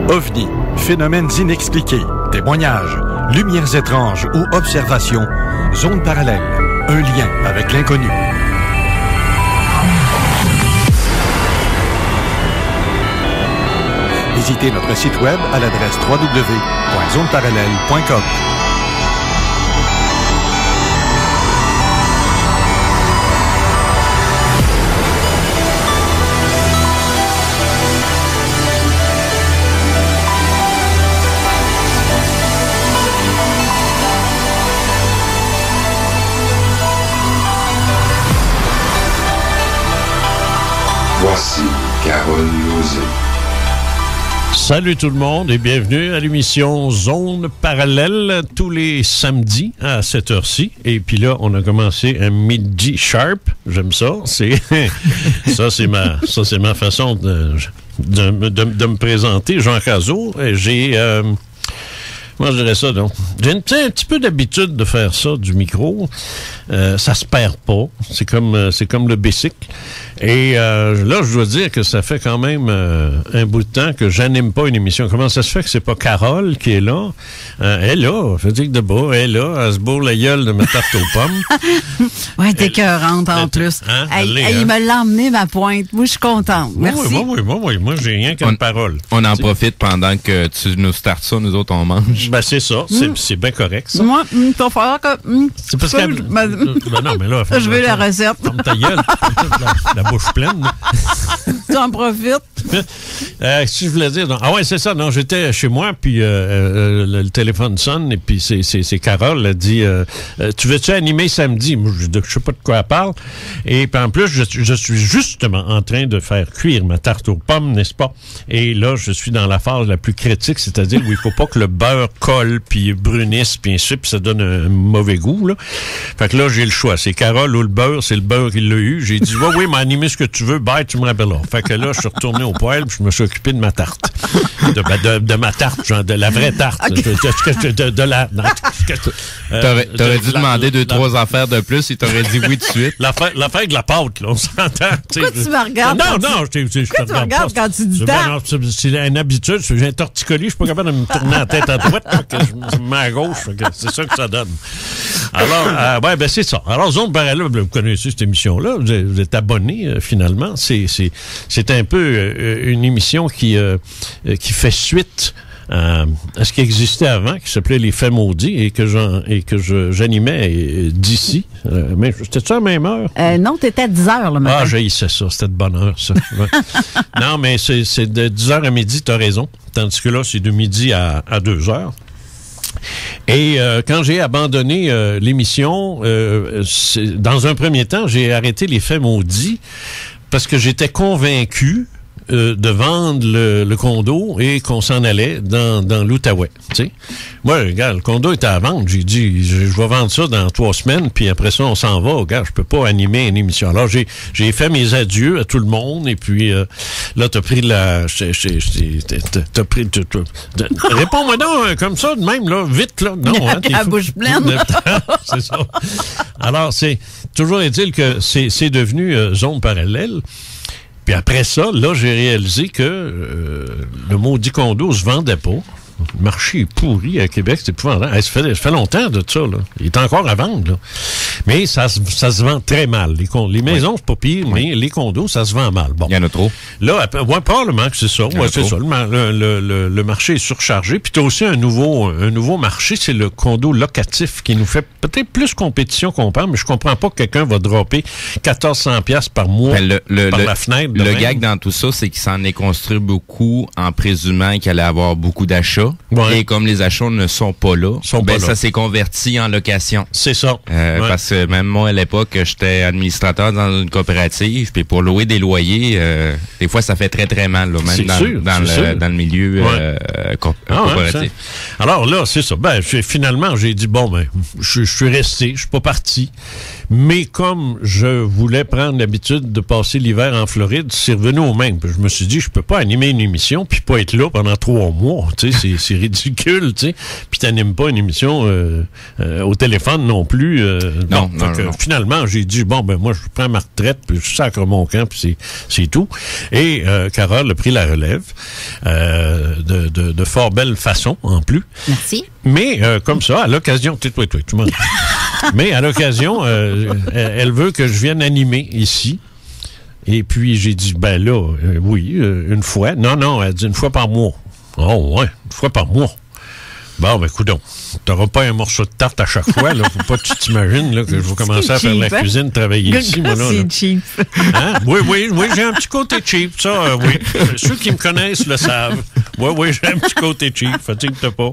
OVNI, phénomènes inexpliqués, témoignages, lumières étranges ou observations, zone parallèle, un lien avec l'inconnu. Visitez notre site web à l'adresse www.zoneparallèle.com. Voici Carole Lauzé. Salut tout le monde et bienvenue à l'émission Zone Parallèle tous les samedis à cette heure-ci. Et puis là, on a commencé un midi sharp. J'aime ça. C'est c'est ma façon de me présenter. Jean Cazot. J'ai moi, je dirais ça, donc. J'ai un petit peu d'habitude de faire ça, du micro. Ça se perd pas. C'est comme le bicycle. Et là, je dois dire que ça fait quand même un bout de temps que j'anime pas une émission. Comment ça se fait que c'est pas Carole qui est là? Elle est là, je dis que de bas, elle est là, elle se bourre la gueule de ma tarte aux pommes. Ouais, t'es écœurante en plus. Hein? Il me l'a emmené, ma pointe. Moi, je suis contente. Merci. Oui. Moi, j'ai rien qu'une parole. On en profite pendant que tu nous startes ça, nous autres, on mange. Ben, c'est ça. C'est bien correct, ça. Moi, il va falloir que... c'est parce que... Ben non, mais là... Je veux la recette. Ferme ta gueule. la bouche pleine. Tu en profites. Si je voulais dire... Non. Ah ouais, c'est ça. Non, j'étais chez moi, puis le téléphone sonne, et puis c'est Carole, elle dit tu veux-tu animer samedi? Moi, je sais pas de quoi elle parle. Et puis en plus, je suis justement en train de faire cuire ma tarte aux pommes, n'est-ce pas? Et là, je suis dans la phase la plus critique, c'est-à-dire où il faut pas que le beurre colle, puis brunisse, puis ainsi, puis ça donne un mauvais goût, là. Fait que là, j'ai le choix. C'est Carole ou le beurre. C'est le beurre qui l'a eu. J'ai dit, oui, mais animer ce que tu veux. Bye, tu me rappelleras. Fait que là, je suis retourné au poêle, puis je me suis occupé de ma tarte. De ma tarte, genre, de la vraie tarte. Okay. De la... T'aurais dû demander 2-3 affaires de plus, et t'aurais dit oui tout de suite. L'affaire avec la pâte, là, on s'entend. Pourquoi tu me regardes? Non, je te regarde quand tu dis tarte? C'est une habitude. J'ai un torticolis, je suis pas capable de me tourner la tête à droite, que je me mets à gauche. C'est ça que ça donne. Alors, ben c'est ça. Alors, Zone Parallèle, vous connaissez cette émission-là, vous êtes abonné, finalement. C'est un peu une émission qui fait suite à ce qui existait avant, qui s'appelait Les Faits maudits, et que j'animais d'ici. Mais c'était-tu à la même heure? Non, t'étais à 10h le matin. Ah, j'haïssais ça. C'était de bonne heure, ça. Ouais. Non, mais c'est de 10h à midi, t'as raison. Tandis que là, c'est de midi à 2h. Et quand j'ai abandonné l'émission, dans un premier temps, j'ai arrêté Les Faits maudits parce que j'étais convaincu de vendre le condo et qu'on s'en allait dans l'Outaouais. Tu sais, moi, regarde, le condo était à vendre. J'ai dit, je vais vendre ça dans 3 semaines, puis après ça, on s'en va. Regarde, je peux pas animer une émission. Alors, j'ai fait mes adieux à tout le monde, et puis là, t'as pris t'as pris... Réponds-moi donc comme ça, de même, là, vite, là. Non, hein, la bouche pleine. C'est ça. Alors, toujours est-il que c'est devenu Zone Parallèle. Puis après ça, là, j'ai réalisé que le maudit condo se vendait pas. Le marché est pourri à Québec, c'est épouvantable. Ça fait longtemps de ça, là. Il est encore à vendre, là. Mais ça se vend très mal. Les maisons, c'est pas pire, mais les condos, ça se vend mal. Bon. Il y en a trop. Là, probablement que c'est ça. Ouais, c'est ça. Le marché est surchargé. Puis t'as aussi un nouveau marché, c'est le condo locatif qui nous fait peut-être plus compétition qu'on pense, mais je comprends pas que quelqu'un va dropper 1400 $, par mois par la fenêtre. Le gag dans tout ça, c'est qu'il s'en est construit beaucoup en présumant qu'il allait avoir beaucoup d'achats. Ouais. Et comme les achats ne sont pas là, ça s'est converti en location. C'est ça. Parce que même moi, à l'époque, j'étais administrateur dans une coopérative, puis pour louer des loyers, des fois, ça fait très, très mal, là, même dans le milieu coopératif. Ouais, alors là, c'est ça. Finalement, j'ai dit, je suis resté, je suis pas parti. Mais comme je voulais prendre l'habitude de passer l'hiver en Floride, c'est revenu au même. Puis je me suis dit, je peux pas animer une émission puis pas être là pendant 3 mois. Tu sais, c'est ridicule, tu sais. Puis t'animes pas une émission au téléphone non plus. Non. Finalement, j'ai dit, bon, ben moi, je prends ma retraite, puis je sacre mon camp, puis c'est tout. Et Carole a pris la relève de fort belle façon, en plus. Merci. Mais comme ça, à l'occasion... tu m'en dis. Mais à l'occasion, elle veut que je vienne animer ici. Et puis, j'ai dit, ben là, oui, une fois. Non, elle dit une fois par mois. Oh, ouais, une fois par mois. Bon, ben, écoute donc, t'auras pas un morceau de tarte à chaque fois, là. Faut pas que tu t'imagines, là, que je vais commencer à faire la cuisine, travailler ici, moi, là. C'est cheap. Hein? Oui, j'ai un petit côté cheap, ça, oui. Ceux qui me connaissent le savent. Oui, j'ai un petit côté cheap, fatigue-toi pas.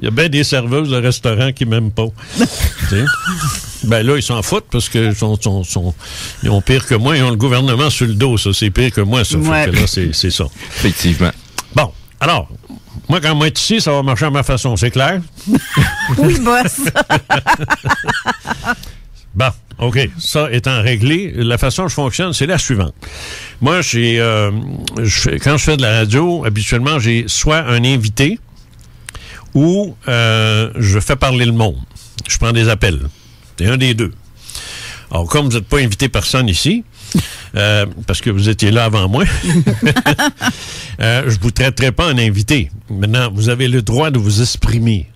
Il y a bien des serveuses de restaurants qui m'aiment pas. T'sais? Ben là, ils s'en foutent parce que ils ont pire que moi, ils ont le gouvernement sur le dos, ça. C'est pire que moi, ça. Ouais. Fait que là, c'est ça. Effectivement. Bon, alors, moi, quand moi être ici, ça va marcher à ma façon, c'est clair? Oui, boss. Bon, OK. Ça étant réglé, la façon dont je fonctionne, c'est la suivante. Moi, quand je fais de la radio, habituellement, j'ai soit un invité ou je fais parler le monde. Je prends des appels. C'est un des deux. Alors, comme vous n'êtes pas invité personne ici, parce que vous étiez là avant moi, je vous traiterai pas en invité. Maintenant, vous avez le droit de vous exprimer.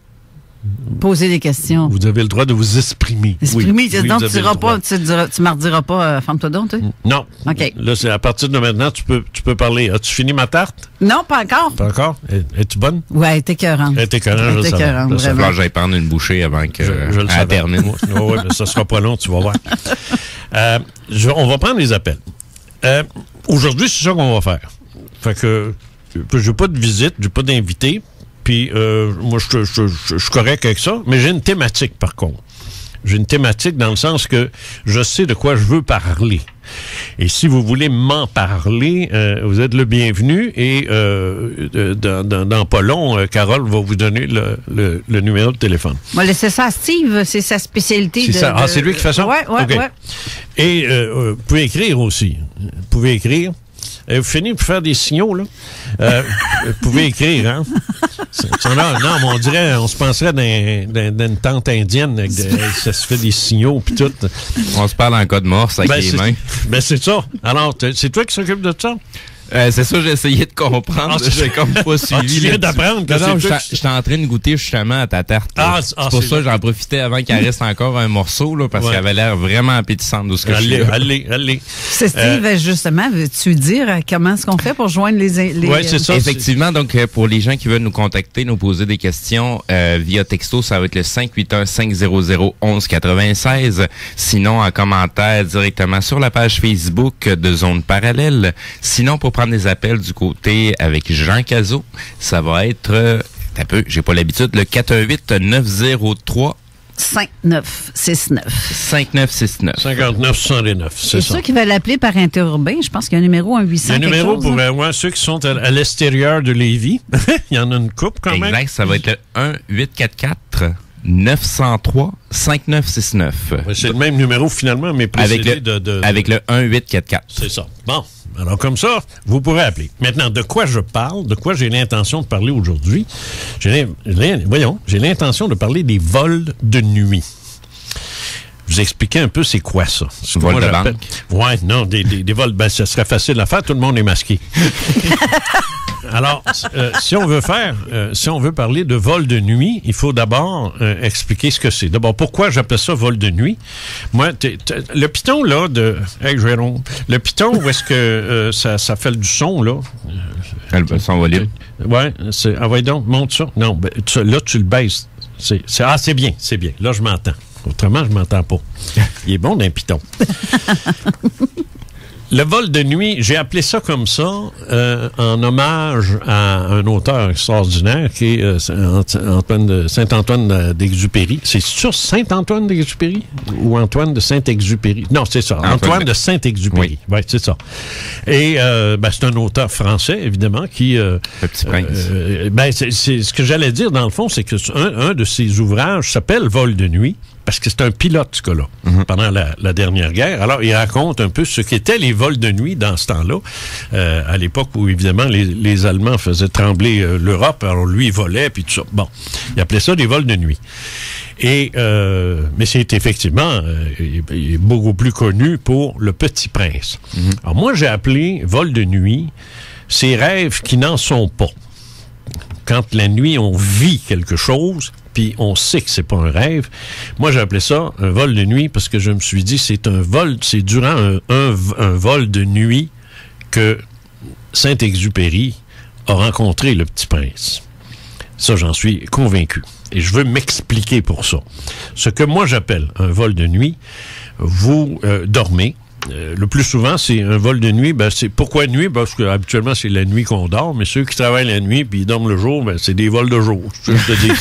Poser des questions. Vous avez le droit de vous exprimer. Exprimer, oui, donc tu ne me rediras pas, ferme-toi donc, tu sais? Non. OK. Là, c'est à partir de maintenant, tu peux parler. As-tu fini ma tarte? Non, pas encore. Pas encore? Es-tu bonne? Oui, elle est écoeurante. Elle est écœurante, je le savais. Écœurante, Il va falloir que j'aille prendre une bouchée avant que je le savais. termine. Oui, mais ça sera pas long, tu vas voir. On va prendre les appels. Aujourd'hui, c'est ça qu'on va faire. Fait que j'ai pas de visite, j'ai pas d'invité. Puis, moi, je suis correct avec ça, mais j'ai une thématique, par contre. J'ai une thématique dans le sens que je sais de quoi je veux parler. Et si vous voulez m'en parler, vous êtes le bienvenu. Et dans pas long, Carole va vous donner le numéro de téléphone. On va laisser ça à Steve, c'est sa spécialité. C'est ça. Ah, c'est lui qui fait ça? Oui. Okay. Et vous pouvez écrire aussi. Vous pouvez écrire. Vous finissez pour faire des signaux, là. Vous pouvez écrire, hein? Non, mais on dirait, on se penserait d'une tante indienne. Ça se fait des signaux, puis tout. On se parle en code morse avec les mains. Ben, c'est ça. Alors, c'est toi qui s'occupe de ça? C'est ça, j'ai essayé de comprendre. J'ai comme pas suivi. Tu viens d'apprendre que non, j'étais en train de goûter justement à ta tarte. C'est pour ça que j'en profitais avant qu'il reste encore un morceau, là, parce qu'elle avait l'air vraiment appétissante de ce que je suis. Allez. C'est Steve, justement, veux-tu dire comment est-ce qu'on fait pour joindre les Oui, c'est ça. Effectivement, donc pour les gens qui veulent nous contacter, nous poser des questions via texto, ça va être le 581-500-1196. Sinon, en commentaire directement sur la page Facebook de Zone Parallèle. Sinon, pour prendre des appels du côté avec Jean Cazot, ça va être, un peu, j'ai pas l'habitude, le 418-903 5969. 5969. 5969, c'est ça. Ceux qui veulent l'appeler par interurbain, je pense qu'il y a un numéro, un 800. Il y a un numéro chose, pour ceux qui sont à l'extérieur de Lévis. Il y en a une couple quand même. Exact, ça va être le 1-844-903-5969. C'est le même numéro finalement, mais précédé avec le 1844. C'est ça. Bon. Alors, comme ça, vous pourrez appeler. Maintenant, de quoi je parle, de quoi j'ai l'intention de parler aujourd'hui? J'ai l'intention de parler des vols de nuit. Vous expliquer un peu c'est quoi ça? Vol de banque? Ouais, non, des vols, ben, ça serait facile à faire, tout le monde est masqué. Alors, si on veut parler de vol de nuit, il faut d'abord expliquer ce que c'est. D'abord, pourquoi j'appelle ça vol de nuit? Moi, le piton, là, hey, Jérôme, le piton où est-ce que ça fait du son, là? Le son va libre. Ouais, voyons donc, monte ça. Non, ben, là, tu le baisses. C'est bien. Là, je m'entends. Autrement, je m'entends pas. Il est bon d'un piton. Le vol de nuit, j'ai appelé ça comme ça en hommage à un auteur extraordinaire qui est Saint-Antoine d'Exupéry. C'est sur Saint-Antoine d'Exupéry ou Antoine de Saint-Exupéry? Non, c'est ça. Antoine de Saint-Exupéry. Oui, ouais, c'est ça. Et c'est un auteur français, évidemment, qui... Le Petit Prince. C'est ce que j'allais dire, dans le fond, c'est que un de ses ouvrages s'appelle Vol de nuit. parce que c'est un pilote, ce gars-là, pendant la dernière guerre. Alors, il raconte un peu ce qu'étaient les vols de nuit dans ce temps-là, à l'époque où, évidemment, les Allemands faisaient trembler l'Europe. Alors, lui, il volait, puis tout ça. Bon, il appelait ça des vols de nuit. Et mais c'est effectivement il est beaucoup plus connu pour Le Petit Prince. Alors moi, j'ai appelé vol de nuit ces rêves qui n'en sont pas. Quand la nuit, on vit quelque chose, puis on sait que c'est pas un rêve. Moi, j'ai appelé ça un vol de nuit parce que je me suis dit, c'est un vol, c'est durant un vol de nuit que Saint-Exupéry a rencontré le Petit Prince. Ça, j'en suis convaincu. Et je veux m'expliquer pour ça. Ce que moi, j'appelle un vol de nuit, vous dormez. Le plus souvent, c'est un vol de nuit. Ben, c'est pourquoi nuit? Parce que habituellement, c'est la nuit qu'on dort, mais ceux qui travaillent la nuit puis ils dorment le jour, ben, c'est des vols de jour. Je te dis.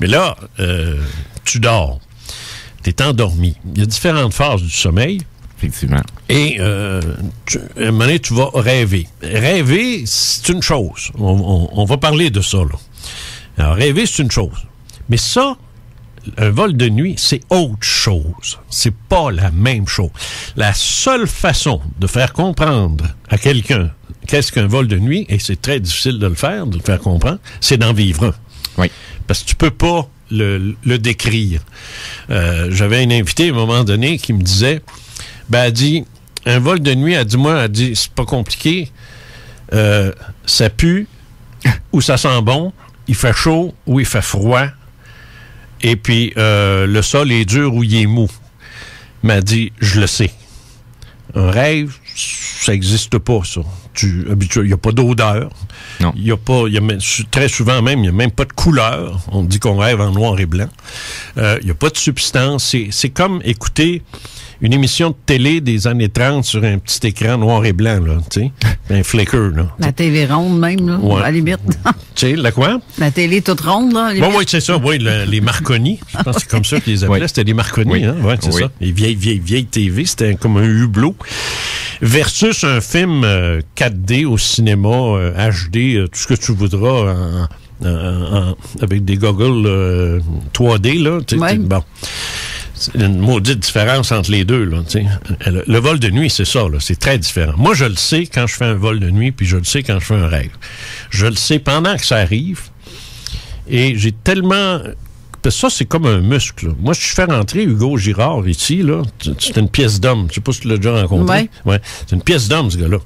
Mais là, tu dors. Tu es endormi. Il y a différentes phases du sommeil. Effectivement. Et à un moment donné, tu vas rêver. Rêver, c'est une chose. On va parler de ça, là. Alors, rêver, c'est une chose. Mais ça, un vol de nuit, c'est autre chose. C'est pas la même chose. La seule façon de faire comprendre à quelqu'un qu'est-ce qu'un vol de nuit, et c'est très difficile de le faire comprendre, c'est d'en vivre un. Oui. Parce que tu peux pas le décrire. J'avais une invitée à un moment donné qui me disait, ben, elle dit, un vol de nuit, elle dit, c'est pas compliqué, ça pue ou ça sent bon, il fait chaud ou il fait froid, et puis le sol est dur ou il est mou. Elle m'a dit, je le sais. Un rêve, ça n'existe pas, ça. Il n'y a pas d'odeur. Non. Très souvent même, il n'y a même pas de couleur. On dit qu'on rêve en noir et blanc. Il n'y a pas de substance. C'est comme écouter une émission de télé des années 30 sur un petit écran noir et blanc, là, tu sais, un flicker, là. La TV ronde même, là, ouais. À la limite. Tu sais, la quoi? La télé toute ronde, là. Bon, oui, c'est ça, oui, les Marconi. Je pense que c'est comme ça qu'ils les appelaient. Oui. C'était les Marconi, oui. Hein? Oui, c'est ça. Les vieilles TV, c'était comme un hublot. Versus un film 4D au cinéma, HD, tout ce que tu voudras, avec des goggles 3D, là. Ouais. Bon. C'est une maudite différence entre les deux, là, tu sais. Le vol de nuit, c'est ça, là. C'est très différent. Moi, je le sais quand je fais un vol de nuit, puis je le sais quand je fais un rêve. Je le sais pendant que ça arrive. Et j'ai tellement... Parce que ça, c'est comme un muscle, là. Moi, si je fais rentrer Hugo Girard ici, là, c'est une pièce d'homme. Je sais pas si tu l'as déjà rencontré. Ouais. C'est une pièce d'homme, ce gars-là.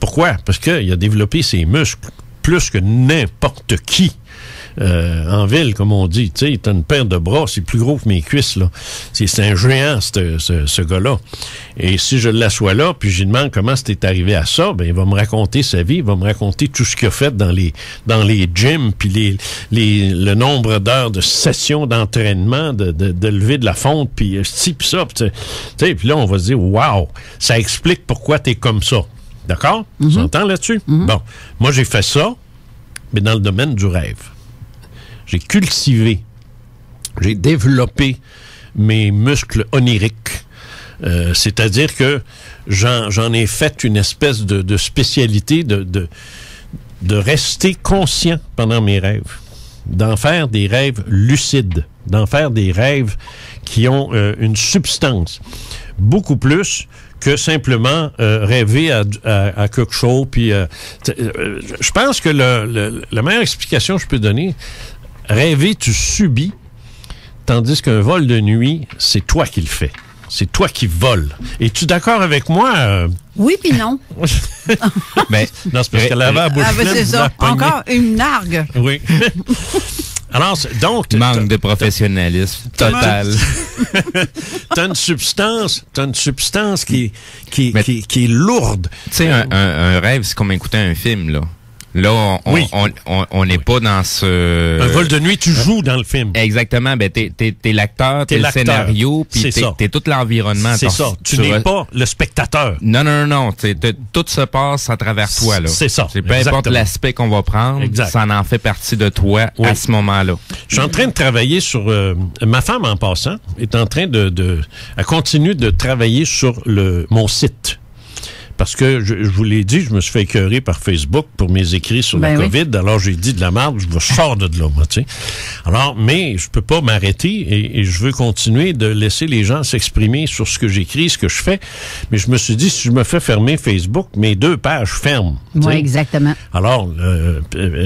Pourquoi? Parce qu'il a développé ses muscles plus que n'importe qui. En ville, comme on dit, tu sais, t'as une paire de bras, c'est plus gros que mes cuisses, là. C'est un géant, ce gars-là. Et si je l'assois là, puis je lui demande comment c'était arrivé à ça, ben, il va me raconter sa vie, il va me raconter tout ce qu'il a fait dans les gyms, puis le nombre d'heures de sessions d'entraînement, de lever de la fonte, puis ci, puis ça, tu sais, puis là, on va se dire, wow, ça explique pourquoi t'es comme ça. D'accord? Tu entends là-dessus? Bon, moi, j'ai fait ça, mais dans le domaine du rêve. J'ai cultivé, j'ai développé mes muscles oniriques. C'est-à-dire que j'en ai fait une espèce de spécialité de rester conscient pendant mes rêves, d'en faire des rêves lucides, d'en faire des rêves qui ont une substance, beaucoup plus que simplement rêver à quelque chose. Puis, je pense que la meilleure explication que je peux donner, rêver, tu subis, tandis qu'un vol de nuit, c'est toi qui le fais. C'est toi qui voles. Es-tu d'accord avec moi? Oui, puis non. Ben, non, c'est parce qu'elle avait la bouche pleine. C'est ça. Encore une nargue. Oui. Alors, donc... Manque de professionnalisme total. T'as une substance qui est lourde. Tu sais, un rêve, c'est comme écouter un film, là. Là, on n'est pas dans ce... Un vol de nuit, tu joues dans le film. Exactement. Ben, t'es l'acteur, t'es le scénario, puis t'es tout l'environnement. C'est ça. Tu n'es pas le spectateur. Non. Tout se passe à travers toi, là. C'est ça. Peu importe l'aspect qu'on va prendre, ça en fait partie de toi à ce moment-là. Je suis en train de travailler sur... ma femme, en passant, est en train elle continue de travailler sur mon site. parce que je vous l'ai dit, je me suis fait écœurer par Facebook pour mes écrits sur la COVID. Alors, j'ai dit de la merde, je sors de là, moi, tu sais. Alors, mais je peux pas m'arrêter et je veux continuer de laisser les gens s'exprimer sur ce que j'écris, ce que je fais. Mais je me suis dit, si je me fais fermer Facebook, mes 2 pages ferment. Oui, exactement. Alors,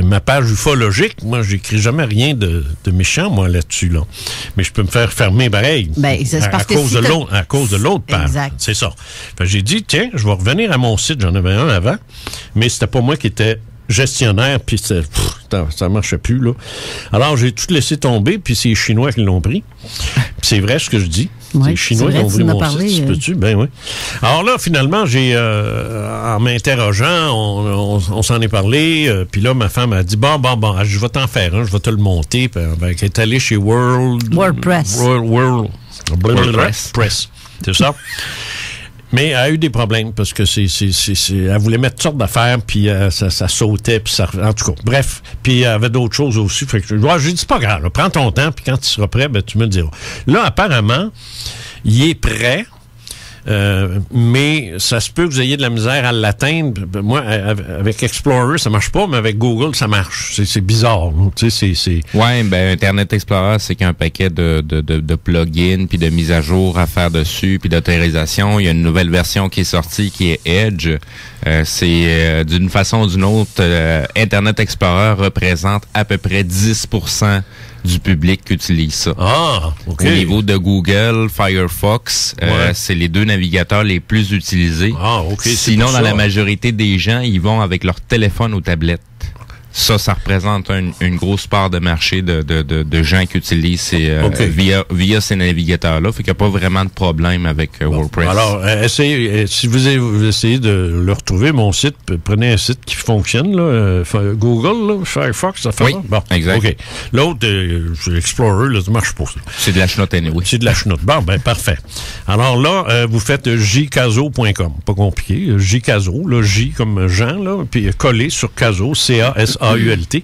ma page ufologique, moi, j'écris jamais rien de méchant, moi, là-dessus, là. Mais je peux me faire fermer pareil. Ben, c'est parce à cause de l'autre page. Exact. C'est ça. Fait, j'ai dit, tiens, je vais revenir à mon site. J'en avais un avant, mais c'était pas moi qui étais gestionnaire, puis ça marchait plus, là. Alors, j'ai tout laissé tomber, puis c'est les Chinois qui l'ont pris. C'est vrai ce que je dis. Oui, c'est les Chinois qui ont pris mon site. Peux-tu? Ben oui. Alors là, finalement, en m'interrogeant, on s'en est parlé, puis là, ma femme a dit, bon, je vais t'en faire un, je vais te le monter. Puis, elle est allée chez WordPress. Press. C'est ça? Mais elle a eu des problèmes parce que elle voulait mettre toutes sortes d'affaires, puis ça sautait, puis ça... En tout cas, bref. Puis elle avait d'autres choses aussi. Fait que j'ai dit, c'est pas grave, là, prends ton temps, puis quand tu seras prêt, ben, tu me le diras. Là, apparemment, il est prêt, mais ça se peut que vous ayez de la misère à l'atteindre. Moi, avec Explorer, ça marche pas, mais avec Google, ça marche. C'est bizarre. Tu sais, Ouais, ben Internet Explorer, c'est qu'un paquet de plugins puis de mises à jour à faire dessus puis d'autorisation. Il y a une nouvelle version qui est sortie qui est Edge. D'une façon ou d'une autre, Internet Explorer représente à peu près 10% du public qui utilise ça. Ah, OK. Au niveau de Google, Firefox, c'est les 2 navigateurs les plus utilisés. Ah, OK. Sinon, dans la majorité des gens, ils vont avec leur téléphone ou tablette. Ça représente une grosse part de marché de gens qui utilisent via ces navigateurs-là. Fait qu'il n'y a pas vraiment de problème avec WordPress. Alors, si vous essayez de le retrouver, mon site, prenez un site qui fonctionne, là, Google, là, Firefox, ça fait oui, ça? Bon, exact. OK. L'autre, Explorer, là, ça marche pas. C'est de la chenoute, anyway. C'est de la chenoute. Bon, ben, parfait. Alors là, vous faites jcaso.com. Pas compliqué. Jcaso, là, J comme Jean, là, puis collé sur Caso, C-A-S-A-U-L-T.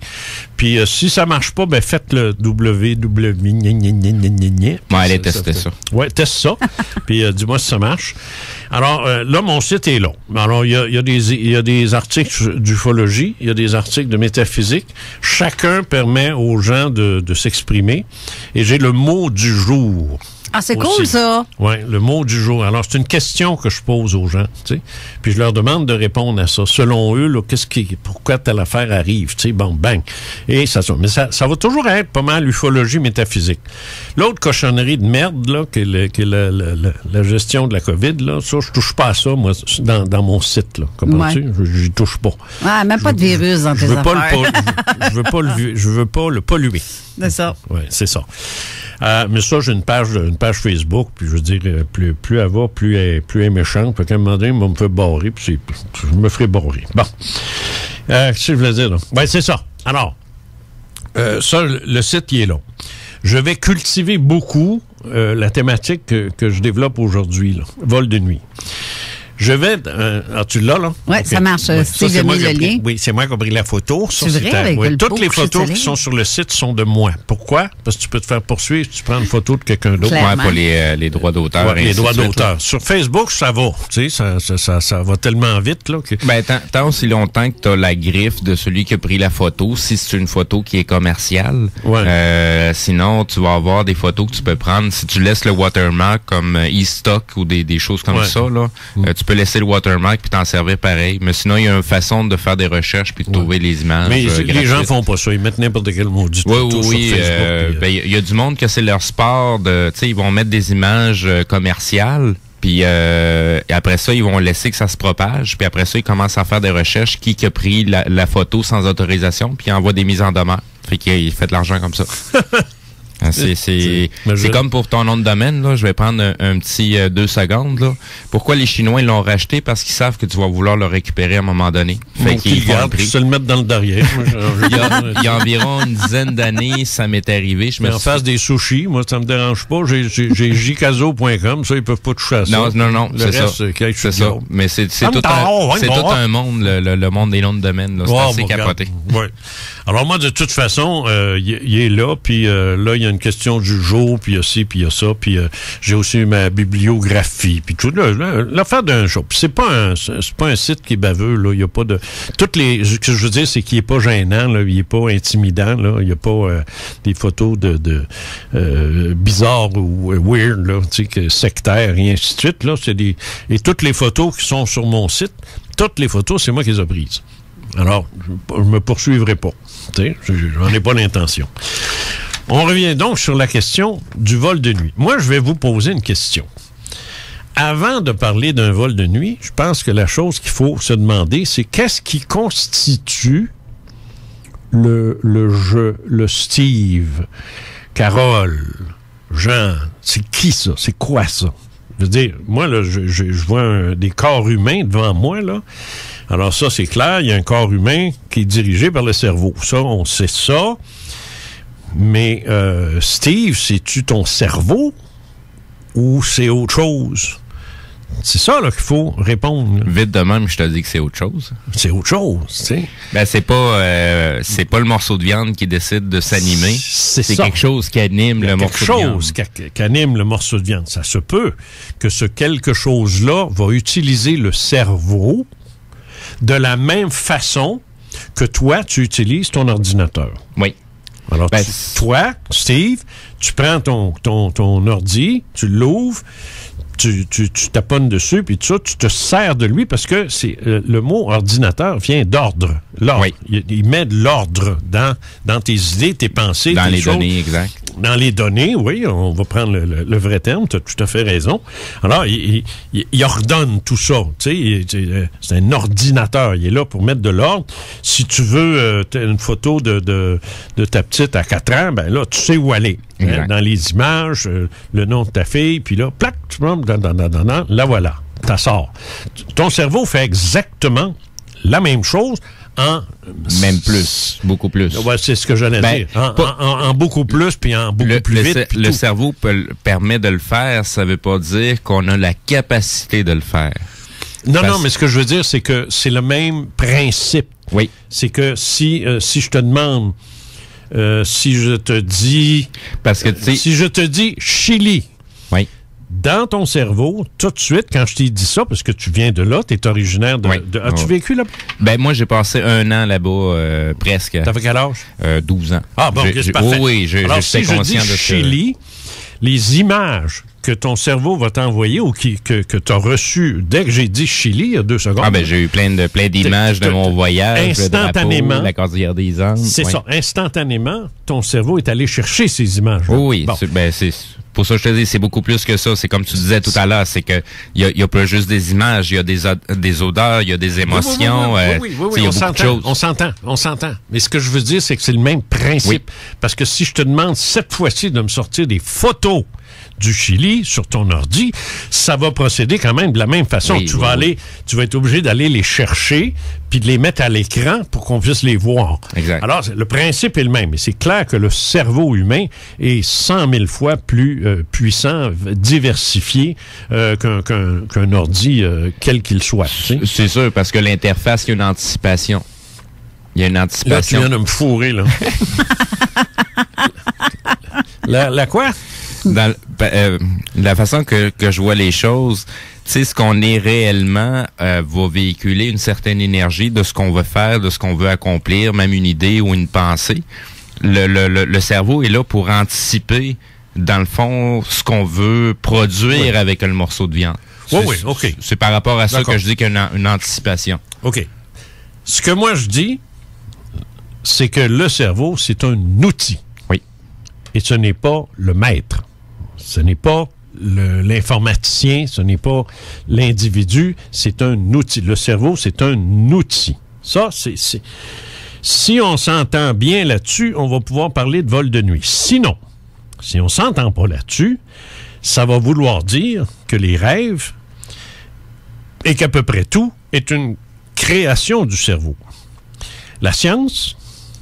Puis si ça marche pas, ben faites le www. Allez tester ça. Ouais, teste ça. Puis dis-moi si ça marche. Alors là, mon site est long. Alors il y a des articles d'ufologie, il y a des articles de métaphysique. Chacun permet aux gens de s'exprimer. Et j'ai le mot du jour. Ah, c'est aussi. Cool, ça! Oui, le mot du jour. Alors, c'est une question que je pose aux gens, tu sais. Puis je leur demande de répondre à ça. Selon eux, là, pourquoi telle affaire arrive, tu sais, bon, bang. Et ça va toujours être pas mal l'ufologie métaphysique. L'autre cochonnerie de merde, là, qui est la gestion de la COVID, là, ça, je touche pas à ça, moi, dans mon site, là. Comprends-tu? J'y touche pas. Ah, même pas de virus dans tes affaires. Je veux pas le polluer. C'est ça. Oui, c'est ça. Mais ça, j'ai une page Facebook, puis je veux dire, plus elle va, plus elle est méchante. Fait qu'à un moment donné, on me fait barrer, puis je me ferai barrer. Bon. Qu'est-ce que je voulais dire, là? Ben, c'est ça. Alors, ça, le site, il est long. Je vais cultiver beaucoup la thématique que je développe aujourd'hui, là. Vol de nuit. Je vais... tu l'as, là? Oui, okay. Ça marche. Steve a mis le lien. Oui, c'est moi qui ai pris la photo. C'est vrai, avec le toutes les photos qui sont sur le site sont de moi. Pourquoi? Parce que tu peux te faire poursuivre si tu prends une photo de quelqu'un d'autre. Ouais, pour les droits d'auteur. Ouais, les droits d'auteur. Sur Facebook, ça va. Tu sais, ça va tellement vite, là. Ben, tant aussi longtemps que tu as la griffe de celui qui a pris la photo, si c'est une photo qui est commerciale. Ouais. Sinon, tu vas avoir des photos que tu peux prendre. Si tu laisses le watermark comme e-stock ou des choses comme ça, là, tu peux laisser le watermark puis t'en servir pareil. Mais sinon, il y a une façon de faire des recherches puis de trouver les images. Mais les gens font pas ça. Ils mettent n'importe quel maudit photo sur Facebook. Il y a du monde que c'est leur sport de, tu sais, ils vont mettre des images commerciales. Puis après ça, ils vont laisser que ça se propage. Puis après ça, ils commencent à faire des recherches. Qui a pris la photo sans autorisation, puis ils envoient des mises en demeure. Fait qu'il fait de l'argent comme ça. C'est comme pour ton nom de domaine, là. Je vais prendre un petit 2 secondes, là. Pourquoi les Chinois ils l'ont racheté? Parce qu'ils savent que tu vas vouloir le récupérer à un moment donné. Fait qu'ils gardent, se le mettre dans le derrière. Il y a environ une dizaine d'années, ça m'est arrivé. Je me fasse des sushis, moi, ça me dérange pas. J'ai jcaso.com, ça, ils peuvent pas toucher à ça. Non, le reste, c'est ça. Mais c'est tout un monde, le monde des noms de domaine, là. C'est assez capoté. Ouais. Alors moi, de toute façon, il est là, puis là, il y a une question du jour, puis il y a ci, puis il y a ça, puis j'ai aussi ma bibliographie, puis tout l'affaire d'un jour. Puis c'est pas un site qui est baveux, là. Il y a pas de ce que je veux dire, c'est qu'il est pas gênant, là. Il est pas intimidant, là. Il y a pas des photos de bizarres ou weird, là, tu sais, sectaires et ainsi de suite, là. Et toutes les photos qui sont sur mon site, toutes les photos, c'est moi qui les ai prises. Alors, je me poursuivrai pas. Tu sais, j'en ai pas l'intention. On revient donc sur la question du vol de nuit. Moi, je vais vous poser une question. Avant de parler d'un vol de nuit, je pense que la chose qu'il faut se demander, c'est qu'est-ce qui constitue le Steve, Carole, Jean, c'est qui ça? C'est quoi ça? Je veux dire, moi, là, je vois des corps humains devant moi, là. Alors ça, c'est clair, il y a un corps humain qui est dirigé par le cerveau. Ça, on sait ça. Mais Steve, c'est-tu ton cerveau ou c'est autre chose? C'est ça là qu'il faut répondre. Là. Vite de même, je te dis que c'est autre chose. C'est autre chose, tu sais. Ben c'est pas le morceau de viande qui décide de s'animer. C'est ça. Quelque chose qui anime le morceau de viande. Quelque chose qui anime le morceau de viande. Ça se peut que ce quelque chose-là va utiliser le cerveau de la même façon que toi, tu utilises ton ordinateur. Oui. Alors, toi, Steve, tu prends ton ordi, tu l'ouvres, tu taponnes dessus, puis tout ça, tu te sers de lui parce que c'est le mot ordinateur vient d'ordre. L'ordre. Oui. Il met de l'ordre dans tes idées, tes pensées, dans tes les choses. Données, exact. Dans les données, oui, on va prendre le vrai terme, tu as tout à fait raison. Alors, il ordonne tout ça. Tu sais, c'est un ordinateur. Il est là pour mettre de l'ordre. Si tu veux une photo de ta petite à 4 ans, ben là, tu sais où aller. Hein, dans les images, le nom de ta fille, puis là, plac, là voilà, ça sort. Ton cerveau fait exactement la même chose même plus, beaucoup plus. Ouais, c'est ce que j'allais dire. En beaucoup plus, puis en beaucoup plus vite. Le cerveau permet de le faire, ça veut pas dire qu'on a la capacité de le faire. Non, mais ce que je veux dire, c'est que c'est le même principe. Oui. C'est que si je te demande, si je te dis... Parce que si je te dis Chili... Oui. Dans ton cerveau, tout de suite, quand je t'ai dit ça, parce que tu viens de là, tu es originaire de... As-tu vécu là-bas? Ben, moi, j'ai passé 1 an là-bas, presque. T'avais quel âge? 12 ans. Ah, bon, c'est parfait. Oui, alors, j'étais si conscient je dis de Chili, les images que ton cerveau va t'envoyer ou que tu as reçues dès que j'ai dit Chili, il y a 2 secondes. Ah, ben, j'ai eu plein d'images de mon voyage, instantanément, le drapeau, la cordillère des Andes. C'est ça. Instantanément, ton cerveau est allé chercher ces images. Oui, bon. c'est pour ça que je te dis, c'est beaucoup plus que ça. C'est comme tu disais tout à l'heure, c'est que il y a pas juste des images, il y a des odeurs, il y a des émotions. Oui, il y a beaucoup de choses. On s'entend. Mais ce que je veux dire, c'est que c'est le même principe. Oui. Parce que si je te demande cette fois-ci de me sortir des photos du Chili sur ton ordi, ça va procéder quand même de la même façon. Tu vas être obligé d'aller les chercher puis de les mettre à l'écran pour qu'on puisse les voir. Exact. Alors, le principe est le même. Et c'est clair que le cerveau humain est 100 000 fois plus puissant, diversifié qu'un ordi, quel qu'il soit. Tu sais. C'est sûr, parce que l'interface, il y a une anticipation. Il y a une anticipation. Là, tu viens de me fourrer, là. La quoi? Dans la façon que je vois les choses, tu sais, ce qu'on est réellement va véhiculer une certaine énergie de ce qu'on veut faire, de ce qu'on veut accomplir, même une idée ou une pensée. Le cerveau est là pour anticiper, dans le fond, ce qu'on veut produire avec le morceau de viande. Oui, OK. C'est par rapport à ça que je dis qu'il y a une anticipation. OK. Ce que moi je dis, c'est que le cerveau, c'est un outil. Oui. Et ce n'est pas le maître. Ce n'est pas l'informaticien, ce n'est pas l'individu, c'est un outil. Le cerveau, c'est un outil. Ça, c'est... Si on s'entend bien là-dessus, on va pouvoir parler de vol de nuit. Sinon, si on s'entend pas là-dessus, ça va vouloir dire que les rêves et qu'à peu près tout est une création du cerveau. La science,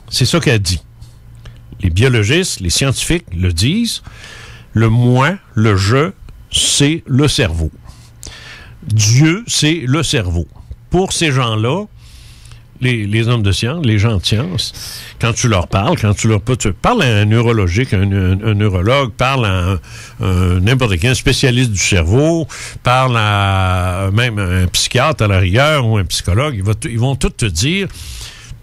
c'est ça qu'elle dit. Les biologistes, les scientifiques le disent. Le moi, le je, c'est le cerveau. Dieu, c'est le cerveau. Pour ces gens-là, les hommes de science, les gens de science, quand tu leur parles, tu parles à un neurologique, un neurologue, parle à n'importe quel spécialiste du cerveau, parle à même un psychiatre à la rigueur ou un psychologue, ils vont tous te dire,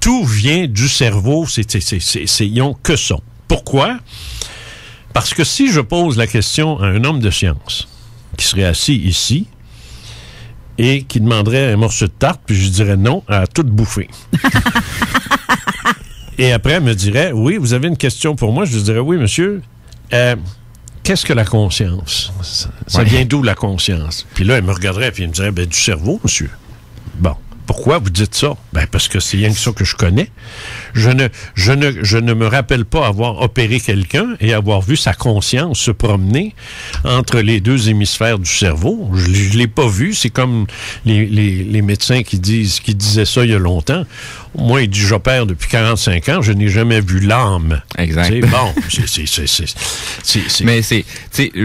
tout vient du cerveau, ils n'ont que ça. Pourquoi? Parce que si je pose la question à un homme de science qui serait assis ici, et qui demanderait un morceau de tarte, puis je dirais non à tout bouffer. Et après, elle me dirait, oui, vous avez une question pour moi? Je lui dirais, oui, monsieur. Qu'est-ce que la conscience? Ça vient d'où, la conscience? Puis là, elle me regarderait, puis elle me dirait, du cerveau, monsieur. Bon. Pourquoi vous dites ça? Parce que c'est rien que ça que je connais. Je ne me rappelle pas avoir opéré quelqu'un et avoir vu sa conscience se promener entre les deux hémisphères du cerveau. Je l'ai pas vu. C'est comme les médecins qui disaient ça il y a longtemps. Moi, il dit, j'opère depuis 45 ans, je n'ai jamais vu l'âme. Exact. C'est bon.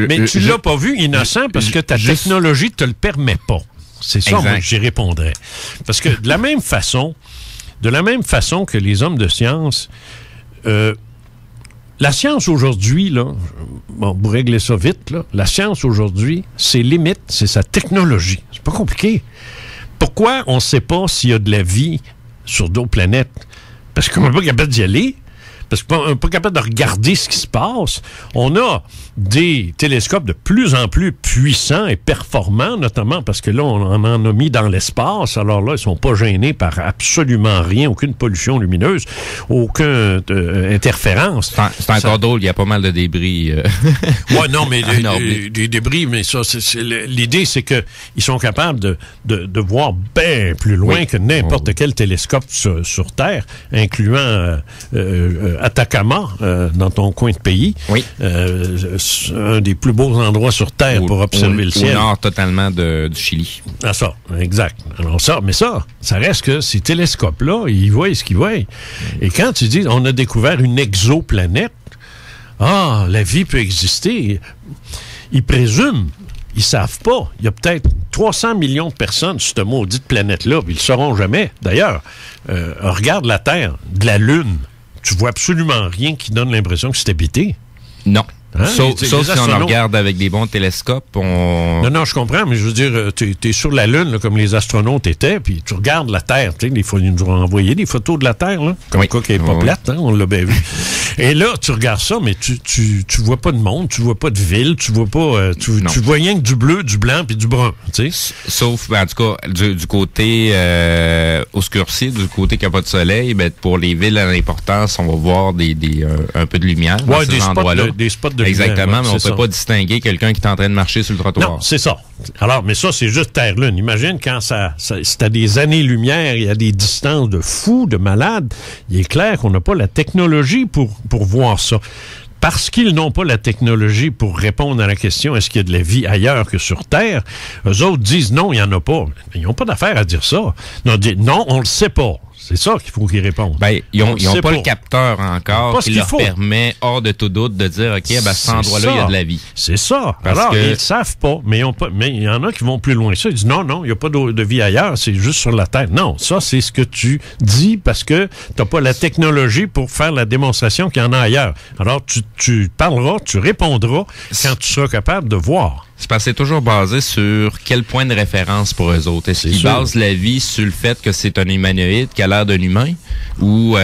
Mais tu l'as pas vu innocent parce que ta technologie te le permet pas. C'est ça, moi, que j'y répondrais. Parce que de la même façon que les hommes de science, la science aujourd'hui, là, bon, pour régler ça vite, là, la science aujourd'hui, ses limites, c'est sa technologie. C'est pas compliqué. Pourquoi on ne sait pas s'il y a de la vie sur d'autres planètes? Parce qu'on n'est pas capable d'y aller. Parce qu'on n'est pas capable de regarder ce qui se passe. On a des télescopes de plus en plus puissants et performants, notamment parce que là, on en a mis dans l'espace. Alors là, ils sont pas gênés par absolument rien, aucune pollution lumineuse, aucune interférence. C'est encore drôle, il y a pas mal de débris. Ouais, non, mais des débris, mais ça, l'idée, c'est que ils sont capables de voir bien plus loin que n'importe quel télescope sur Terre, incluant Atacama, dans ton coin de pays. Oui. Un des plus beaux endroits sur Terre pour observer le ciel. Au nord totalement du Chili. Ah, ça, exact. Alors ça reste que ces télescopes-là, ils voient ce qu'ils voient. Et quand tu dis, on a découvert une exoplanète, la vie peut exister, ils présument. Ils savent pas. Il y a peut-être 300 millions de personnes sur cette maudite planète-là, puis ils le sauront jamais. D'ailleurs, regarde la Terre, de la Lune. Tu vois absolument rien qui donne l'impression que c'est habité. Non. Hein? Sauf si on regarde avec des bons télescopes, Non, je comprends, mais je veux dire, t'es sur la Lune, là, comme les astronautes étaient, puis tu regardes la Terre. Tu sais, ils nous ont envoyé des photos de la Terre, là, comme quoi qu'elle n'est pas plate, hein, on l'a bien vu. Et là, tu regardes ça, mais tu vois pas de monde, tu vois pas de ville, tu vois pas... tu vois rien que du bleu, du blanc, puis du brun, tu sais. Sauf, en tout cas, du côté obscurci, du côté qui n'a pas de soleil, pour les villes à l'importance, on va voir un peu de lumière dans ces endroits-là. Des spots de exactement, mais on ne peut pas distinguer quelqu'un qui est en train de marcher sur le trottoir. Non, c'est ça. Alors, mais ça, c'est juste Terre-Lune. Imagine quand c'est à des années-lumière, il y a des distances de fous, de malades. Il est clair qu'on n'a pas la technologie pour voir ça. Parce qu'ils n'ont pas la technologie pour répondre à la question est-ce qu'il y a de la vie ailleurs que sur Terre, eux autres disent non, il n'y en a pas. Ils n'ont pas d'affaire à dire ça. Non, on le sait pas. C'est ça qu'il faut qu'ils répondent. Ils n'ont pas le capteur encore qui leur permet, hors de tout doute, de dire, OK, à cet endroit-là, il y a de la vie. C'est ça. Alors, ils ne savent pas, mais il y en a qui vont plus loin que ça. Ils disent, non, il n'y a pas de vie ailleurs, c'est juste sur la Terre. Non, ça, c'est ce que tu dis parce que tu n'as pas la technologie pour faire la démonstration qu'il y en a ailleurs. Alors, tu parleras, tu répondras quand tu seras capable de voir. C'est parce que c'est toujours basé sur quel point de référence pour eux autres. Est-ce qu'ils basent la vie sur le fait que c'est un humanoïde qui a l'air d'un humain? Ou, tu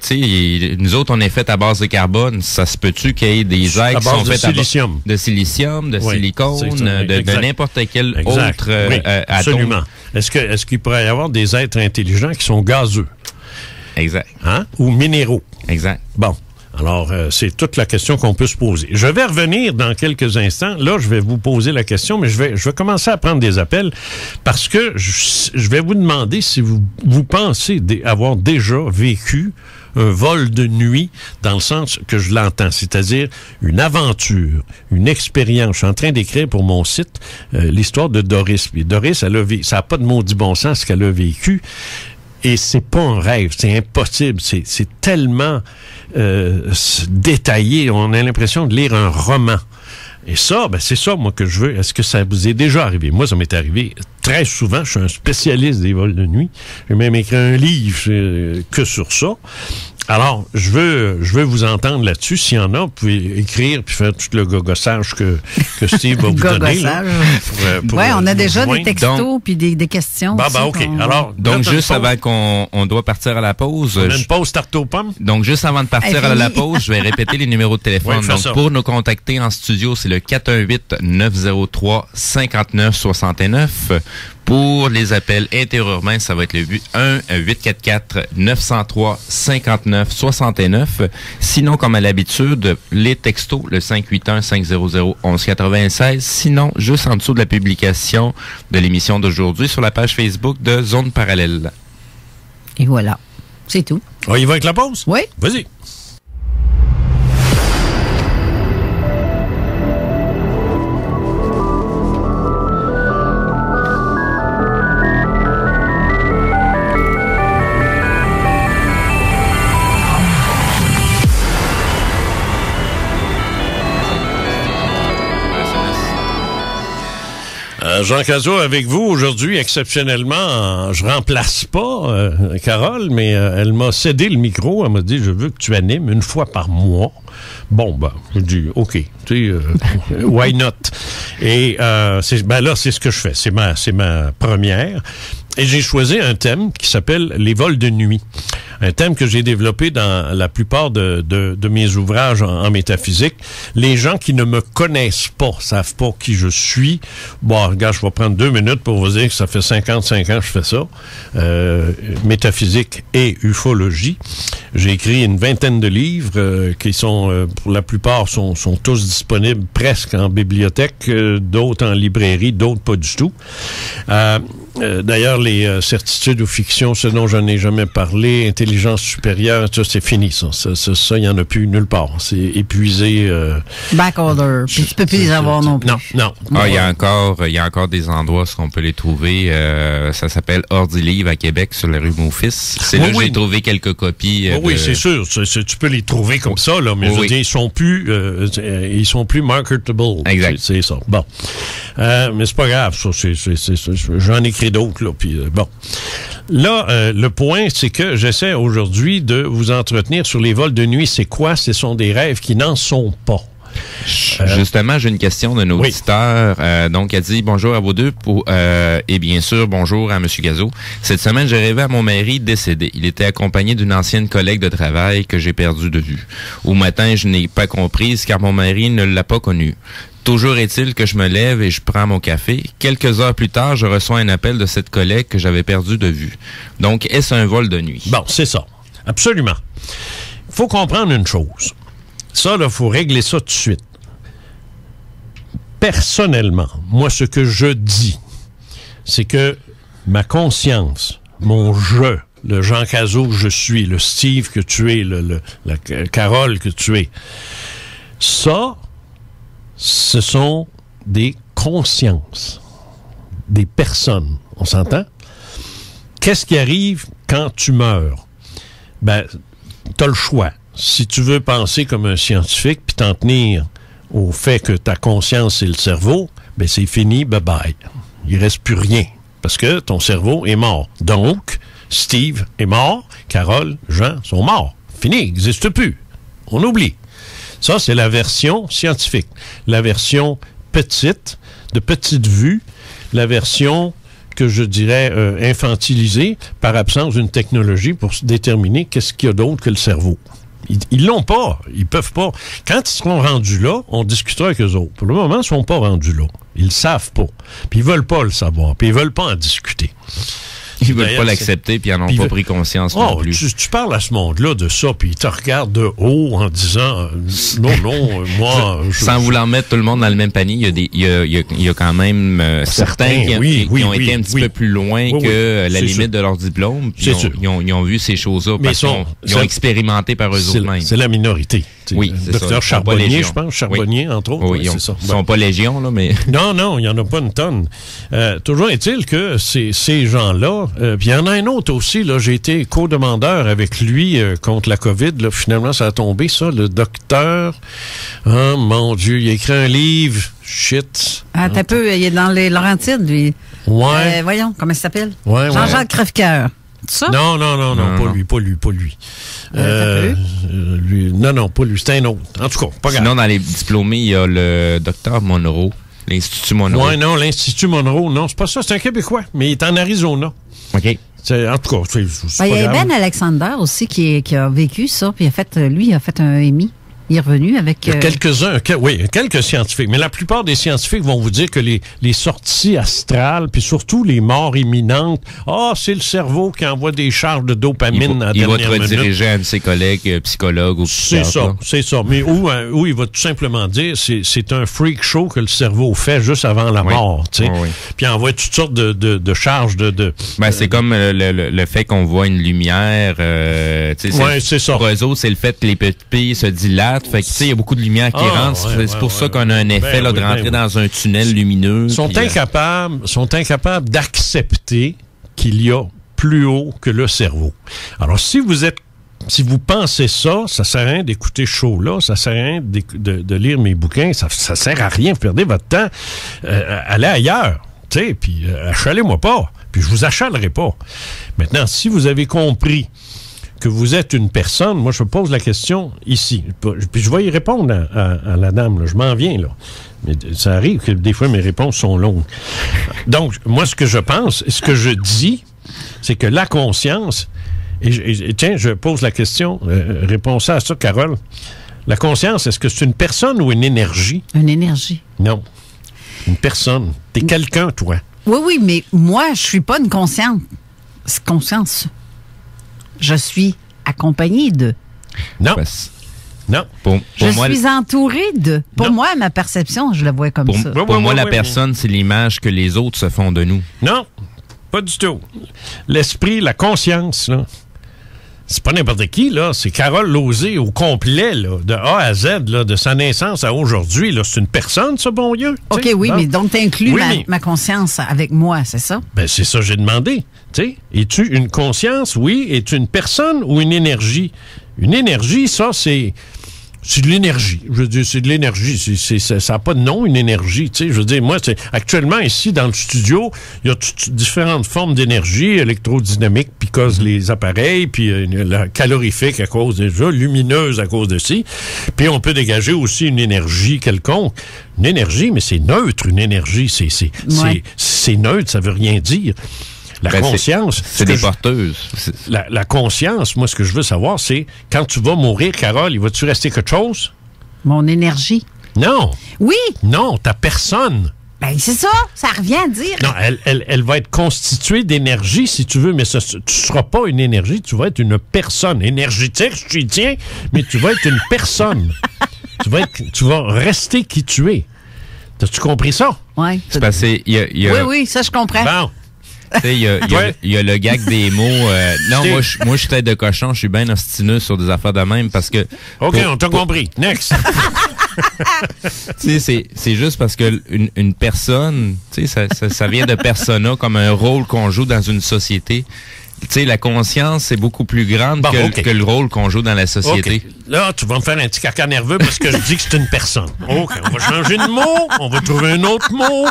sais, nous autres, on est fait à base de carbone. Ça se peut-tu qu'il y ait des êtres qui sont faits de silicium, de silicone, de n'importe quel autre atome? Absolument. Est-ce qu'il pourrait y avoir des êtres intelligents qui sont gazeux? Exact. Hein? Ou minéraux? Exact. Bon. Alors, c'est toute la question qu'on peut se poser. Je vais revenir dans quelques instants. Là, je vais vous poser la question, mais je vais commencer à prendre des appels parce que je vais vous demander si vous pensez avoir déjà vécu un vol de nuit dans le sens que je l'entends, c'est-à-dire une aventure, une expérience. Je suis en train d'écrire pour mon site l'histoire de Doris. Puis Doris, ça n'a pas de maudit bon sens ce qu'elle a vécu. Et c'est pas un rêve, c'est impossible. C'est tellement détaillé. On a l'impression de lire un roman. Et ça, ben c'est ça, moi, que je veux. Est-ce que ça vous est déjà arrivé? Moi, ça m'est arrivé très souvent. Je suis un spécialiste des vols de nuit. J'ai même écrit un livre que sur ça. Alors, je veux vous entendre là-dessus. S'il y en a, vous pouvez écrire puis faire tout le gogossage que Steve va vous donner. Oui, on a déjà des textos puis des questions. OK. Alors, donc, juste avant qu'on doit partir à la pause. On a une pause tarte aux pommes. Donc, juste avant de partir à la pause, je vais répéter les numéros de téléphone. Donc, pour nous contacter en studio, c'est le 418-903-5969. Pour les appels intérieurement, ça va être le 1-844-903-5969. Sinon, comme à l'habitude, les textos, le 581-500-1196. Sinon, juste en dessous de la publication de l'émission d'aujourd'hui sur la page Facebook de Zone Parallèle. Et voilà. C'est tout. On y va avec la pause? Oui. Vas-y. Jean Cazot avec vous aujourd'hui, exceptionnellement. Je remplace pas Carole, mais elle m'a cédé le micro. Elle m'a dit, je veux que tu animes une fois par mois. Bon, ben, je dis, OK, tu sais, why not? Et là, c'est ce que je fais. C'est ma première. Et j'ai choisi un thème qui s'appelle les vols de nuit. Un thème que j'ai développé dans la plupart de mes ouvrages en métaphysique. Les gens qui ne me connaissent pas, savent pas qui je suis. Bon, regarde, je vais prendre 2 minutes pour vous dire que ça fait 55 ans que je fais ça. Métaphysique et ufologie. J'ai écrit une vingtaine de livres qui sont, pour la plupart, sont tous disponibles presque en bibliothèque, d'autres en librairie, d'autres pas du tout. D'ailleurs, les certitudes ou fictions, ce dont je n'ai jamais parlé, intelligence supérieure, ça, c'est fini, ça. Ça, il n'y en a plus nulle part. C'est épuisé. Backorder. Puis tu peux plus les avoir non plus. Non. Ah, il y a encore des endroits où on peut les trouver. Ça s'appelle Ordilivre à Québec, sur la rue Maufis. C'est là que j'ai trouvé quelques copies. Oui, c'est sûr. Tu peux les trouver comme ça, là, mais je veux dire, ils sont plus marketable. Exact. C'est ça. Bon. Mais c'est pas grave, ça. J'en écris d'autres, là. Puis, bon. Là, le point, c'est que j'essaie aujourd'hui de vous entretenir sur les vols de nuit. C'est quoi? Ce sont des rêves qui n'en sont pas. Justement, j'ai une question d'un auditeur. Donc, elle dit bonjour à vous deux et bien sûr, bonjour à M. Cazot. Cette semaine, j'ai rêvé à mon mari décédé. Il était accompagné d'une ancienne collègue de travail que j'ai perdue de vue. Au matin, je n'ai pas comprise car mon mari ne l'a pas connue. Toujours est-il que je me lève et je prends mon café. Quelques heures plus tard, je reçois un appel de cette collègue que j'avais perdue de vue. Donc, est-ce un vol de nuit? Bon, c'est ça. Absolument. Il faut comprendre une chose. Ça, là, il faut régler ça tout de suite. Personnellement, moi, ce que je dis, c'est que ma conscience, mon je, le Jean Cazot que je suis, le Steve que tu es, la Carole que tu es, ça, ce sont des consciences, des personnes. On s'entend? Qu'est-ce qui arrive quand tu meurs? Ben, t'as le choix. Si tu veux penser comme un scientifique puis t'en tenir au fait que ta conscience, c'est le cerveau, ben c'est fini, bye-bye. Il reste plus rien parce que ton cerveau est mort. Donc, Steve est mort, Carole, Jean sont morts. Fini, il n'existe plus. On oublie. Ça, c'est la version scientifique. La version petite, de petite vue, la version que je dirais infantilisée par absence d'une technologie pour déterminer qu'est-ce qu'il y a d'autre que le cerveau. Ils l'ont pas. Ils peuvent pas. Quand ils seront rendus là, on discutera avec eux autres. Pour le moment, ils sont pas rendus là. Ils le savent pas. Puis ils veulent pas le savoir. Puis ils veulent pas en discuter. Ils veulent pas l'accepter, puis ils n'en ont pas pris conscience non plus. Tu parles à ce monde-là de ça, puis ils te regardent de haut en disant non, moi... Sans vouloir mettre tout le monde dans le même panier, il y a quand même certains qui ont été un petit peu plus loin que la limite de leur diplôme. Ils ont vu ces choses-là parce qu'ils ont expérimenté par eux mêmes. C'est la minorité. Oui, c'est ça. Docteur Charbonnier, je pense. Charbonnier, oui. entre autres. Oui, ils sont pas légion, là, mais... Non, il n'y en a pas une tonne. Toujours est-il que ces gens-là... puis il y en a un autre aussi, là, j'ai été co-demandeur avec lui contre la COVID. Là, finalement, ça a tombé, ça. Le docteur... Oh, mon Dieu, il a écrit un livre. Shit. Ah, t'as peu, il est dans les Laurentides, lui. Ouais. Voyons, comment il s'appelle? Ouais, Jean-Jacques Crèvecoeur. C'est ça? Non, pas lui. Non, pas lui, c'est un autre. En tout cas, pas grave. Sinon, dans les diplômés, il y a le docteur Monroe, l'Institut Monroe. Ouais, non, l'Institut Monroe, non, c'est pas ça, c'est un Québécois, mais il est en Arizona. OK. En tout cas, c'est il y a Ben Alexander aussi qui a vécu ça, puis il a fait un Emmy. Il est revenu avec... Il y a quelques scientifiques. Mais la plupart des scientifiques vont vous dire que les sorties astrales, puis surtout les morts imminentes, c'est le cerveau qui envoie des charges de dopamine à la dernière minute. Il va te rediriger à un de ses collègues psychologues ou psychiatres. C'est ça. Mais où il va tout simplement dire, c'est un freak show que le cerveau fait juste avant la mort. Tu sais. Puis il envoie toutes sortes de charges de... c'est comme le fait qu'on voit une lumière. C'est ça. Pour eux autres, c'est le fait que les pupilles se dilatent. Fait que, il y a beaucoup de lumière qui rentre. C'est pour ça qu'on a un effet de rentrer dans un tunnel lumineux. Ils sont incapables d'accepter qu'il y a plus haut que le cerveau. Alors, si vous pensez ça sert à rien d'écouter ce show-là, ça sert à rien de lire mes bouquins, ça sert à rien, vous perdez votre temps. Allez ailleurs, tu sais, puis achalez-moi pas, puis je vous achalerai pas. Maintenant, si vous avez compris que vous êtes une personne, moi, je pose la question ici. Puis je vais y répondre à la dame, là. Je m'en viens, là. Mais ça arrive que des fois, mes réponses sont longues. Donc, moi, ce que je pense, ce que je dis, c'est que la conscience... Et tiens, je pose la question, réponds ça à ça, Carole. La conscience, est-ce que c'est une personne ou une énergie? Une énergie. Non. Une personne. T'es quelqu'un, toi. Oui, mais moi, je suis pas une conscience. Je suis accompagnée de. Non. Non. Je suis entourée de. Pour moi, ma perception, je la vois comme ça. Pour moi, la personne, c'est l'image que les autres se font de nous. Non, pas du tout. L'esprit, la conscience, là, c'est pas n'importe qui, là. C'est Carole Lauzé au complet, là, de A à Z, là, de sa naissance à aujourd'hui. Là. C'est une personne, ça, bon Dieu. OK, oui, mais donc t'inclus ma conscience avec moi, c'est ça? Ben, c'est ça que j'ai demandé. T'sais, es-tu une conscience? Oui. Es-tu une personne ou une énergie? Une énergie, ça, c'est de l'énergie. Je veux dire, c'est de l'énergie. Ça n'a pas de nom, une énergie. Je veux dire, moi, actuellement, ici, dans le studio, il y a différentes formes d'énergie, électrodynamique, puis cause les appareils, puis la calorifique à cause des jeux, lumineuse à cause de ci. Puis on peut dégager aussi une énergie quelconque. Une énergie, mais c'est neutre, une énergie. C'est neutre, ça veut rien dire. La conscience... C'est des porteuses. La conscience, moi, ce que je veux savoir, c'est quand tu vas mourir, Carole, il va-tu rester quelque chose? Mon énergie. Non. Oui. Non, ta personne. Ben, c'est ça. Ça revient à dire. Non, elle va être constituée d'énergie, si tu veux, mais tu ne seras pas une énergie, tu vas être une personne. Énergétique, je t'y tiens, mais tu vas être une personne. Tu vas rester qui tu es. As-tu compris ça? Oui. C'est passé. Oui, ça, je comprends. Bon. Il y a le gag des mots. Non, moi, je suis tête de cochon. Je suis bien obstineux sur des affaires de même parce que... OK, on t'a compris. Next. C'est juste parce que une personne, ça vient de persona comme un rôle qu'on joue dans une société. La conscience, c'est beaucoup plus grande que le rôle qu'on joue dans la société. Okay. Là, tu vas me faire un petit caca nerveux parce que je dis que c'est une personne. OK, on va changer de mot, on va trouver un autre mot.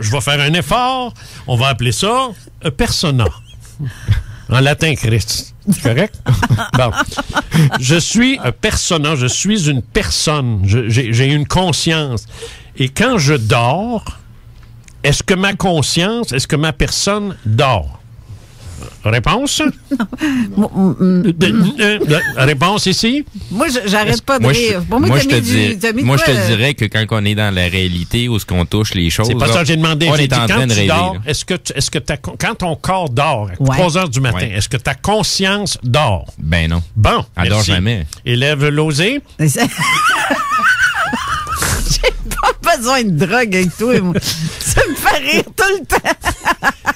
Je vais faire un effort. On va appeler ça persona. En latin, Christ. C'est correct? Bon. Je suis un persona. Je suis une personne. J'ai une conscience. Et quand je dors, est-ce que ma personne dort? Réponse? Réponse ici? Moi, j'arrête pas de rire. Moi, je te dirais que quand on est dans la réalité où ce qu'on touche les choses... C'est pas ça que j'ai demandé. On est en train de rêver. Dors, est-ce que quand ton corps dort à 3 heures du matin, est-ce que ta conscience dort? Ben non. Bon, elle dort jamais. Élève Lauzé. J'ai pas besoin de drogue avec toi. Moi. Ça me fait rire tout le temps.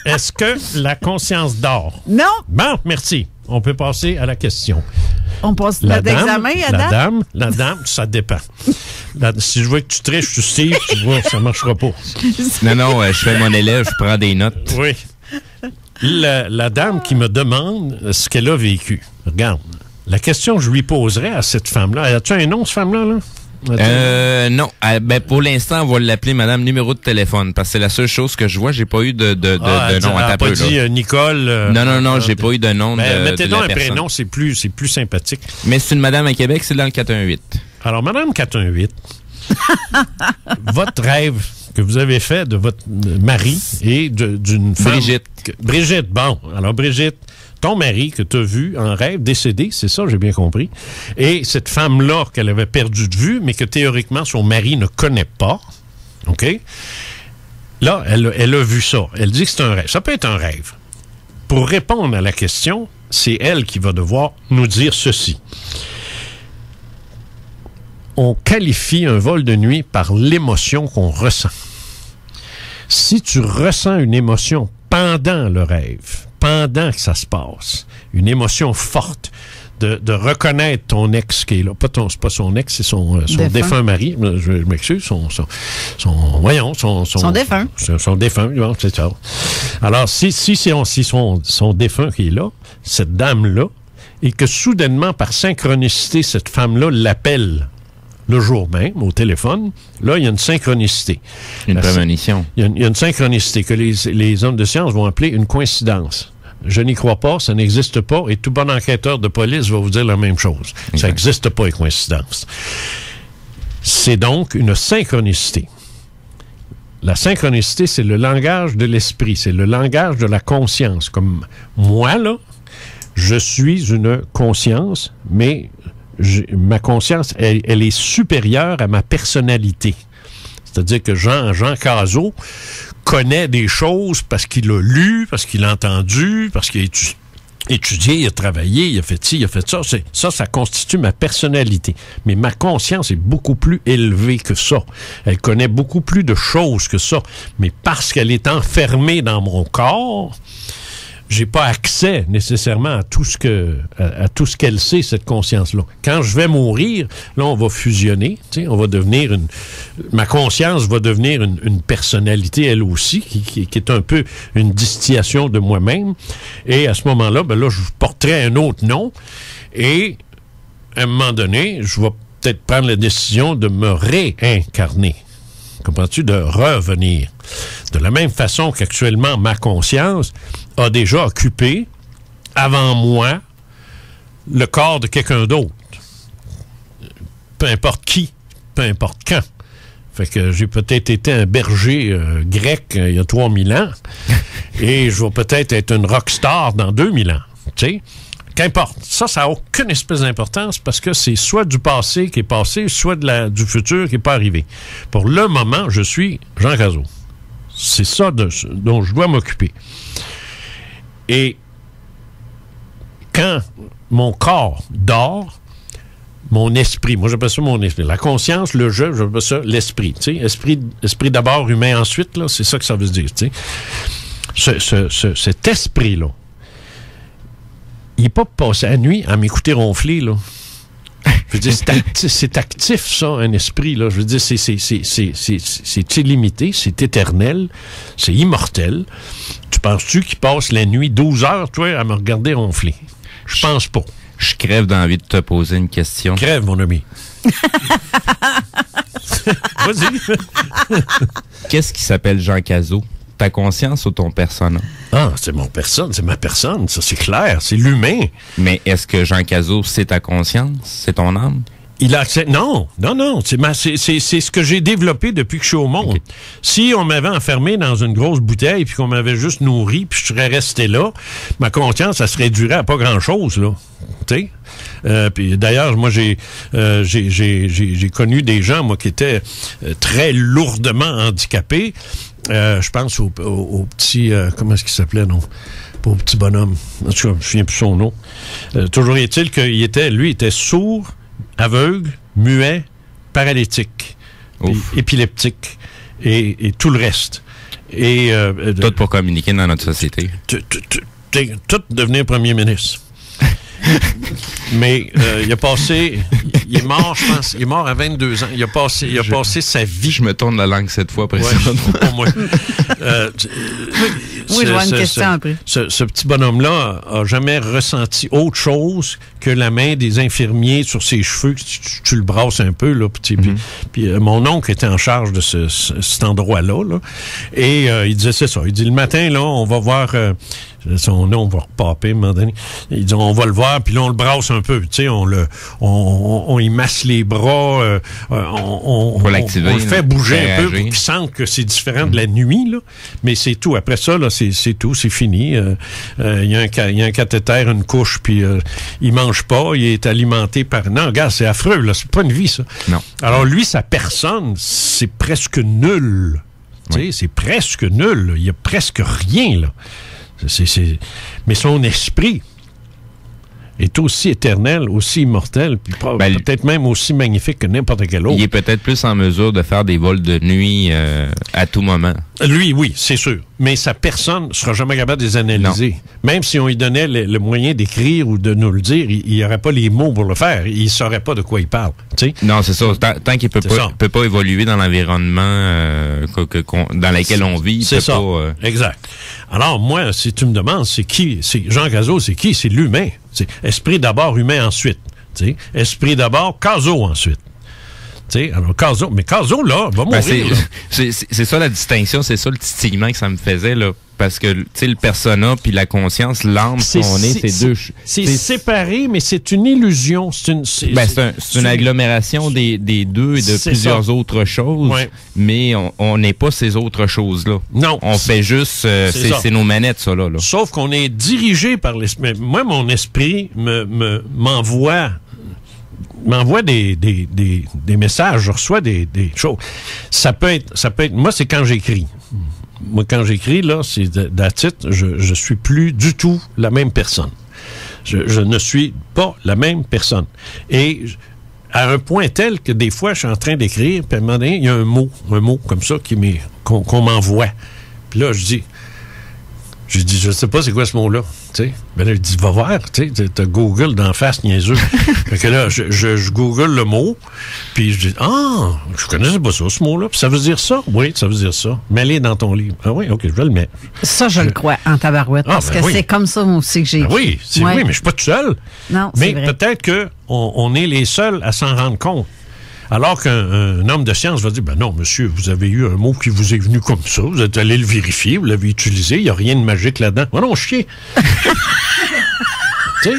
Est-ce que la conscience dort? Non. Bon, merci. On peut passer à la question. On passe notre examen à date? La dame, ça dépend. Si je veux que tu triches, Steve, tu vois, ça marchera pas. Non, je fais mon élève, je prends des notes. Oui. La dame qui me demande ce qu'elle a vécu. Regarde, la question que je lui poserais à cette femme-là, as-tu un nom, cette femme-là, là? Non. Pour l'instant, on va l'appeler Madame Numéro de téléphone, parce que c'est la seule chose que je vois. J'ai pas eu de nom à taper. Elle n'a pas dit Nicole. Non, j'ai pas eu de nom de mettez donc la un personne. prénom, c'est plus sympathique. Mais c'est une madame à Québec, c'est dans le 418. Alors, Madame 418, votre rêve que vous avez fait de votre mari et d'une femme... Brigitte, bon. Alors, Brigitte, ton mari que tu as vu en rêve, décédé, c'est ça, j'ai bien compris, et cette femme-là qu'elle avait perdue de vue, mais que théoriquement son mari ne connaît pas, OK? Là, elle a vu ça. Elle dit que c'est un rêve. Ça peut être un rêve. Pour répondre à la question, c'est elle qui va devoir nous dire ceci. On qualifie un vol de nuit par l'émotion qu'on ressent. Si tu ressens une émotion pendant le rêve, pendant que ça se passe, une émotion forte de reconnaître ton ex qui est là, c'est pas son ex, c'est son défunt mari, je m'excuse, son défunt. Son défunt, bon, c'est ça. Alors, si son défunt qui est là, cette dame-là, et que soudainement, par synchronicité, cette femme-là l'appelle le jour même, au téléphone, là, il y a une synchronicité. Une prémonition. Il y a une synchronicité que les hommes de science vont appeler une coïncidence. Je n'y crois pas, ça n'existe pas, et tout bon enquêteur de police va vous dire la même chose. Okay. Ça n'existe pas, les coïncidences. C'est donc une synchronicité. La synchronicité, c'est le langage de l'esprit, c'est le langage de la conscience. Comme moi, là, je suis une conscience, mais ma conscience, elle est supérieure à ma personnalité. C'est-à-dire que Jean Cazot connaît des choses parce qu'il a lu, parce qu'il a entendu, parce qu'il a étudié, il a travaillé, il a fait ci, il a fait ça. Ça constitue ma personnalité. Mais ma conscience est beaucoup plus élevée que ça. Elle connaît beaucoup plus de choses que ça. Mais parce qu'elle est enfermée dans mon corps, j'ai pas accès nécessairement à tout ce qu'elle sait, cette conscience-là. Quand je vais mourir, là, on va fusionner, tu sais, on va devenir ma conscience va devenir une personnalité, elle aussi, qui est un peu une distillation de moi-même. Et à ce moment-là, là, je porterai un autre nom. Et, à un moment donné, je vais peut-être prendre la décision de me réincarner. Comprends-tu? De revenir. De la même façon qu'actuellement, ma conscience a déjà occupé, avant moi, le corps de quelqu'un d'autre. Peu importe qui, peu importe quand. Fait que j'ai peut-être été un berger grec il y a 3000 ans, et je vais peut-être être une rockstar dans 2000 ans. Tu sais? Qu'importe. Ça n'a aucune espèce d'importance parce que c'est soit du passé qui est passé, soit du futur qui n'est pas arrivé. Pour le moment, je suis Jean Cazot. C'est ça dont je dois m'occuper. Et quand mon corps dort, mon esprit, moi j'appelle ça mon esprit, la conscience, le jeu, j'appelle ça l'esprit. Tu sais, esprit d'abord, humain ensuite, là, c'est ça que ça veut dire. Tu sais. Cet esprit-là, il n'est pas passé la nuit à m'écouter ronfler, là. Je veux dire, c'est actif, ça, un esprit, là. Je veux dire, c'est illimité, c'est éternel, c'est immortel. Tu penses-tu qu'il passe la nuit 12 heures, toi, à me regarder ronfler? Je pense pas. Je crève d'envie de te poser une question. Crève, mon ami. Vas-y. Qu'est-ce qui s'appelle Jean Cazot? Ta conscience ou ton persona? Ah, c'est ma personne, ça c'est clair, c'est l'humain. Mais est-ce que Jean Cazot, c'est ta conscience? C'est ton âme? Il a accès... Non, c'est ce que j'ai développé depuis que je suis au monde. Okay. Si on m'avait enfermé dans une grosse bouteille puis qu'on m'avait juste nourri puis je serais resté là, ma conscience, ça se réduirait à pas grand-chose, là. Tu sais? Puis d'ailleurs, moi, j'ai connu des gens, moi, qui étaient très lourdement handicapés. Je pense au petit... comment est-ce qu'il s'appelait, non? Pas au petit bonhomme. En tout cas, je ne me souviens plus son nom. Toujours est-il qu'il était sourd, aveugle, muet, paralytique, épileptique et tout le reste. Et tout pour communiquer dans notre société. Tout devenir premier ministre. Mais il a passé... Il est mort, je pense. Il est mort à 22 ans. Il a passé sa vie. Je me tourne la langue cette fois, précisément. Pour moi. Oui, je vois une question après. Ce petit bonhomme-là a jamais ressenti autre chose que la main des infirmiers sur ses cheveux. Tu le brasses un peu, là. Puis mon oncle était en charge de cet endroit-là, là. Et il disait, c'est ça. Il dit, le matin, là, on va voir... son nom va repaper à un moment donné. Il dit, on va le voir, puis là, on le brasse un peu. Tu sais, on y masse les bras, on le fait bouger un peu pour qu'il sente que c'est différent de la nuit, là. Mais c'est tout. Après ça, là, c'est tout, c'est fini. Il y a un cathéter, une couche, puis il mange pas, il est alimenté par... Non, regarde, c'est affreux, là. C'est pas une vie, ça. Non. Alors, lui, sa personne, c'est presque nul. Tu sais, c'est presque nul, là. Il y a presque rien, là. Mais son esprit est aussi éternel, aussi immortel, puis peut-être même aussi magnifique que n'importe quel autre. Il est peut-être plus en mesure de faire des vols de nuit à tout moment. Lui, oui, c'est sûr. Mais sa personne ne sera jamais capable de les analyser. Non. Même si on lui donnait le moyen d'écrire ou de nous le dire, il n'y aurait pas les mots pour le faire. Il ne saurait pas de quoi il parle. T'sais? Non, c'est ça. Tant qu'il ne peut pas évoluer dans l'environnement dans lequel on vit, c'est ça. Exact. Alors, moi, si tu me demandes, c'est qui? C'est Jean Cazot, c'est qui? C'est l'humain. C'est esprit d'abord, humain ensuite. T'sais? Esprit d'abord, Cazot ensuite. T'sais, alors Cazot, mais Cazot, là, va mourir. C'est ça la distinction, c'est ça le titillement que ça me faisait, là. Parce que, tu sais, le persona puis la conscience, l'âme, c'est deux... C'est séparé, mais c'est une illusion. C'est une agglomération des deux et de plusieurs autres choses, mais on n'est pas ces autres choses-là. Non. On fait juste... c'est nos manettes, ça, là. Sauf qu'on est dirigé par l'esprit. Moi, mon esprit m'envoie des messages, je reçois des choses. Ça peut être... Moi, c'est quand j'écris. Moi, quand j'écris, là, c'est d'attitude, je suis plus du tout la même personne. Je ne suis pas la même personne. Et à un point tel que des fois, je suis en train d'écrire, puis à un moment donné, il y a un mot comme ça qu'on m'envoie. Puis là, je dis, je sais pas c'est quoi ce mot-là. Ben là, il dit, va voir, t'as Google d'en face, niaiseux. Fait que là, je Google le mot, puis je dis, je connaissais pas ça, ce mot-là. Puis ça veut dire ça? Oui, ça veut dire ça. Mets-les dans ton livre. Ah oui, OK, je vais le mettre. Ça, je le crois, en tabarouette, parce que c'est comme ça, moi aussi, que j'ai écrit. Oui, oui, mais je suis pas tout seul. Non, mais peut-être qu'on est les seuls à s'en rendre compte. Alors qu'un homme de science va dire, ben non, monsieur, vous avez eu un mot qui vous est venu comme ça, vous êtes allé le vérifier, vous l'avez utilisé, il n'y a rien de magique là-dedans. Oh non, chier! Tu sais,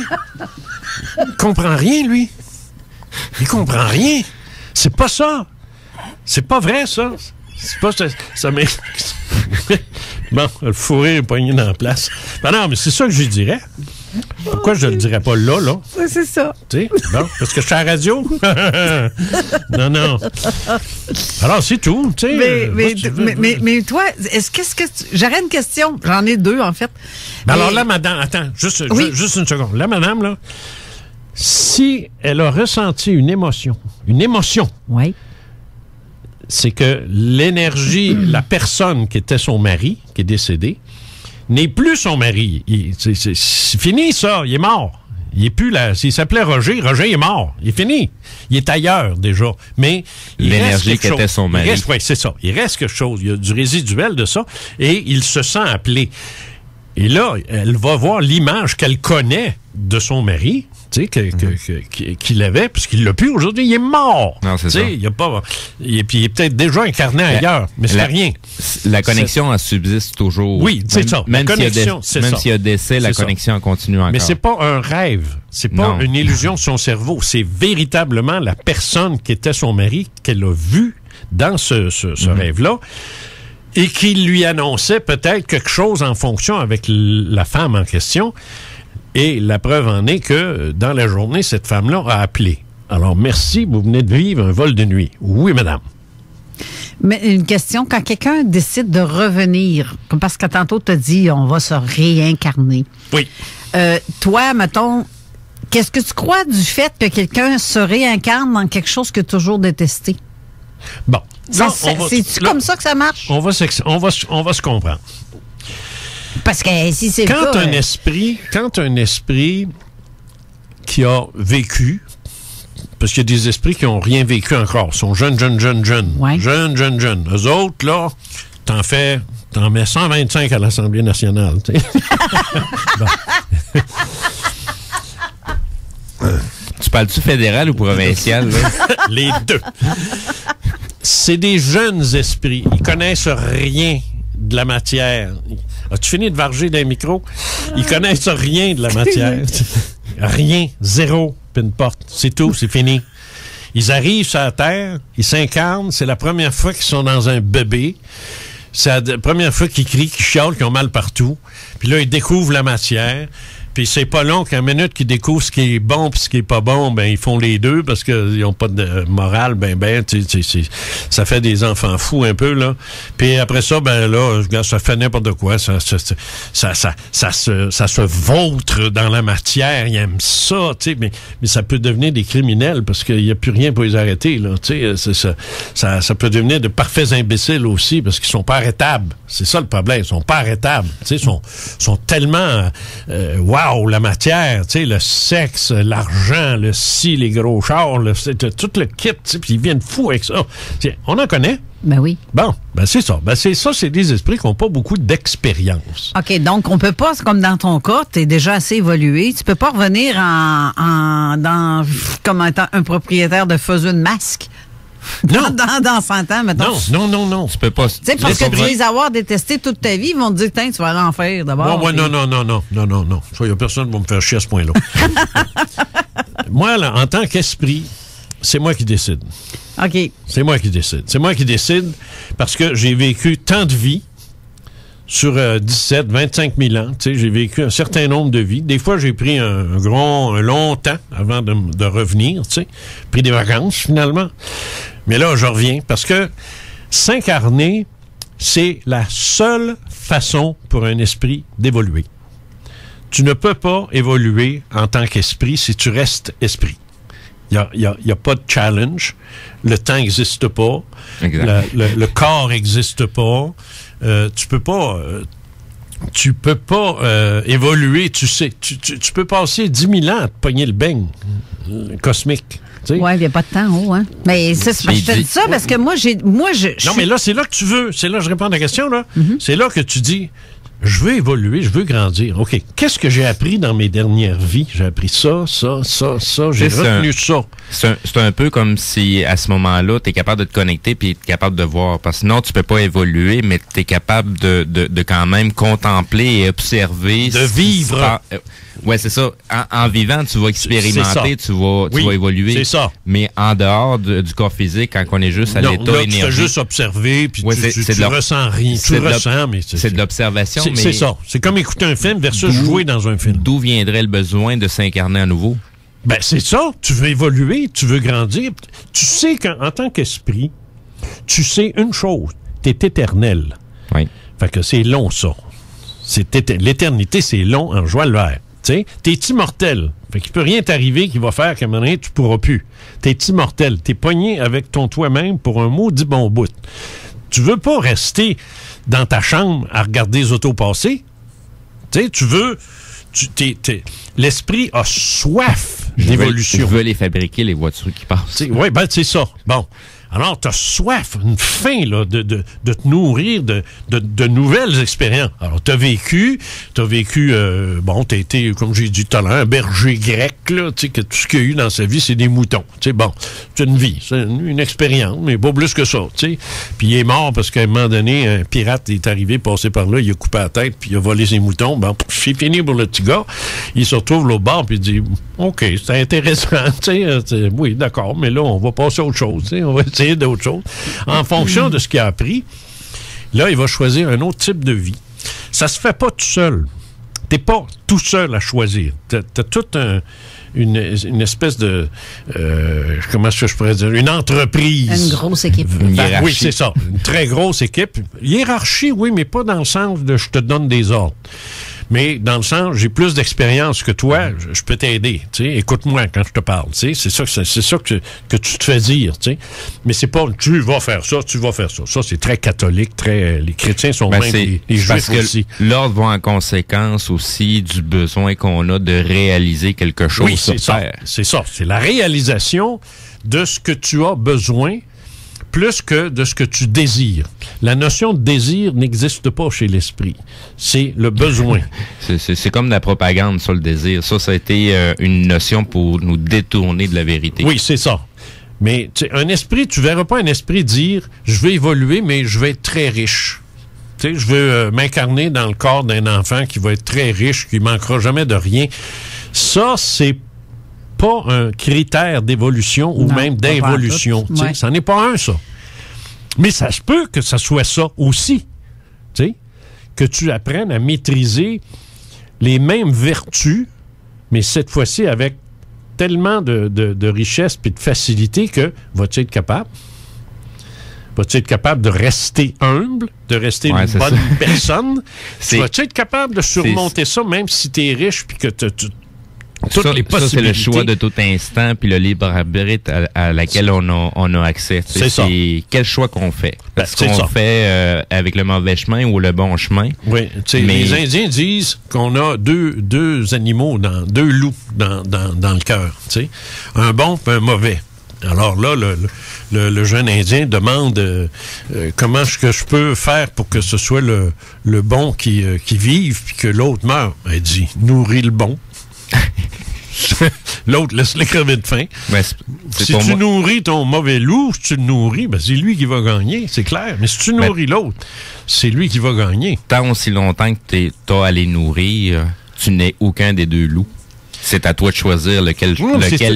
il comprend rien, lui. Il comprend rien. C'est pas ça. C'est pas vrai, ça. C'est pas ça. Bon, le fourré est pogné dans la place. Ben non, mais c'est ça que je dirais. Pourquoi je le dirais pas là? Oui, c'est ça. Tu sais, bon, parce que je suis à la radio? Non. Alors, c'est tout, tu sais. Mais toi, j'aurais une question. J'en ai deux, en fait. Alors là, madame, attends, juste une seconde. Là, madame, là, si elle a ressenti une émotion, oui, c'est que l'énergie, la personne qui était son mari, qui est décédé, n'est plus son mari. C'est fini, ça. Il est mort. Il est plus là. S'il s'appelait Roger est mort. Il est fini. Il est ailleurs, déjà. Mais l'énergie qui était son mari. Oui, c'est ça. Il reste quelque chose. Il y a du résiduel de ça. Et il se sent appelé. Et là, elle va voir l'image qu'elle connaît de son mari, tu sais, qu'il avait, puisqu'il l'a plus aujourd'hui, il est mort. Non, c'est ça. Il est peut-être déjà incarné ailleurs, mais c'est rien. La connexion, elle subsiste toujours. Oui, c'est ça. Même s'il y a décès, la connexion continue encore. Mais c'est pas un rêve. C'est pas une illusion de son cerveau. C'est véritablement la personne qui était son mari qu'elle a vu dans ce rêve-là. Et qui lui annonçait peut-être quelque chose en fonction avec la femme en question. Et la preuve en est que, dans la journée, cette femme-là a appelé. Alors, merci, vous venez de vivre un vol de nuit. Oui, madame. Mais une question, quand quelqu'un décide de revenir, parce que tantôt tu as dit, on va se réincarner. Oui. Toi, mettons, qu'est-ce que tu crois du fait que quelqu'un se réincarne dans quelque chose que toujours détesté? Bon. C'est-tu comme ça que ça marche? On va se comprendre. Parce que si c'est quand un esprit qui a vécu, parce qu'il y a des esprits qui n'ont rien vécu encore. Ils sont jeunes. Ouais. Jeunes. Eux autres, là, t'en mets 125 à l'Assemblée nationale. Tu sais. Tu parles-tu fédéral ou provincial, là? Les deux. C'est des jeunes esprits. Ils connaissent rien de la matière. As-tu fini de varger dans les micros? Ils connaissent rien de la matière. Rien. Zéro. Puis une porte. C'est tout. C'est fini. Ils arrivent sur la Terre. Ils s'incarnent. C'est la première fois qu'ils sont dans un bébé. C'est la première fois qu'ils crient, qu'ils chialent, qu'ils ont mal partout. Puis là, ils découvrent la matière. Puis c'est pas long qu'à minute qu'ils découvrent ce qui est bon puis ce qui est pas bon, ben ils font les deux parce qu'ils n'ont pas de morale, ça fait des enfants fous un peu, là. Puis après ça, ben là, ça fait n'importe quoi. Ça se vautre dans la matière. Ils aiment ça, tu sais, mais ça peut devenir des criminels parce qu'il n'y a plus rien pour les arrêter, là. Tu sais, ça peut devenir de parfaits imbéciles aussi parce qu'ils sont pas arrêtables. C'est ça le problème. Ils sont pas arrêtables. Tu sais, sont tellement wow, la matière, tu sais, le sexe, l'argent, le si, les gros chars, tout le kit, puis ils viennent fous avec ça. T'sais, on en connaît. Ben oui. Bon, ben c'est ça. Ben c'est des esprits qui n'ont pas beaucoup d'expérience. OK, donc on peut pas, comme dans ton cas, tu es déjà assez évolué, tu peux pas revenir comme étant un propriétaire de faiseux de masque. Dans 100 ans, mettons. Non. Tu peux pas. Tu sais, parce que tu les avoir détestés toute ta vie, ils vont te dire, tiens, tu vas aller en faire d'abord. Non. Il n'y a personne qui va me faire chier à ce point-là. Moi, là, en tant qu'esprit, c'est moi qui décide. OK. C'est moi qui décide. C'est moi qui décide parce que j'ai vécu tant de vies sur 17, 25 000 ans. Tu sais, j'ai vécu un certain nombre de vies. Des fois, j'ai pris un long temps avant de revenir, tu sais. Pris des vacances, finalement. Mais là, je reviens parce que s'incarner, c'est la seule façon pour un esprit d'évoluer. Tu ne peux pas évoluer en tant qu'esprit si tu restes esprit. Il y a pas de challenge. Le temps n'existe pas. Le corps n'existe pas. Tu peux pas évoluer. Tu sais, tu peux passer 10 000 ans à te pogner le beigne cosmique. Oui, il n'y a pas de temps, hein. Mais c'est je te dis ça parce que moi, Non, mais là, c'est là que tu veux. C'est là que je réponds à ta question, là. Mm-hmm. C'est là que tu dis, je veux évoluer, je veux grandir. OK, qu'est-ce que j'ai appris dans mes dernières vies? J'ai appris ça. J'ai retenu ça. C'est un peu comme si, à ce moment-là, tu es capable de te connecter puis tu es capable de voir. Parce que sinon, tu peux pas évoluer, mais tu es capable de quand même contempler et observer. De vivre. Ouais, c'est ça. En vivant, tu vas expérimenter, tu vas évoluer. C'est ça. Mais en dehors du corps physique, quand on est juste à l'état énergie. Tu fais juste observer, puis tu ressens rien. Tu ressens, mais c'est de l'observation. C'est ça. C'est comme écouter un film versus jouer dans un film. D'où viendrait le besoin de s'incarner à nouveau? Ben, c'est ça. Tu veux évoluer, tu veux grandir. Tu sais qu'en tant qu'esprit, tu sais une chose. T'es éternel. Oui. Fait que c'est long, ça. L'éternité, c'est long en joie le vert. T'es immortel. Fait qu'il peut rien t'arriver qui va faire qu'à un moment donné, tu pourras plus. T'es immortel. T'es pogné avec ton toi-même pour un maudit bon bout. Tu veux pas rester dans ta chambre à regarder les autos passer. Tu veux... L'esprit a soif d'évolution. Je veux les fabriquer, les voitures qui passent. Oui, ben c'est ça. Bon. Alors, tu as soif, une faim là, de te nourrir de nouvelles expériences. Alors, tu as vécu, tu as été, comme j'ai dit tout à l'heure, un berger grec, là, tu sais, que tout ce qu'il y a eu dans sa vie, c'est des moutons. Tu sais, bon, c'est une vie, c'est une expérience, mais pas plus que ça, tu sais. Puis il est mort parce qu'à un moment donné, un pirate est arrivé, passé par là, il a coupé la tête, puis il a volé ses moutons. Bon, c'est fini pour le petit gars. Il se retrouve là au bord, puis il dit, OK, c'est intéressant, tu sais, oui, d'accord, mais là, on va passer à autre chose, tu sais, on va essayer d'autre chose. En fonction de ce qu'il a appris, là, il va choisir un autre type de vie. Ça se fait pas tout seul. T'es pas tout seul à choisir. T'as toute une espèce de... comment est-ce que je pourrais dire? Une entreprise. Une grosse équipe. Oui, c'est ça. Une très grosse équipe. Hiérarchie, oui, mais pas dans le sens de je te donne des ordres. Mais dans le sens, j'ai plus d'expérience que toi, je peux t'aider. Tu sais, écoute-moi quand je te parle. Tu sais, c'est ça que tu te fais dire. Tu sais, mais c'est pas tu vas faire ça, tu vas faire ça. Ça c'est très catholique, très les chrétiens sont même les juifs aussi. L'ordre va en conséquence aussi du besoin qu'on a de réaliser quelque chose. Oui, c'est ça. C'est ça. C'est la réalisation de ce que tu as besoin. Plus que de ce que tu désires. La notion de désir n'existe pas chez l'esprit. C'est le besoin. C'est comme de la propagande sur le désir. Ça a été une notion pour nous détourner de la vérité. Oui, c'est ça. Mais un esprit, tu verras pas un esprit dire « je vais évoluer, mais je vais être très riche ». Tu sais, je veux m'incarner dans le corps d'un enfant qui va être très riche, qui manquera jamais de rien. Ça, c'est pas un critère d'évolution ou même d'involution. Ouais. Ça n'est pas un, ça. Mais ça se peut que ça soit ça aussi. T'sais? Que tu apprennes à maîtriser les mêmes vertus, mais cette fois-ci avec tellement de richesse et de facilité que vas-tu être capable? Vas-tu être capable de rester humble, de rester une bonne personne? Vas-tu être capable de surmonter ça, même si tu es riche puis que tu toutes les possibilités. Ça, c'est le choix de tout instant, puis le libre arbitre à laquelle on a accès. C'est ça. Quel choix qu'on fait? Est-ce qu'on fait avec le mauvais chemin ou le bon chemin? Oui. Les Indiens disent qu'on a deux animaux, deux loups dans le cœur. Un bon et un mauvais. Alors là, le jeune Indien demande comment est-ce que je peux faire pour que ce soit le bon qui vive, puis que l'autre meure. Elle dit, nourris le bon. L'autre, laisse-le crever de faim. Si tu nourris ton mauvais loup, si tu le nourris, c'est lui qui va gagner, c'est clair. Mais si tu nourris l'autre, c'est lui qui va gagner. Tant aussi longtemps que t'as à les nourrir, tu n'es aucun des deux loups. C'est à toi de choisir lequel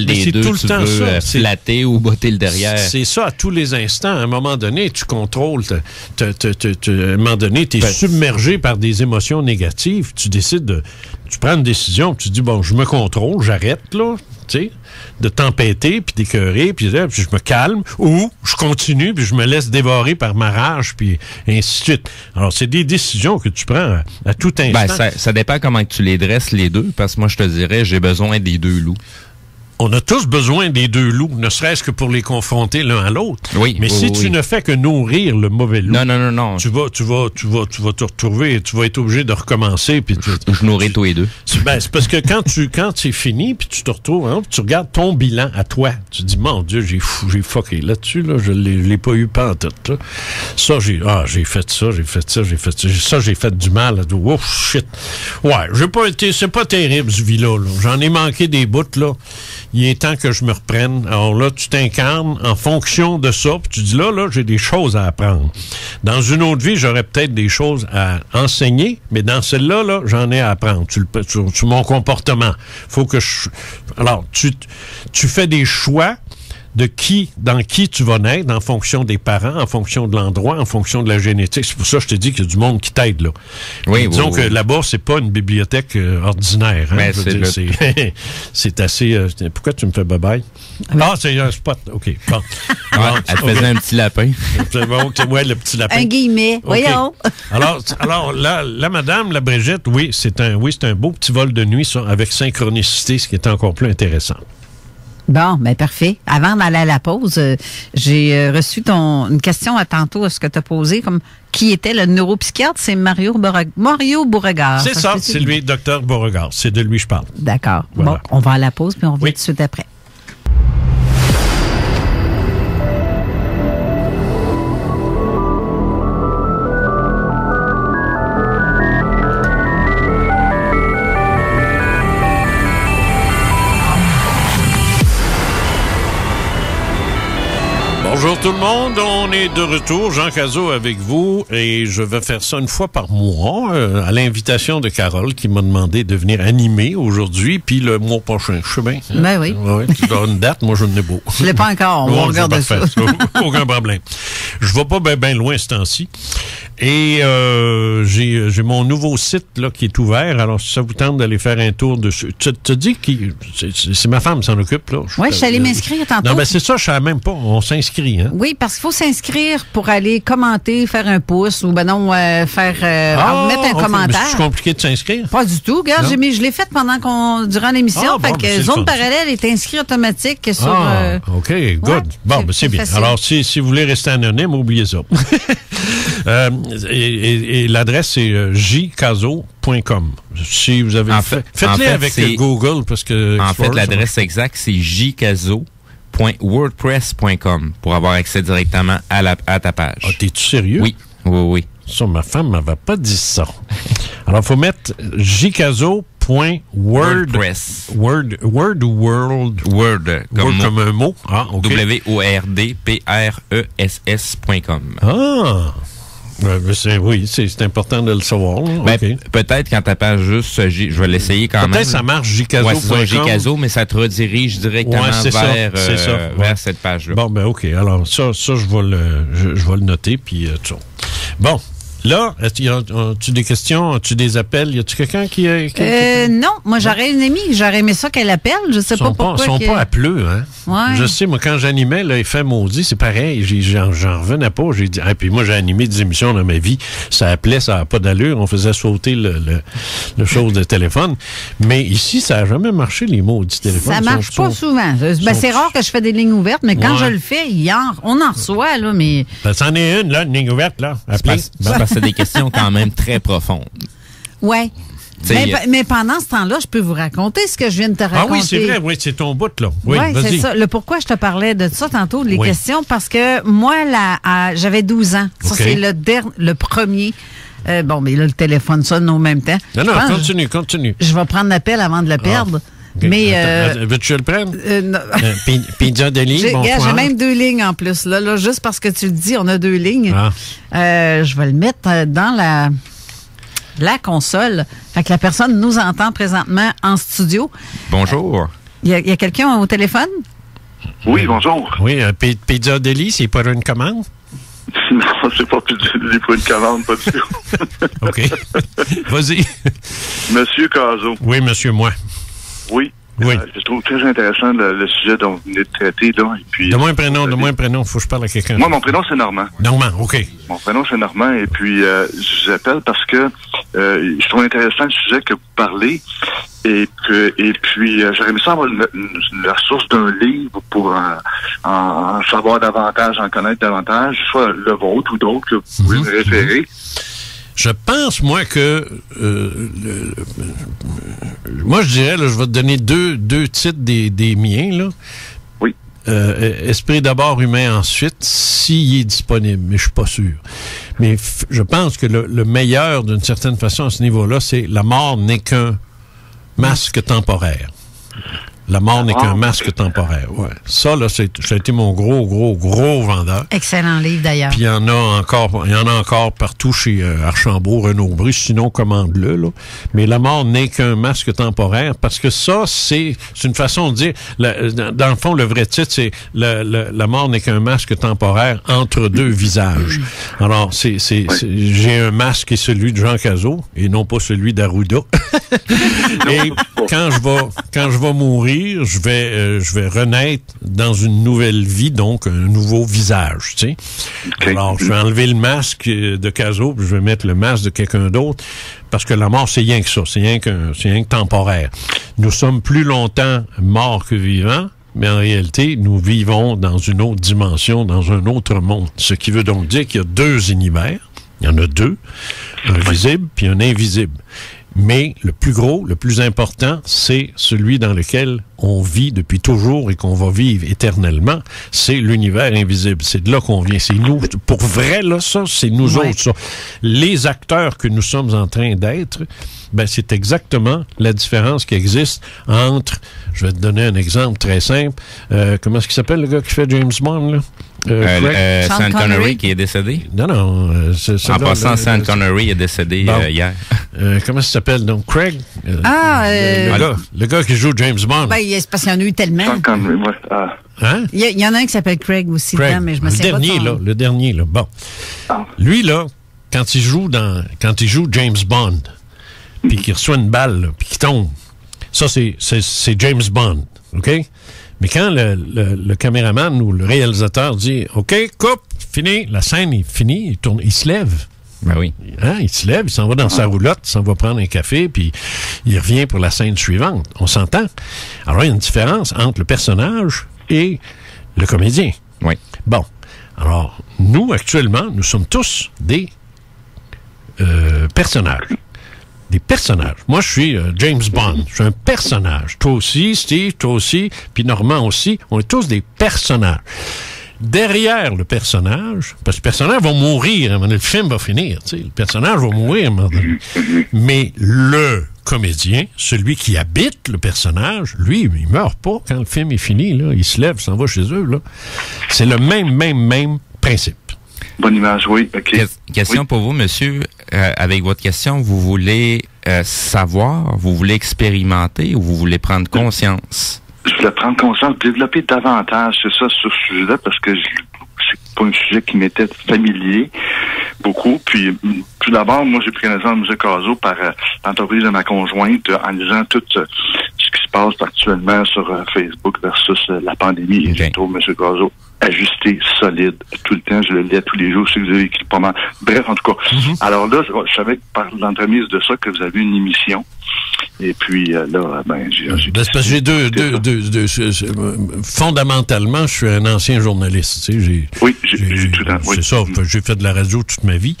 des deux tu veux flatter ou botter le derrière. C'est ça, à tous les instants. À un moment donné, tu contrôles. À un moment donné, tu es submergé par des émotions négatives. Tu décides tu prends une décision, tu dis, bon, je me contrôle, j'arrête, là, tu sais, de tempêter, puis d'écœurer, puis je me calme, ou je continue, puis je me laisse dévorer par ma rage, puis ainsi de suite. Alors, c'est des décisions que tu prends à tout instant. Ça dépend comment tu les dresses, les deux, parce que moi, je te dirais, j'ai besoin des deux loups. On a tous besoin des deux loups, ne serait-ce que pour les confronter l'un à l'autre. Oui, mais si tu ne fais que nourrir le mauvais loup, non. Tu vas te retrouver, tu vas être obligé de recommencer. Puis je nourris tous les deux. C'est parce que quand c'est fini, puis tu te retrouves, hein, tu regardes ton bilan à toi. Tu te dis, mon Dieu, j'ai fucké là-dessus, là, je l'ai pas eu pantoute. Là. Ça, j'ai fait ça, j'ai fait du mal. Oh shit. Ouais, c'est pas terrible ce vie-là. J'en ai manqué des bouts, là. Il est temps que je me reprenne. Alors là, tu t'incarnes en fonction de ça, puis tu dis là, j'ai des choses à apprendre. Dans une autre vie, j'aurais peut-être des choses à enseigner, mais dans celle-là, j'en ai à apprendre sur mon comportement. Faut que Alors, tu fais des choix dans qui tu vas naître en fonction des parents, en fonction de l'endroit, en fonction de la génétique. C'est pour ça que je te dis qu'il y a du monde qui t'aide, là. Oui, disons que là-bas, c'est pas une bibliothèque ordinaire. Hein? Mais c'est assez... pourquoi tu me fais bye-bye? Ah, c'est un spot. OK. Bon. Alors, elle faisait un petit lapin. C'est bon, ouais, le petit lapin. Un guillemet. Okay. Voyons. Alors la madame, la Brigitte, oui, c'est un beau petit vol de nuit, ça, avec synchronicité, ce qui est encore plus intéressant. Bon, ben parfait. Avant d'aller à la pause, j'ai reçu une question à tantôt, ce que tu as posé, comme qui était le neuropsychiatre, c'est Mario Beauregard. C'est ça, c'est lui, Dr Beauregard. C'est de lui que je parle. D'accord. Voilà. Bon, on va à la pause, puis on revient tout de suite après. Bonjour tout le monde, on est de retour, Jean Cazot avec vous, et je vais faire ça une fois par mois, à l'invitation de Carole qui m'a demandé de venir animer aujourd'hui, puis le mois prochain, je sais bien. Hein? Ben oui. Ouais, tu as une date, moi je ne l'ai pas. Je ne l'ai pas encore, on va regarder ça. Aucun problème. Je vais pas bien loin ce temps-ci. Et j'ai mon nouveau site là qui est ouvert. Alors, si ça vous tente d'aller faire un tour dessus. Tu te dis que c'est ma femme qui s'en occupe, là. Oui, je suis allée m'inscrire tantôt. Non, ben c'est ça, je savais même pas. On s'inscrit, hein? Oui, parce qu'il faut s'inscrire pour aller commenter, faire un pouce ou mettre un commentaire. C'est compliqué de s'inscrire? Pas du tout. Regarde, je l'ai fait durant l'émission. Fait que Zone Parallèle est inscrit automatique sur... OK, good. Bon, c'est bien. facile. Alors, si vous voulez rester anonyme, oubliez ça. Et l'adresse, c'est jcazo.com. Si vous avez faites-le avec Google, parce que... En fait, l'adresse exacte, c'est jcazo.wordpress.com pour avoir accès directement à ta page. Ah, t'es-tu sérieux? Oui. Ça, ma femme m'avait pas dit ça. Alors, il faut mettre jcazo.wordpress. Word ou world? Word, comme un mot. Ah, OK. wordpress.com. Ah! Oui, c'est important de le savoir. Okay. Peut-être quand tu appelles juste je vais l'essayer quand même. Peut-être ça marche jcazo.com. Ouais, c'est jcazo, mais ça te redirige directement vers cette page-là. Bon, ben OK. Alors, ça je vais le noter, puis tout ça. Bon. Là, as-tu des questions? As-tu des appels? Y a-tu quelqu'un qui... Non, moi j'aurais une amie, j'aurais aimé ça qu'elle appelle. Je sais pas pourquoi. Ils sont pas appeleux, hein? Ouais. Je sais, moi, quand j'animais l'effet maudit, c'est pareil. J'en revenais pas. J'ai dit, puis moi, j'ai animé des émissions dans ma vie. Ça appelait, ça n'a pas d'allure. On faisait sauter le chose de téléphone. Mais ici, ça n'a jamais marché, les maudits téléphones. Ça marche pas souvent. C'est rare que je fais des lignes ouvertes, mais quand je le fais, on en reçoit, là, mais... Ben, c'en est une, là, une ligne ouverte, là. C'est des questions quand même très profondes. Oui. Mais pendant ce temps-là, je peux vous raconter ce que je viens de te raconter. Ah oui, c'est vrai, oui, c'est ton bout, là. Oui, c'est ça. Pourquoi je te parlais de ça tantôt, les questions, parce que moi, j'avais 12 ans. Ça, c'est le premier. Mais là, le téléphone sonne en même temps. Non, continue. Je vais prendre l'appel avant de le perdre. Okay. Mais veux-tu que je le prenne? Pizza de ligne, bonsoir. J'ai même 2 lignes en plus. Là, juste parce que tu le dis, on a 2 lignes. Je vais le mettre dans la console. Fait que la personne nous entend présentement en studio. Bonjour. Il y a quelqu'un au téléphone? Oui, bonjour. Oui, Pizza Deli, c'est pas une commande? Non, c'est pas pour une commande, pas du tout. OK. Vas-y. Monsieur Cazot. Oui, monsieur, moi. Oui. Je trouve très intéressant le sujet dont vous venez de traiter, là. Et puis, donne-moi un prénom. Faut que je parle à quelqu'un. Moi, mon prénom, c'est Normand. Normand, OK. Mon prénom, c'est Normand. Et puis, je vous appelle parce que je trouve intéressant le sujet que vous parlez. Et puis j'aurais aimé ça avoir la source d'un livre pour en savoir davantage, en connaître davantage, soit le vôtre ou d'autres que vous pouvez me référer. Je pense, moi, que... moi, je dirais, là, je vais te donner deux titres des miens, là. Oui. Esprit d'abord, humain ensuite, s'il est disponible, mais je suis pas sûr. Mais je pense que le meilleur, d'une certaine façon, à ce niveau-là, c'est « La mort n'est qu'un masque temporaire ». La mort n'est qu'un masque temporaire. Ouais. Ça, là, ça a été mon gros vendeur. Excellent livre, d'ailleurs. Puis il y en a encore partout chez Archambault, Renaud-Brus, sinon commande-le, là. Mais la mort n'est qu'un masque temporaire, parce que ça, c'est une façon de dire, dans le fond, le vrai titre, c'est la mort n'est qu'un masque temporaire entre deux visages. Alors, j'ai un masque qui est celui de Jean Cazot, et non pas celui d'Arruda. Et quand je vais mourir, je vais renaître dans une nouvelle vie, donc un nouveau visage, tu sais. Okay. Alors, je vais enlever le masque de Cazot, puis je vais mettre le masque de quelqu'un d'autre, parce que la mort, c'est rien que ça, c'est rien que temporaire. Nous sommes plus longtemps morts que vivants, mais en réalité, nous vivons dans une autre dimension, dans un autre monde. Ce qui veut donc dire qu'il y a 2 univers, il y en a 2, un visible puis un invisible. Mais le plus gros, le plus important, c'est celui dans lequel on vit depuis toujours et qu'on va vivre éternellement. C'est l'univers invisible. C'est de là qu'on vient. C'est nous. Pour vrai, là, ça, c'est nous autres, ça. Les acteurs que nous sommes en train d'être, ben, c'est exactement la différence qui existe entre, je vais te donner un exemple très simple, comment est-ce qu'il s'appelle, le gars qui fait James Bond, là? Craig. Sean Sean Connery Connery qui est décédé. Non, En passant, Sean Connery est décédé Bon. hier. Comment ça s'appelle, donc? Craig? Le gars qui joue James Bond. Ben, c'est parce qu'il y en a eu tellement. Sean Connery, ouais. Ah. Hein? Il y en a un qui s'appelle Craig aussi, Craig. dedans, mais je me le souviens dernier, pas de son là. nom. Le dernier, là. Bon. Ah. Lui, là, quand il joue James Bond, puis qu'il reçoit une balle, là, puis qu'il tombe, ça, c'est James Bond. OK? Mais quand le caméraman ou le réalisateur dit « OK, coupe, fini, la scène est finie », il se lève. Ben oui. Hein, il se lève, il s'en va dans sa roulotte, il s'en va prendre un café, puis il revient pour la scène suivante. On s'entend. Alors, il y a une différence entre le personnage et le comédien. Oui. Bon. Alors, nous, actuellement, nous sommes tous des personnages. Des personnages. Moi, je suis James Bond. Je suis un personnage. Toi aussi, Steve, toi aussi, puis Normand aussi. On est tous des personnages. Derrière le personnage, parce que le personnage va mourir, le film va finir, tu sais, le personnage va mourir, à un moment donné. Mais le comédien, celui qui habite le personnage, lui, il meurt pas quand le film est fini, là, il se lève, s'en va chez eux, là. C'est le même principe. Bonne image, oui. OK. Question Oui. pour vous, monsieur. Avec votre question, vous voulez savoir, vous voulez expérimenter ou vous voulez prendre conscience? Je voulais prendre conscience, développer davantage, c'est ça, sur ce sujet-là, parce que c'est pas un sujet qui m'était familier beaucoup. Puis, tout d'abord, moi, j'ai pris connaissance de M. Cazot par l'entreprise de ma conjointe en lisant tout ce qui se passe actuellement sur Facebook versus la pandémie. Et je trouve M. Cazot ajusté, solide, tout le temps. Je le lis tous les jours. Je sais que vous avez écrit pas mal. Bref, en tout cas. Alors là, je savais que par l'entremise de ça, que vous avez une émission. Et puis là, j'ai parce que j'ai fondamentalement, je suis un ancien journaliste. Tu sais, j'ai tout le temps. C'est ça. J'ai fait de la radio toute ma vie.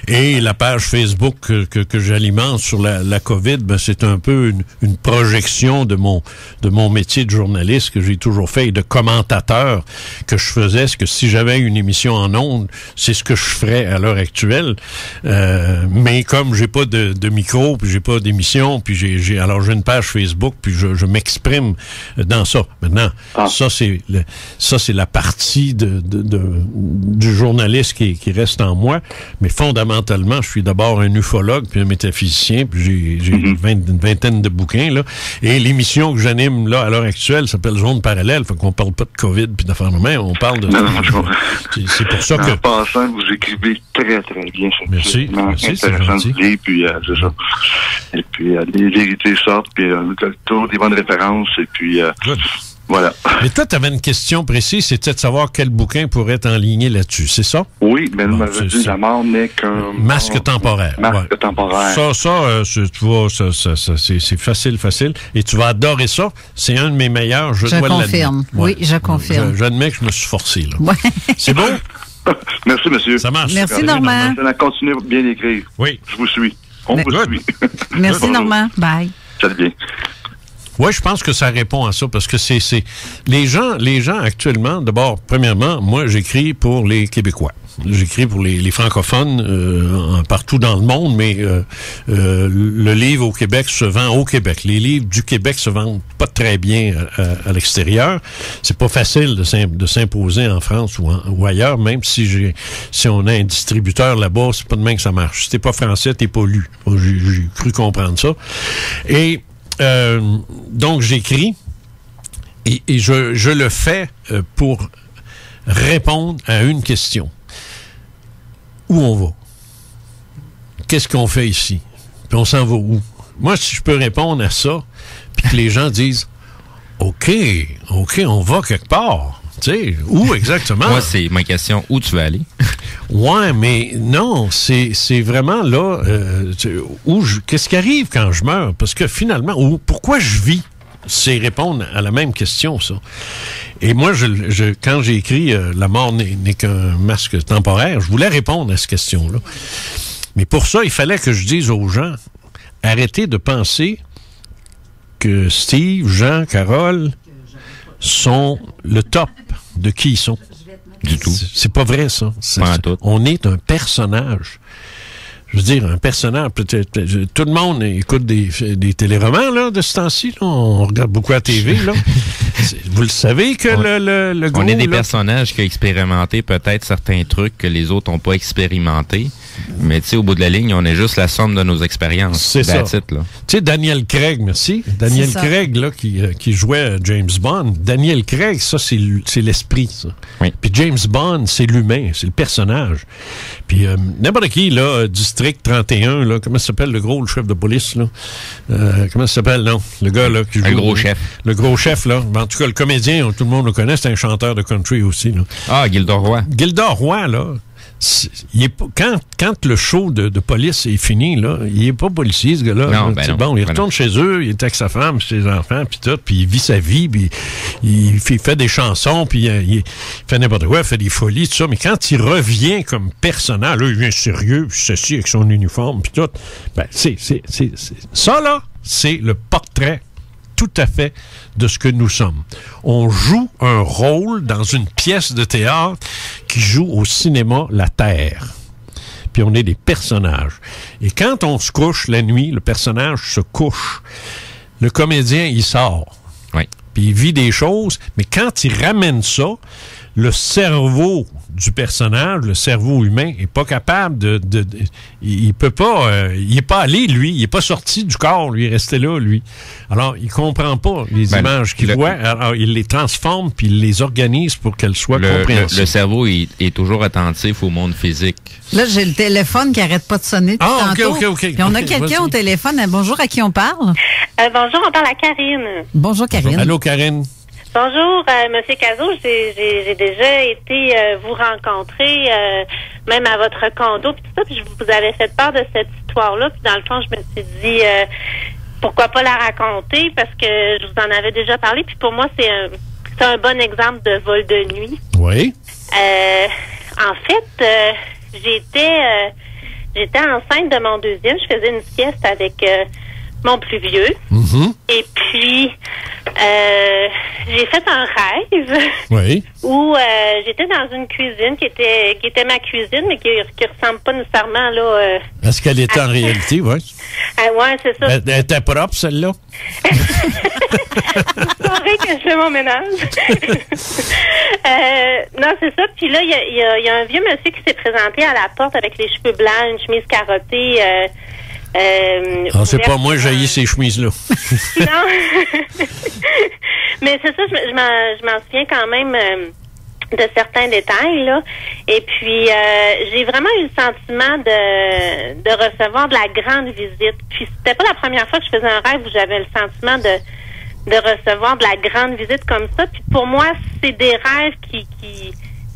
Et la page Facebook que j'alimente sur la COVID, c'est un peu une projection de mon métier de journaliste que j'ai toujours fait et de commentateur que je faisais. Ce que si j'avais une émission en ondes, c'est ce que je ferais à l'heure actuelle. Mais comme j'ai pas de micro, puis j'ai pas d'émission, puis j'ai une page Facebook, puis je m'exprime dans ça. Maintenant, ça c'est la partie du journaliste qui reste en moi, mais fondamentalement, je suis d'abord un ufologue, puis un métaphysicien, puis j'ai une vingtaine de bouquins, là, et l'émission que j'anime, là, à l'heure actuelle, s'appelle Zone Parallèle, fait qu'on parle pas de COVID, puis d'affaires de main, on parle de... C'est pour ça que... En passant, vous écrivez très, très bien. Merci, c'est gentil. Puis, c'est ça. Et puis, les vérités sortent, puis toujours des bonnes références, et puis, voilà. Mais toi, tu avais une question précise, c'était de savoir quel bouquin pourrait être enligné là-dessus, c'est ça? Oui, mais vous m'avez dit la mort n'est qu'un... Masque temporaire. Masque temporaire. Tu vois, c'est facile. Et tu vas adorer ça. C'est un de mes meilleurs, je dois l'admettre. Confirme. Oui, je confirme. J'admets que je me suis forcé, là. Ouais. C'est bon? Merci, monsieur. Ça marche. Merci, Normand. Continuez bien d'écrire. Oui. Je vous suis. On vous suit. Merci, Normand. Bye. Salut bien. Oui, je pense que ça répond à ça, parce que c'est les gens actuellement, d'abord, premièrement, moi, j'écris pour les Québécois. J'écris pour les francophones partout dans le monde, mais le livre au Québec se vend au Québec. Les livres du Québec se vendent pas très bien à l'extérieur. C'est pas facile de s'imposer en France ou ailleurs, même si on a un distributeur là-bas, c'est pas de même que ça marche. Si t'es pas français, t'es pas lu. J'ai cru comprendre ça. Et donc j'écris et je le fais pour répondre à une question. Où on va? Qu'est-ce qu'on fait ici? Puis on s'en va où? Moi, si je peux répondre à ça, puis que les gens disent OK, on va quelque part. Tu sais, où exactement? Moi, c'est ma question. Où tu veux aller? Ouais, mais non, c'est vraiment là qu'est-ce qui arrive quand je meurs? Parce que finalement, pourquoi je vis? C'est répondre à la même question, ça. Et moi, quand j'ai écrit La mort n'est qu'un masque temporaire, je voulais répondre à cette question-là. Mais pour ça, il fallait que je dise aux gens, arrêtez de penser que Steve, Jean, Carole sont le top de qui ils sont. Du tout. C'est pas vrai, ça. On est un personnage. Je veux dire, un personnage, peut-être, tout le monde écoute des téléromans, là, de ce temps-ci, là. On regarde beaucoup à la TV, là. vous le savez que le gros... On est des là, personnages qui ont expérimenté peut-être certains trucs que les autres n'ont pas expérimentés. Mais tu sais, au bout de la ligne, on est juste la somme de nos expériences. C'est ça. That's it, là. Tu sais, Daniel Craig, merci. Daniel Craig, là, qui jouait James Bond. Daniel Craig, ça, c'est l'esprit, ça. Oui. Puis James Bond, c'est l'humain, c'est le personnage. Puis n'importe qui, là, District 31, là, comment ça s'appelle, le gros, le chef de police, là? Comment ça s'appelle, non? Le gars, là, qui joue... Un gros chef. Le gros chef, là. En tout cas, le comédien, tout le monde le connaît, c'est un chanteur de country aussi, là. Ah, Gilda Roy. Gilda Roy, là, il est pas, quand le show de police est fini, là, il est pas policier, ce gars-là. Non, là. ben non, Bon, il ben retourne chez eux, il est avec sa femme, ses enfants, puis tout, puis il vit sa vie, puis il fait des chansons, puis il fait n'importe quoi, il fait des folies, tout ça. Mais quand il revient comme personnage, là, il vient sérieux, puis ceci, avec son uniforme, puis tout, ben, ça, là, c'est le portrait tout à fait de ce que nous sommes. On joue un rôle dans une pièce de théâtre qui joue au cinéma La Terre. Puis on est des personnages. Et quand on se couche la nuit, le personnage se couche. Le comédien, il sort. Oui. Puis il vit des choses, mais quand il ramène ça, le cerveau du personnage, le cerveau humain, est pas capable il peut pas, il est pas allé, lui, il est pas sorti du corps, lui, il est resté là, lui. Alors, il comprend pas les images qu'il voit, alors il les transforme puis il les organise pour qu'elles soient compréhensibles. Le cerveau est toujours attentif au monde physique. Là, j'ai le téléphone qui arrête pas de sonner depuis tantôt. OK. Puis on a quelqu'un au téléphone. Bonjour, à qui on parle? Bonjour, on parle à Karine. Bonjour, Karine. Allô, Karine. Bonjour, Monsieur Cazot. J'ai déjà été vous rencontrer, même à votre condo, puis tout ça, puis je vous avais fait part de cette histoire-là. Puis dans le fond, je me suis dit, pourquoi pas la raconter, parce que je vous en avais déjà parlé. Puis pour moi, c'est un bon exemple de vol de nuit. Oui. En fait, j'étais enceinte de mon deuxième. Je faisais une sieste avec mon plus vieux. Mm-hmm. Et puis, j'ai fait un rêve où j'étais dans une cuisine qui était ma cuisine, mais qui ressemble pas nécessairement là. Est-ce qu'elle était en réalité, oui? Ouais, c'est ça. Elle était propre, celle-là? C'est vrai que je fais mon ménage. Non, c'est ça. Puis là, il y a un vieux monsieur qui s'est présenté à la porte avec les cheveux blancs, une chemise carottée. C'est pas moi, j'ai ces chemises-là. Non. Mais c'est ça, je m'en souviens quand même de certains détails, là. Et puis, j'ai vraiment eu le sentiment de recevoir de la grande visite. Puis, c'était pas la première fois que je faisais un rêve où j'avais le sentiment de recevoir de la grande visite comme ça. Puis, pour moi, c'est des rêves qui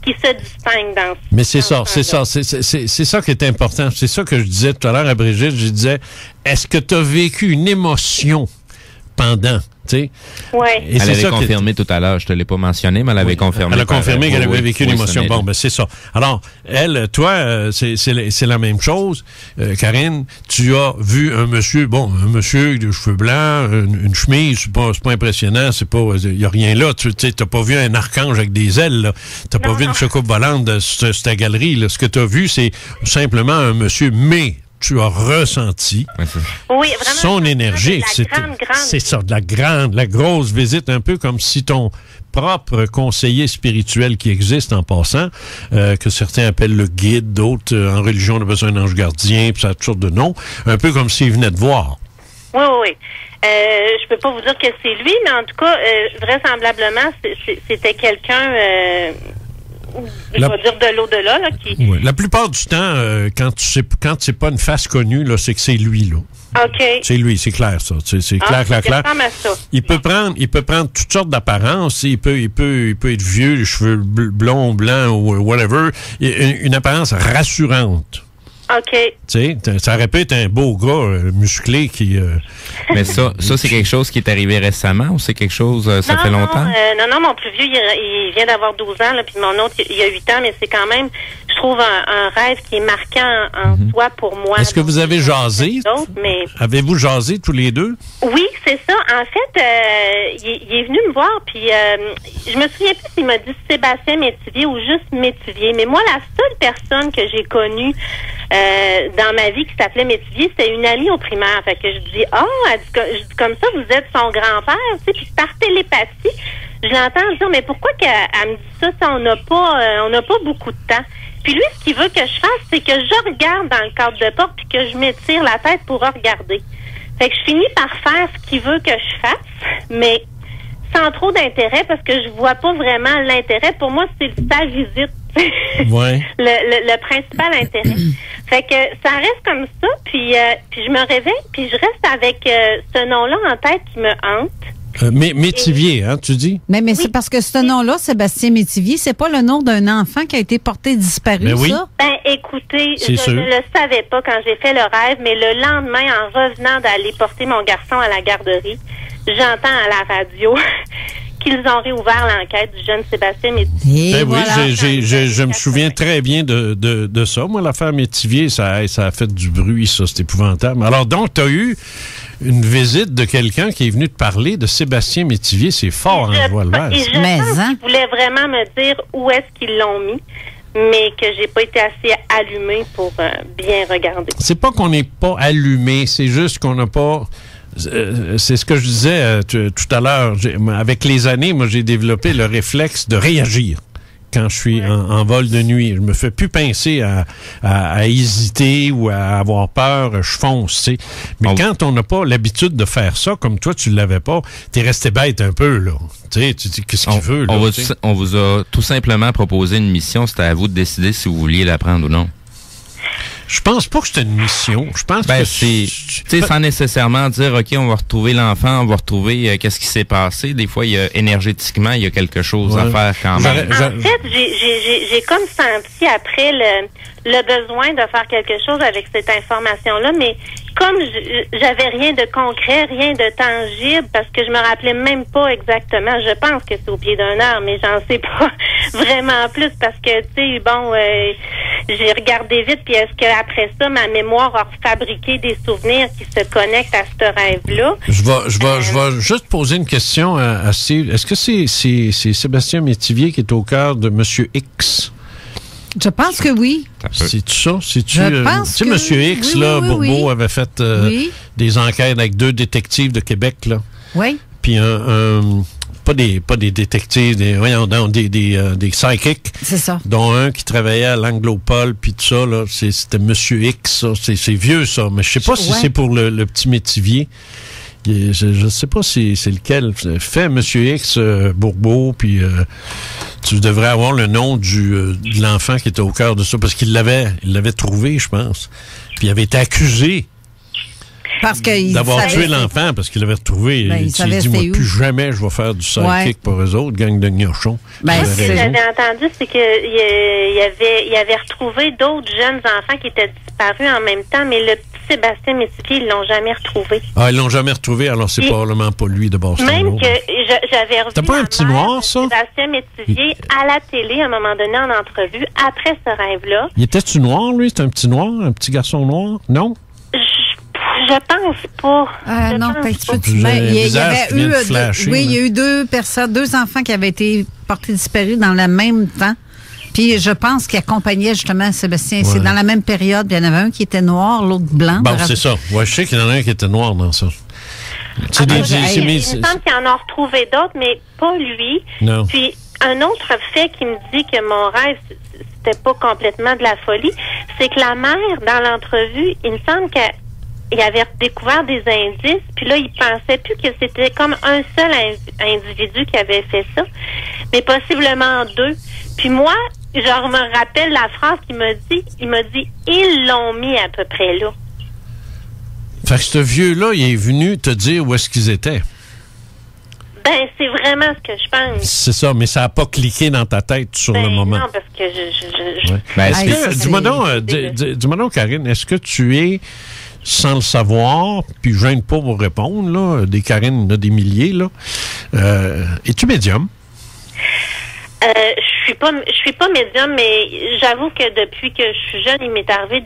se distinguent dans ce Mais c'est ça qui est important. C'est ça que je disais tout à l'heure à Brigitte. Je disais, est-ce que tu as vécu une émotion pendant, tu sais? Oui. Elle avait confirmé tout à l'heure, je te l'ai pas mentionné, mais elle avait confirmé. Elle a confirmé qu'elle avait vécu une émotion. Bon, ben c'est ça. Alors, elle, toi, c'est la même chose. Karine, tu as vu un monsieur avec des cheveux blancs, une chemise, c'est pas impressionnant, il y a rien là. Tu sais, t'as pas vu un archange avec des ailes, là. T'as pas vu une soucoupe volante de cette galerie, là. Ce que t'as vu, c'est simplement un monsieur, mais tu as ressenti son énergie. C'est ça, de la grosse visite, un peu comme si ton propre conseiller spirituel qui existe en passant, que certains appellent le guide, d'autres en religion on appelle ça un ange gardien, puis ça a toutes sortes de noms, un peu comme s'il venait te voir. Oui. Je peux pas vous dire que c'est lui, mais en tout cas, vraisemblablement, c'était quelqu'un... je vais dire de l'au-delà, là, qui... Oui. La plupart du temps, quand c'est pas une face connue, là, c'est que c'est lui, là. OK. C'est lui, c'est clair, ça. C'est clair. Il peut prendre toutes sortes d'apparences. Il peut être vieux, les cheveux blonds, blancs ou whatever. Une apparence rassurante. OK. Tu sais, ça aurait pu être un beau gars musclé qui... Mais ça c'est quelque chose qui est arrivé récemment ou c'est quelque chose, ça fait longtemps? Non, mon plus vieux, il vient d'avoir 12 ans, là, puis mon autre, il a 8 ans, mais c'est quand même, je trouve, un rêve qui est marquant en soi pour moi. Est-ce que vous avez jasé? Mais... Avez-vous jasé tous les deux? Oui, c'est ça. En fait, il est venu me voir, puis je me souviens plus s'il m'a dit Sébastien Métivier ou juste Métivier, mais moi, la seule personne que j'ai connue dans ma vie qui s'appelait Métivier, c'était une amie au primaire. Fait que je dis, elle dit comme ça, vous êtes son grand-père, tu sais, puis par télépathie, je l'entends dire, mais pourquoi qu'elle me dit ça? On n'a pas beaucoup de temps. Puis lui, ce qu'il veut que je fasse, c'est que je regarde dans le cadre de porte puis que je m'étire la tête pour regarder. Fait que je finis par faire ce qu'il veut que je fasse, mais sans trop d'intérêt parce que je vois pas vraiment l'intérêt. Pour moi, c'est sa visite. Ouais. le principal intérêt. Fait que ça reste comme ça, puis je me réveille, puis je reste avec ce nom-là en tête qui me hante. Métivier, hein, tu dis? Mais c'est parce que ce nom-là, Sébastien Métivier, c'est pas le nom d'un enfant qui a été porté disparu, Ben oui. ça? Ben, écoutez, C'est je sûr. ne le savais pas quand j'ai fait le rêve, mais le lendemain, en revenant d'aller porter mon garçon à la garderie, j'entends à la radio qu'ils ont réouvert l'enquête du jeune Sébastien Métivier. Et Ben oui, voilà. je me souviens très bien de ça. Moi, l'affaire Métivier, ça a fait du bruit, ça, c'est épouvantable. Alors donc, tu as eu une visite de quelqu'un qui est venu te parler de Sébastien Métivier. C'est fort, hein, Voilval. Et je Mais, pense hein? qu'ils voulaient vraiment me dire où est-ce qu'ils l'ont mis, mais que j'ai pas été assez allumée pour bien regarder. C'est pas qu'on n'est pas allumé, c'est juste qu'on n'a pas... c'est ce que je disais tout à l'heure. Avec les années, moi, j'ai développé le réflexe de réagir quand je suis en vol de nuit. Je me fais plus pincer à hésiter ou à avoir peur. Je fonce, tu sais. Mais quand on n'a pas l'habitude de faire ça, comme toi, tu l'avais pas, t'es resté bête un peu, là. Tu sais, tu dis, qu'est-ce qu'il veut, là? On vous a tout simplement proposé une mission. C'était à vous de décider si vous vouliez la prendre ou non. Je pense pas que c'était une mission. Je pense Ben, que tu sais, sans nécessairement dire, OK, on va retrouver l'enfant, on va retrouver qu'est-ce qui s'est passé. Des fois, énergétiquement, il y a quelque chose à faire quand même. En fait, j'ai comme senti après le besoin de faire quelque chose avec cette information-là, mais comme j'avais rien de concret, rien de tangible, parce que je me rappelais même pas exactement, je pense que c'est au pied d'un arbre, mais j'en sais pas vraiment plus, parce que, tu sais, bon, j'ai regardé vite, puis est-ce qu'après ça, ma mémoire a fabriqué des souvenirs qui se connectent à ce rêve-là? Je vais juste poser une question à Steve. Est-ce que c'est Sébastien Métivier qui est au cœur de Monsieur X? Je pense que oui. C'est-tu ça? C'est-tu, Je pense tu sais, que... Monsieur X, oui, là, oui, Bourbeau oui. avait fait Oui. des enquêtes avec 2 détectives de Québec, là. Oui. Puis pas des détectives, des psychics. C'est ça. Dont un qui travaillait à l'Anglopole, puis tout ça, là, c'était Monsieur X, ça. C'est vieux, ça. Mais je sais pas si c'est pour le petit Métivier. Je sais pas si c'est lequel. Fait Monsieur X, Bourbeau, puis tu devrais avoir le nom de l'enfant qui était au cœur de ça, parce qu'il l'avait trouvé, je pense. Puis il avait été accusé Parce que d'avoir tué l'enfant, parce qu'il l'avait retrouvé. Ben, il il s'est savait dit, moi, c'était où. plus jamais je vais faire du sidekick Ouais. pour eux autres, gang de gnochons. Ben, Il Ce avait que raison. j'avais entendu, c'est qu'il avait retrouvé d'autres jeunes enfants qui étaient disparus en même temps, mais le petit Sébastien Métivier, ils l'ont jamais retrouvé. Ah, ils l'ont jamais retrouvé, alors c'est Et- probablement pas lui de Boston. Même que j'avais revu C'était pas un la petit mère noir, de ça? Sébastien Métivier à la télé à un moment donné en entrevue après ce rêve-là. Il était-tu noir, lui? C'était un petit noir? Un petit garçon noir? Non? Je pense pas. Je non, pense un petit pas. peu. Vous avez Mais un il y visage avait qui vient de eu, flasher, oui, il y là. a eu 2 personnes, 2 enfants qui avaient été portés disparus dans le même temps. Puis je pense qu'ils accompagnaient justement Sébastien. Ouais. C'est dans la même période. Il y en avait un qui était noir, l'autre blanc. Bon, c'est ça. Ouais, je sais qu'il y en a un qui était noir dans ça. C'est Il me c'est- semble qu'il en a retrouvé d'autres, mais pas lui. Non. Puis un autre fait qui me dit que mon rêve, c'était pas complètement de la folie, c'est que la mère, dans l'entrevue, il me semble qu'elle avait découvert des indices, puis là, il pensait plus que c'était comme un seul individu qui avait fait ça, mais possiblement 2. Puis moi, je me rappelle la phrase qu'il m'a dit, ils l'ont mis à peu près là. Fait que ce vieux-là, il est venu te dire où est-ce qu'ils étaient. Ben, c'est vraiment ce que je pense. C'est ça, mais ça n'a pas cliqué dans ta tête sur le moment. Non, parce que je Ouais. Ben, Est-ce Hey, que, ça, c'est- dis-moi donc, Karine, est-ce que tu es, sans le savoir, puis je gêne pas pour répondre, là, des Karine, il y en a des milliers, là, es-tu médium? je suis pas médium, mais j'avoue que depuis que je suis jeune, il m'est arrivé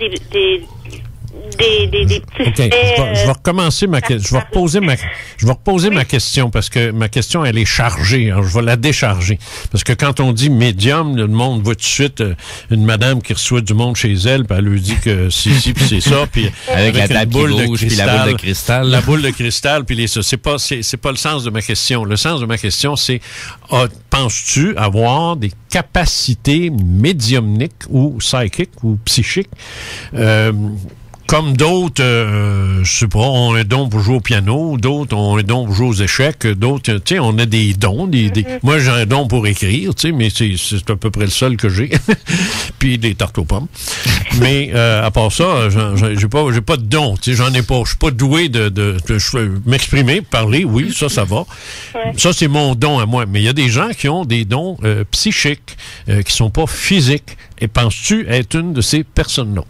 des petits OK. faits. Je vais recommencer je vais reposer ma question parce que ma question, elle est chargée. Alors, je vais la décharger. Parce que quand on dit médium, le monde voit tout de suite une madame qui reçoit du monde chez elle, puis elle lui dit que c'est ci, puis c'est ça, puis avec la table boule qui bouge, puis la boule de cristal. La boule de cristal, puis c'est pas le sens de ma question. Le sens de ma question, c'est penses-tu avoir des capacités médiumniques ou psychiques ou psychiques comme d'autres, je sais pas, ont un don pour jouer au piano, d'autres ont un don pour jouer aux échecs, d'autres, tu sais, on a des dons. Moi, j'ai un don pour écrire, tu sais, mais c'est à peu près le seul que j'ai. Puis des tartes aux pommes. Mais à part ça, j'ai pas de don, tu sais, j'en ai pas. Je suis pas doué de m'exprimer, parler, oui, ça va. Ouais. Ça, c'est mon don à moi. Mais il y a des gens qui ont des dons psychiques, qui sont pas physiques. Et penses-tu être une de ces personnes-là?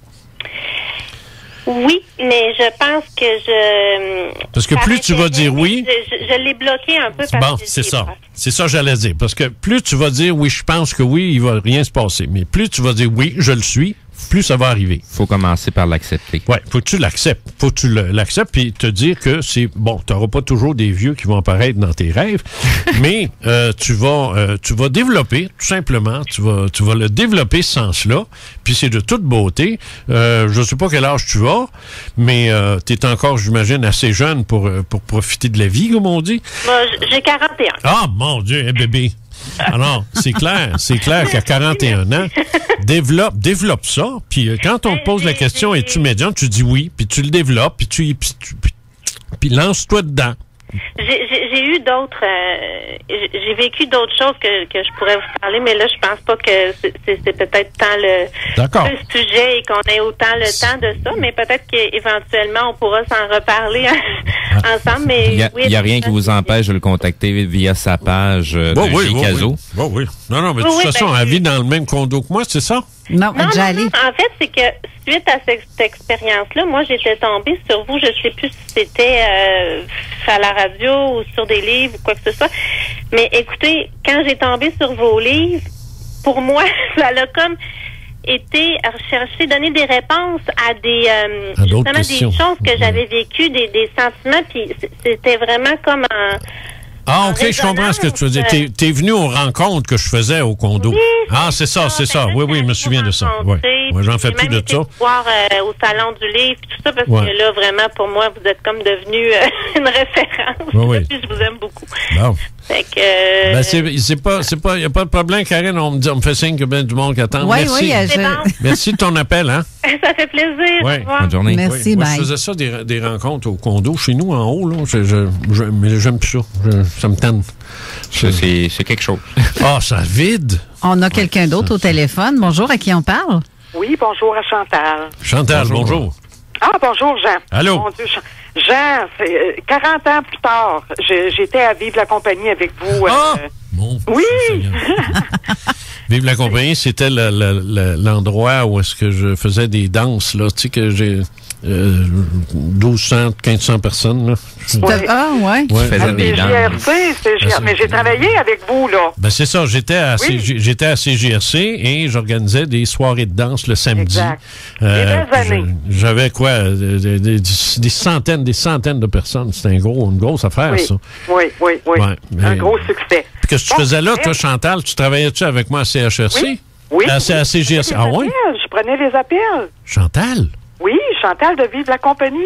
Oui, mais je pense que Parce que plus tu vas dire oui... Je l'ai bloqué un peu. Bon, c'est ça. C'est ça que j'allais dire. Parce que plus tu vas dire oui, je pense que oui, il va rien se passer. Mais plus tu vas dire oui, je le suis, plus ça va arriver. Faut commencer par l'accepter. Ouais, faut que tu l'acceptes. Faut que tu l'acceptes puis te dire que c'est bon, tu n'auras pas toujours des vieux qui vont apparaître dans tes rêves, mais tu vas développer tout simplement, tu vas le développer ce sens-là, puis c'est de toute beauté. Je sais pas quel âge tu as, mais tu es encore, j'imagine, assez jeune pour profiter de la vie, comme on dit. J'ai 41. Ah, mon Dieu, bébé. Alors, c'est clair qu'à 41 ans, développe ça, puis quand on te pose la question, es-tu médium, tu dis oui, puis tu le développes, puis lance-toi dedans. J'ai eu d'autres... j'ai vécu d'autres choses que je pourrais vous parler, mais là, je pense pas que c'est peut-être tant le sujet et qu'on ait autant le temps de ça, mais peut-être qu'éventuellement, on pourra s'en reparler ensemble. Mais il n'y a rien qui vous empêche de le contacter via sa page de Caso. Oui. Non, mais de toute façon, elle vit dans le même condo que moi, c'est ça? Non. En fait, c'est que suite à cette expérience-là, moi, j'étais tombée sur vous. Je sais plus si c'était à la radio ou sur des livres ou quoi que ce soit. Mais écoutez, quand j'ai tombé sur vos livres, pour moi, ça a comme été à rechercher, donner des réponses à justement des choses que j'avais vécues, des sentiments, puis c'était vraiment comme Ah, OK, je comprends ce que tu veux dire. T'es venu aux rencontres que je faisais au condo. Oui, c'est ça. Oui, je me souviens de ça. Oui, j'en fais plus de ça. Voir au salon du livre, tout ça, parce que là, vraiment, pour moi, vous êtes comme devenu une référence. Oui. Puis je vous aime beaucoup. Bon. Fait que... il n'y a pas de problème, Karine. On me fait signe que bien du monde qui attend. Merci. Merci de ton appel, hein? Ça fait plaisir. Oui. Bonne journée. Merci, Moi, je faisais ça, des rencontres au condo, chez nous, en haut, là. Mais j'aime plus ça. Ça me tente. C'est quelque chose. Ça vide. On a quelqu'un d'autre au téléphone. Bonjour, à qui on parle? Oui, bonjour à Chantal. Chantal, bonjour. Ah, bonjour, Jean. Allô? Mon Dieu, Jean, 40 ans plus tard, j'étais à Vive la Compagnie avec vous. Oui! Vive la Compagnie, c'était l'endroit où est-ce que je faisais des danses, là. Tu sais que j'ai 1200, 1500 personnes, là. Ouais. Tu faisais des danses. Mais j'ai travaillé avec vous, là. Ben, c'est ça. J'étais à CGRC et j'organisais des soirées de danse le samedi. Exact. Des années. J'avais quoi? Des centaines de personnes. C'était une grosse affaire, ça. Oui. Ouais, un gros succès. Puis qu'est-ce que tu faisais là, toi, Chantal? Tu travaillais-tu avec moi à CHRC? Oui. À CGRC. Ah oui? Je prenais les appels. Chantal? Oui, Chantal de Vive la Compagnie.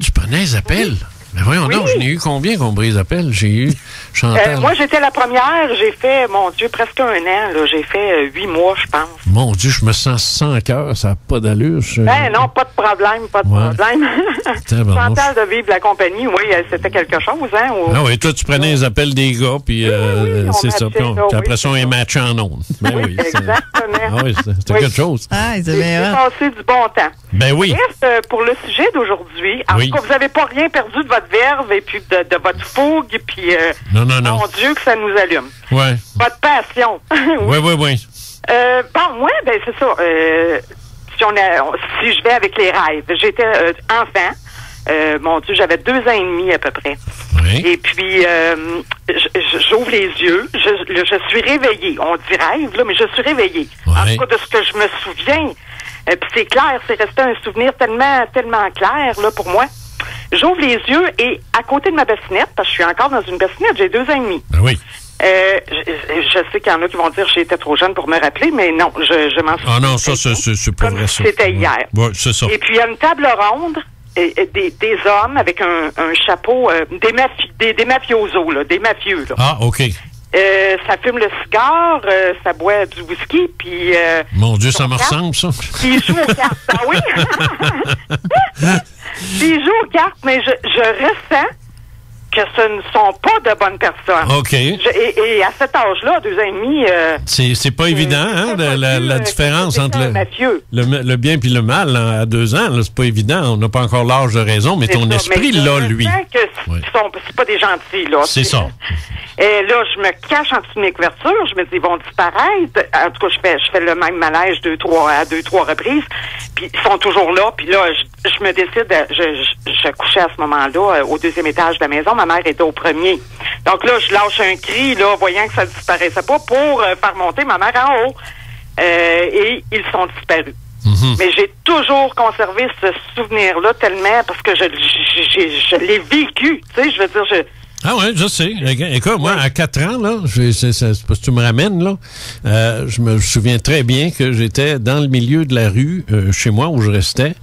Tu prenais les appels? Oui. Mais voyons donc, j'en ai eu combien qu'on brise appels? J'ai eu Chantal. Moi, j'étais la première. J'ai fait, mon Dieu, presque un an. Là. J'ai fait 8 mois, je pense. Mon Dieu, je me sens sans cœur. Ça n'a pas d'allure. Non, pas de problème, problème. Chantal de Vive la Compagnie, oui, c'était quelque chose, hein? Oui, toi, tu prenais les appels des gars, puis c'est ça. Puis après ça, on est matché en ondes. Ben oui. Exactement. C'était quelque chose. J'ai passé du bon temps. Ben oui. Bref, pour le sujet d'aujourd'hui, en tout cas, vous n'avez pas rien perdu de votre verve et puis de votre fougue, puis non. Mon Dieu, que ça nous allume. Ouais. Votre passion. Oui. Moi, c'est ça. Si je vais avec les rêves, j'étais enfant Mon Dieu, j'avais 2 ans et demi à peu près. Oui. Et puis, j'ouvre les yeux. Je suis réveillée. On dit rêve, là, mais je suis réveillée. Oui. En tout cas, de ce que je me souviens. Puis c'est clair, c'est resté un souvenir tellement clair là pour moi. J'ouvre les yeux et à côté de ma bassinette, parce que je suis encore dans une bassinette, j'ai 2 ans et demi. Ben oui. Je sais qu'il y en a qui vont dire que j'étais trop jeune pour me rappeler, mais non, je m'en souviens. Ah non, ça, c'est pas vrai, ça. C'était hier. Oui, c'est ça. Et puis, il y a une table ronde, des hommes avec un chapeau, des mafiosos, là, des mafieux. Là. Ah, OK. Ça fume le cigare, ça boit du whisky, puis... Mon Dieu, ça me ressemble, ça. Puis ils jouent aux cartes. Ah oui? Puis ils jouent aux cartes, mais je ressens que ce ne sont pas de bonnes personnes. OK. Et à cet âge-là, 2 ans et demi... c'est pas évident, hein, la différence entre le bien puis le mal là, à 2 ans. Là, c'est pas évident. On n'a pas encore l'âge de raison, mais ton esprit, là, lui. C'est pas des gentils, là. C'est ça. Et là, je me cache en dessous de mes couvertures. Je me dis, ils vont disparaître. En tout cas, je fais le même manège 2-3 reprises. Puis ils sont toujours là. Puis là, je me décide, je couchais à ce moment-là au 2e étage de la maison. Ma mère était au 1er. Donc là, je lâche un cri, là, voyant que ça ne disparaissait pas, pour faire monter ma mère en haut. Et ils sont disparus. Mm-hmm. Mais j'ai toujours conservé ce souvenir-là tellement parce que je l'ai vécu. Tu sais, je veux dire, Ah ouais, je sais. Écoute, moi, à 4 ans, là, c'est parce que tu me ramènes, là, je me souviens très bien que j'étais dans le milieu de la rue, chez moi, où je restais,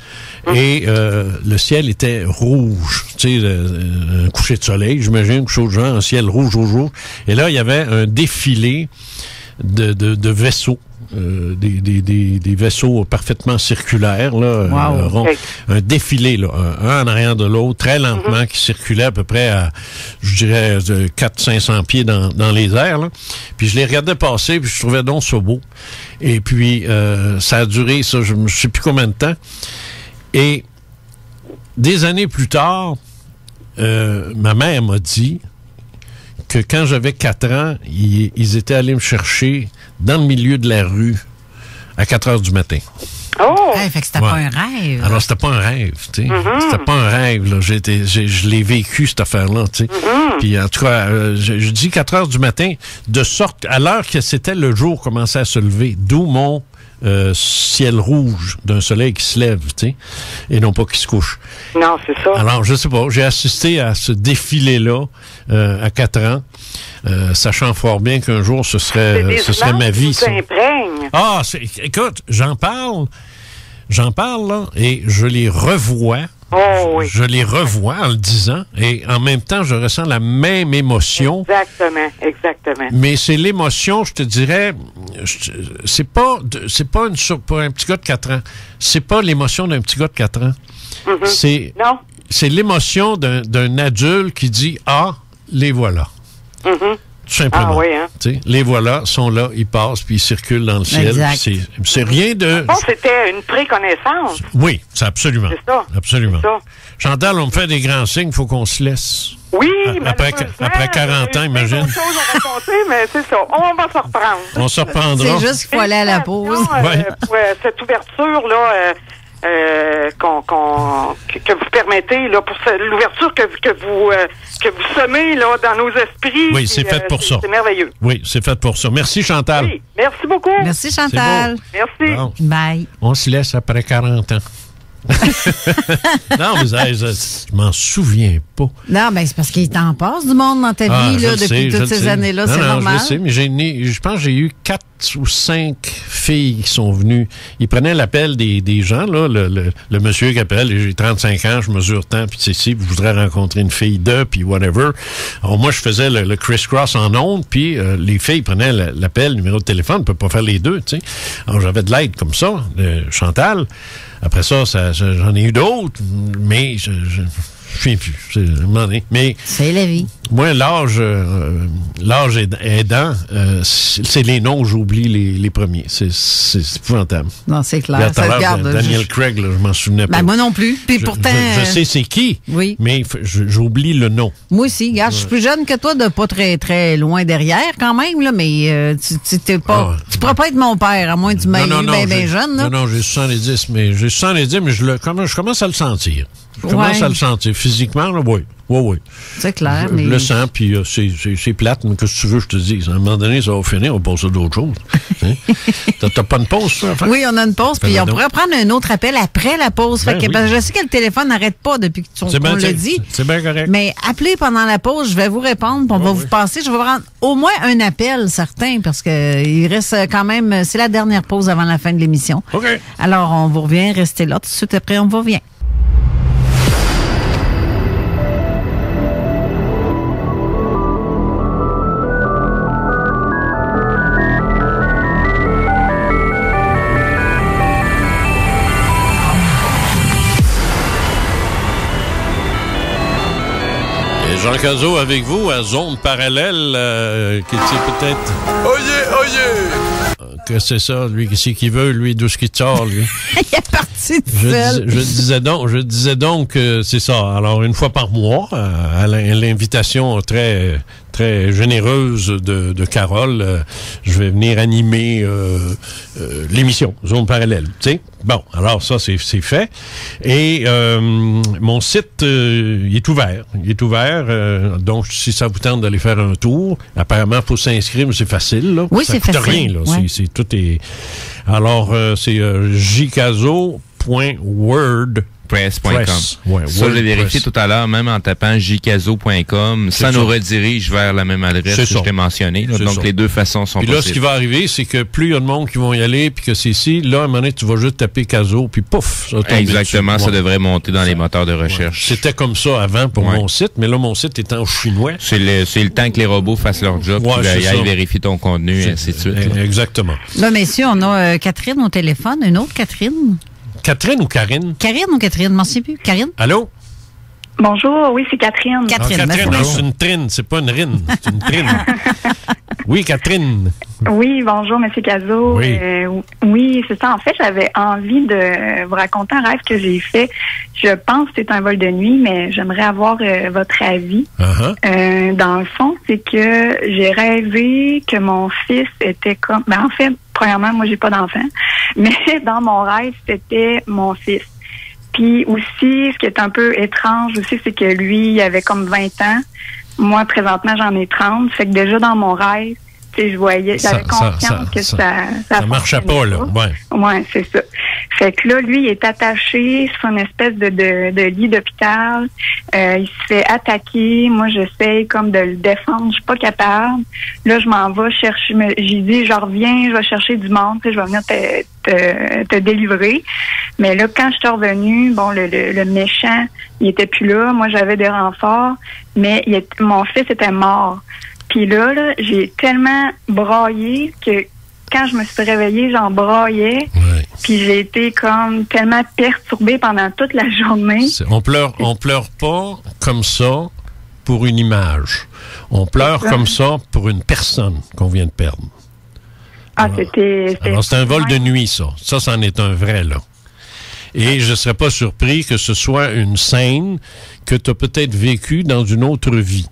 et le ciel était rouge. Tu sais, un coucher de soleil, j'imagine, quelque chose de genre, un ciel rouge au jour. Et là, il y avait un défilé de vaisseaux. Des vaisseaux parfaitement circulaires, là, ronds, un défilé, là, un en arrière de l'autre, très lentement, qui circulait à peu près à, je dirais, 400-500 pieds dans les airs, là. Puis je les regardais passer, puis je trouvais donc ça beau. Et puis, ça a duré, ça, je ne sais plus combien de temps. Et des années plus tard, ma mère m'a dit que quand j'avais 4 ans, ils étaient allés me chercher dans le milieu de la rue à 4 heures du matin. Oh! Hey, fait que c'était pas un rêve. Alors, c'était pas un rêve, tu sais. C'était pas un rêve, là. Je l'ai vécu, cette affaire-là, tu sais. Puis, en tout cas, je dis 4 heures du matin, de sorte, à l'heure que c'était le jour commençait à se lever, d'où mon ciel rouge d'un soleil qui se lève, tu sais, et non pas qui se couche. Non, c'est ça. Alors, je sais pas, j'ai assisté à ce défilé-là à 4 ans, sachant fort bien qu'un jour, ce serait ma vie. Ah, écoute, j'en parle, là, et je les revois. Oh oui. Je les revois en le disant, et en même temps, je ressens la même émotion. Exactement. Mais c'est l'émotion, je te dirais, c'est pas pour un petit gars de 4 ans. C'est pas l'émotion d'un petit gars de 4 ans. C'est l'émotion d'un adulte qui dit, ah, les voilà. Tout simplement. Ah oui, hein? Les voilà, sont là, ils passent, puis ils circulent dans le ciel. C'est rien de... Bon, c'était une préconnaissance. Oui, c'est absolument. C'est ça. Absolument. C'est ça. Chantal, on me fait des grands signes, il faut qu'on se laisse. Oui, après 40 ans, imagine. Il y a d'autres choses à raconter, mais c'est ça. On va se reprendre. On se reprendra. C'est juste qu'il faut aller à la pause. Cette ouverture-là... que vous permettez là pour l'ouverture que vous semez là dans nos esprits. Oui, c'est fait pour ça. C'est merveilleux. Oui, c'est fait pour ça. Merci Chantal. Oui, merci beaucoup. Merci Chantal. Merci. Bon. Bye. On se laisse après 40 ans. Non, mais je m'en souviens pas. Non, ben c'est parce qu'il t'en passe du monde dans ta vie là, depuis toutes ces années-là, c'est normal. Je sais, mais je pense que j'ai eu 4 ou 5 filles qui sont venues. Ils prenaient l'appel des gens, là, le monsieur qui appelle, j'ai 35 ans, je mesure tant, puis tu sais, si vous voudrez rencontrer une fille puis whatever. Alors moi, je faisais le criss-cross en ondes, puis les filles prenaient l'appel, numéro de téléphone, on ne peut pas faire les deux, tu sais. Alors j'avais de l'aide comme ça, Chantal. Après ça, j'en ai eu d'autres, mais je ne sais plus. Mais c'est la vie. Moi, l'âge aidant, c'est les noms, j'oublie les premiers. C'est épouvantable. Non, c'est clair. Ça regarde. Daniel Craig, là, je m'en souvenais pas. Ben, moi non plus. Puis pourtant. Je sais c'est qui, oui. Mais j'oublie le nom. Moi aussi. Regarde, je suis plus jeune que toi, de pas très, très loin derrière, quand même, là, mais tu t'es pas. Tu pourras pas être mon père, à moins que tu m'aies eu bien jeune. Là. Non, j'ai 70, mais je commence à le sentir. Je commence à le sentir. Physiquement, là, oui. Oui. C'est clair. Je le sens, puis c'est plate, mais qu'est-ce que tu veux que je te dise? À un moment donné, ça va finir, on va passer à d'autres choses. Hein? T'as pas une pause, ça? Enfin? Oui, on a une pause, puis on pourrait prendre un autre appel après la pause. Ben, parce que je sais que le téléphone n'arrête pas depuis qu'on l'a dit. C'est bien correct. Mais appelez pendant la pause, je vais vous répondre, puis on va vous passer. Je vais prendre au moins un appel, certain, parce que il reste quand même, c'est la dernière pause avant la fin de l'émission. OK. Alors, on vous revient, restez là. Tout de suite après, on vous revient. Jean Cazot avec vous à Zone Parallèle, qui est peut-être... Que c'est ça, lui, qu'est-ce qu'il veut, lui, d'où ce qu'il sort, lui? Il est parti de seul. Je disais donc que c'est ça. Alors, une fois par mois, à l'invitation très généreuse de Carole, je vais venir animer l'émission Zone Parallèle. Tu sais? Bon, alors ça, c'est fait. Et mon site, il est ouvert. Il est ouvert. Donc, si ça vous tente d'aller faire un tour, apparemment, il faut s'inscrire, mais c'est facile. Là. Oui, ça c'est coûte facile. rien. Là. Ouais. Tout est... Alors, c'est jcazo.word. Press.com. Ouais, ça, j'ai vérifié Press. tout à l'heure, même en tapant jcazo.com, ça nous redirige vers la même adresse que je t'ai mentionnée. Donc, ça. Les deux façons sont puis possibles. là, ce qui va arriver, c'est que plus il y a de monde qui vont y aller, puis que c'est ici, là, à un moment donné, tu vas juste taper Caso, puis pouf, ça va tomber Exactement, dessus. ça devrait monter dans les moteurs de recherche. C'était comme ça avant pour mon site, mais là, mon site est en chinois. C'est le temps que les robots fassent leur job, puis ils aillent vérifier ton contenu, et ainsi de suite. Là. Exactement. Là, messieurs, on a Catherine au téléphone. Une autre Catherine? Catherine ou Karine? Karine ou Catherine? Je m'en sais plus. Karine? Allô? Bonjour, oui, c'est Catherine. Catherine, non, c'est une trine, c'est pas une rine, c'est une trine. Oui, Catherine. Oui, bonjour, M. Cazot. Oui. Oui, c'est ça. En fait, j'avais envie de vous raconter un rêve que j'ai fait. Je pense que c'est un vol de nuit, mais j'aimerais avoir votre avis. Dans le fond, c'est que j'ai rêvé que mon fils était comme... Ben, en fait, premièrement, moi, j'ai pas d'enfant, mais dans mon rêve, c'était mon fils. Puis aussi, ce qui est un peu étrange aussi, c'est que lui, il avait comme 20 ans. Moi, présentement, j'en ai 30. Fait que déjà, dans mon rêve, tu sais, je voyais, j'avais conscience que ça marchait pas, là. Ouais, c'est ça. Fait que là, lui, il est attaché sur une espèce de lit d'hôpital. Il se fait attaquer. Moi, j'essaie comme de le défendre. Je suis pas capable. Là, je m'en vais chercher. J'ai dit, je reviens, je vais chercher du monde. Tu sais, je vais venir te délivrer. Mais là, quand je suis revenue, bon, le méchant, il était plus là. Moi, j'avais des renforts. Mais mon fils était mort. Puis là, j'ai tellement braillé que quand je me suis réveillée, j'en braillais. Ouais. Puis j'ai été comme tellement perturbée pendant toute la journée. On pleure pas comme ça pour une image. On pleure comme ça pour une personne qu'on vient de perdre. Alors, c'était un vol de nuit, ça. Ça, c'en est un vrai, là. Et je ne serais pas surpris que ce soit une scène que tu as peut-être vécue dans une autre vie.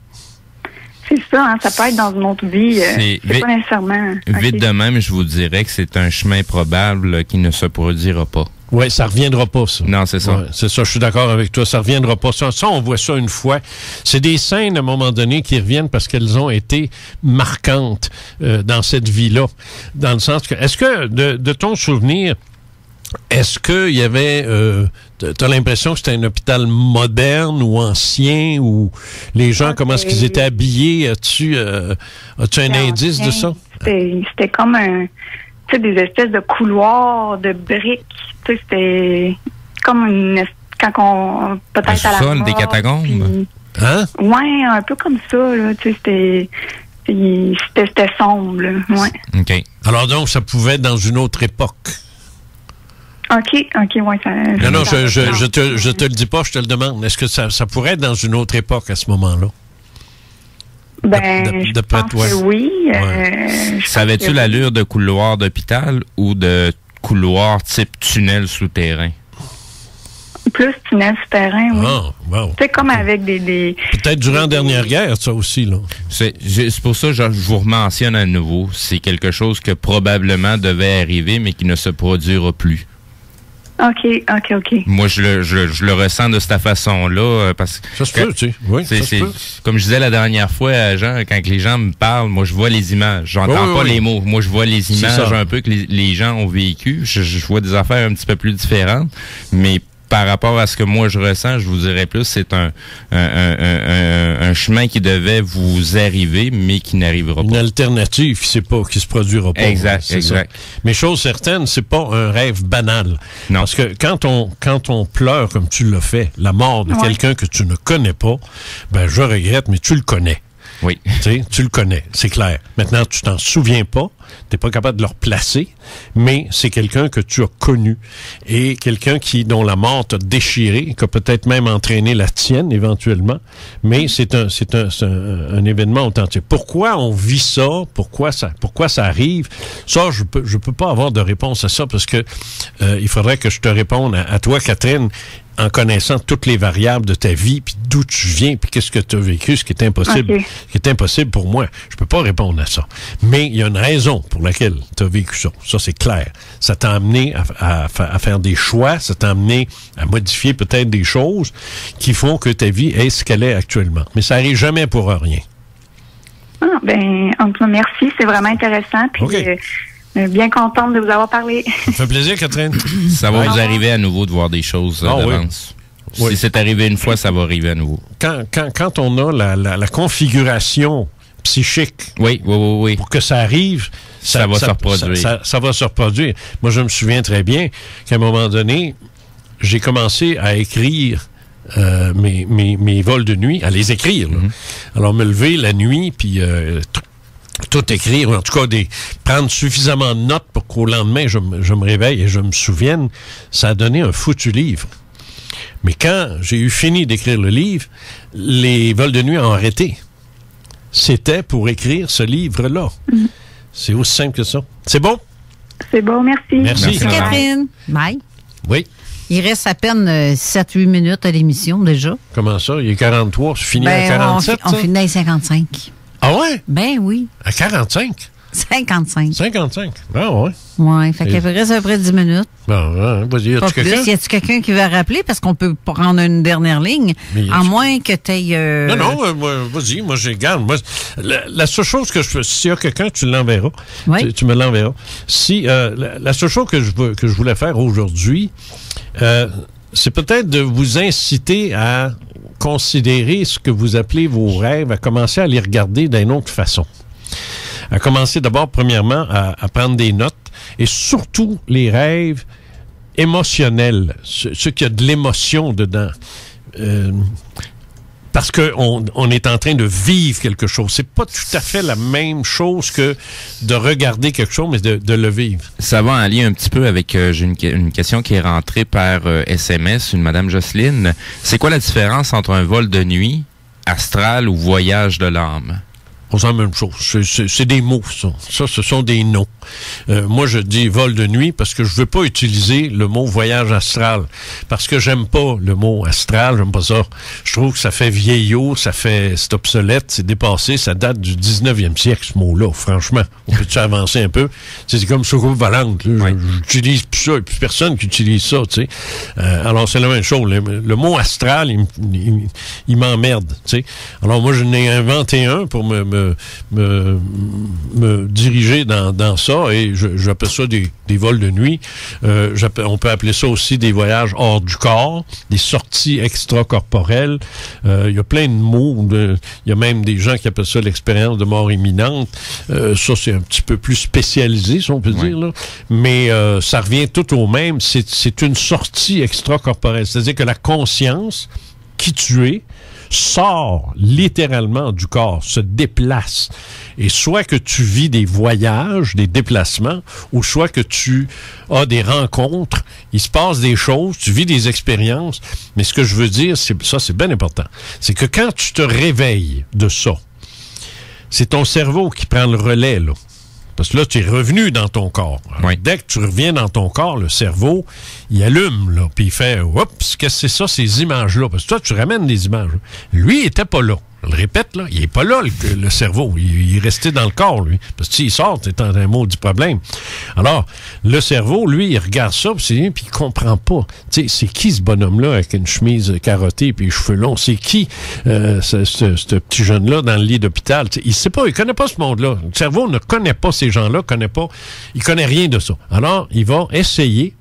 C'est ça, hein, ça peut être dans une autre vie. C'est pas nécessairement. Vite de même, je vous dirais que c'est un chemin probable qui ne se produira pas. Oui, ça reviendra pas, ça. Non, c'est ça. Ouais, c'est ça, je suis d'accord avec toi, ça reviendra pas. Ça, on voit ça une fois. C'est des scènes, à un moment donné, qui reviennent parce qu'elles ont été marquantes dans cette vie-là. Dans le sens que, est-ce que, de ton souvenir, est-ce qu'il y avait... t'as l'impression que c'était un hôpital moderne ou ancien, ou les gens, comment est-ce qu'ils étaient habillés? As-tu un indice de ça? C'était comme des espèces de couloirs de briques. Tu sais, c'était comme quand on... Peut-être à la mort, des catacombes? Puis, hein? Ouais, un peu comme ça, là. Tu sais, c'était sombre, là. Ouais. OK. Alors donc, ça pouvait être dans une autre époque. OK, ouais. Ça, non, je te le dis pas, je te le demande. Est-ce que ça pourrait être dans une autre époque à ce moment-là? Je pense que oui. Ouais. Savais-tu l'allure de couloir d'hôpital ou de couloir type tunnel souterrain? Plus tunnel souterrain, oui. Ah, wow. C'est comme avec des... Peut-être durant la dernière guerre, ça aussi, là. C'est pour ça que je vous mentionne à nouveau. C'est quelque chose que probablement devait arriver, mais qui ne se produira plus. OK. Moi, je le ressens de cette façon-là. Parce que ça se peut, tu sais. Oui, ça se peut. Comme je disais la dernière fois, Jean, quand les gens me parlent, moi, je vois les images. J'entends pas les mots. Moi, je vois les images un peu que les gens ont vécu. Je vois des affaires un petit peu plus différentes. Mais par rapport à ce que moi je ressens, je vous dirais plus, c'est un chemin qui devait vous arriver, mais qui n'arrivera pas. Une alternative qui se produira pas. Exact. Ça. Mais chose certaine, c'est pas un rêve banal. Non. Parce que quand on pleure comme tu l'as fait, la mort de quelqu'un que tu ne connais pas, ben je regrette, mais tu le connais. Oui. Tu le connais, c'est clair. Maintenant, tu t'en souviens pas, t'es pas capable de le replacer, mais c'est quelqu'un que tu as connu et quelqu'un dont la mort t'a déchiré, qui a peut-être même entraîné la tienne éventuellement, mais c'est un événement authentique. Pourquoi on vit ça? Pourquoi ça arrive? Ça, je peux pas avoir de réponse à ça parce que il faudrait que je te réponde à toi, Catherine, en connaissant toutes les variables de ta vie, puis d'où tu viens, puis qu'est-ce que tu as vécu, ce qui est impossible pour moi. Je peux pas répondre à ça. Mais il y a une raison pour laquelle tu as vécu ça. Ça, c'est clair. Ça t'a amené à faire des choix, ça t'a amené à modifier peut-être des choses qui font que ta vie est ce qu'elle est actuellement. Mais ça n'arrive jamais pour rien. En tout cas, merci. C'est vraiment intéressant. Puis, bien contente de vous avoir parlé. Ça fait plaisir, Catherine. Ça va vous arriver à nouveau de voir des choses d'avance. Oui. Si c'est arrivé une fois, ça va arriver à nouveau. Quand on a la configuration psychique pour que ça arrive, ça va se reproduire. Ça va se reproduire. Moi, je me souviens très bien qu'à un moment donné, j'ai commencé à écrire mes vols de nuit, à les écrire. Alors, me lever la nuit, puis tout écrire, ou en tout cas prendre suffisamment de notes pour qu'au lendemain, je me réveille et je me souvienne, ça a donné un foutu livre. Mais quand j'ai eu fini d'écrire le livre, les vols de nuit ont arrêté. C'était pour écrire ce livre-là. C'est aussi simple que ça. C'est bon? C'est bon, merci. Merci Catherine. Bye. Oui. Il reste à peine 7-8 minutes à l'émission déjà. Comment ça? Il est 43, c'est fini à 47? On finit à 55. Ah ouais? Ben oui. À 45? 55. 55. Ah ouais. Oui, fait qu'il reste à peu près 10 minutes. Bon, vas-y, y a-tu quelqu'un? Y a-tu quelqu'un qui va rappeler? Parce qu'on peut prendre une dernière ligne, à moins que tu aies... Non, vas-y, moi, je garde. Moi, la seule chose que je fais, s'il y a quelqu'un, tu l'enverras. Oui. Tu me l'enverras. Si, la seule chose que je voulais faire aujourd'hui, c'est peut-être de vous inciter à considérer ce que vous appelez vos rêves, à commencer à les regarder d'une autre façon. À commencer d'abord, premièrement, à prendre des notes et surtout les rêves émotionnels, ceux qui ont de l'émotion dedans. Parce qu'on est en train de vivre quelque chose. C'est pas tout à fait la même chose que de regarder quelque chose, mais de le vivre. Ça va en lien un petit peu avec j'ai une question qui est rentrée par SMS, une Madame Jocelyne. C'est quoi la différence entre un vol de nuit, astral ou voyage de l'âme? On sent la même chose. C'est des mots, ça. Ça, ce sont des noms. Moi, je dis vol de nuit parce que je veux pas utiliser le mot voyage astral. Parce que j'aime pas le mot astral, j'aime pas ça. Je trouve que ça fait vieillot, c'est obsolète, c'est dépassé, ça date du 19e siècle, ce mot-là, franchement. On peut-tu avancer un peu? C'est comme soucoupe volante, là. Oui. J'utilise plus ça, et plus personne qui utilise ça, tu sais. Alors, c'est la même chose. Le mot astral, il m'emmerde, tu sais. Alors, moi, je n'ai inventé un pour me diriger dans ça et j'appelle ça des vols de nuit. On peut appeler ça aussi des voyages hors du corps, des sorties extracorporelles. Il y a plein de mots. Il y a même des gens qui appellent ça l'expérience de mort imminente. Ça, c'est un petit peu plus spécialisé, si on peut dire. Là. Mais ça revient tout au même. C'est une sortie extracorporelle. C'est-à-dire que la conscience, qui tu es, sort littéralement du corps, se déplace. Et soit que tu vis des voyages, des déplacements, ou soit que tu as des rencontres, il se passe des choses, tu vis des expériences. Mais ce que je veux dire, c'est bien important, c'est que quand tu te réveilles de ça, c'est ton cerveau qui prend le relais, là. Parce que là, tu es revenu dans ton corps. Alors, dès que tu reviens dans ton corps, le cerveau, il allume, là, puis il fait « Oups, qu'est-ce que c'est ça, ces images-là? » Parce que toi, tu ramènes des images. Lui, il était pas là. Je le répète, là, il n'est pas là, le cerveau. Il est resté dans le corps, lui. Parce que s'il sort, c'est un maudit problème. Alors, le cerveau, lui, il regarde ça, puis il comprend pas. Tu sais, c'est qui ce bonhomme-là avec une chemise carottée puis les cheveux longs? C'est qui ce petit jeune-là dans le lit d'hôpital? T'sais, il sait pas, il connaît pas ce monde-là. Le cerveau ne connaît pas ces gens-là, il connaît rien de ça. Alors, il va essayer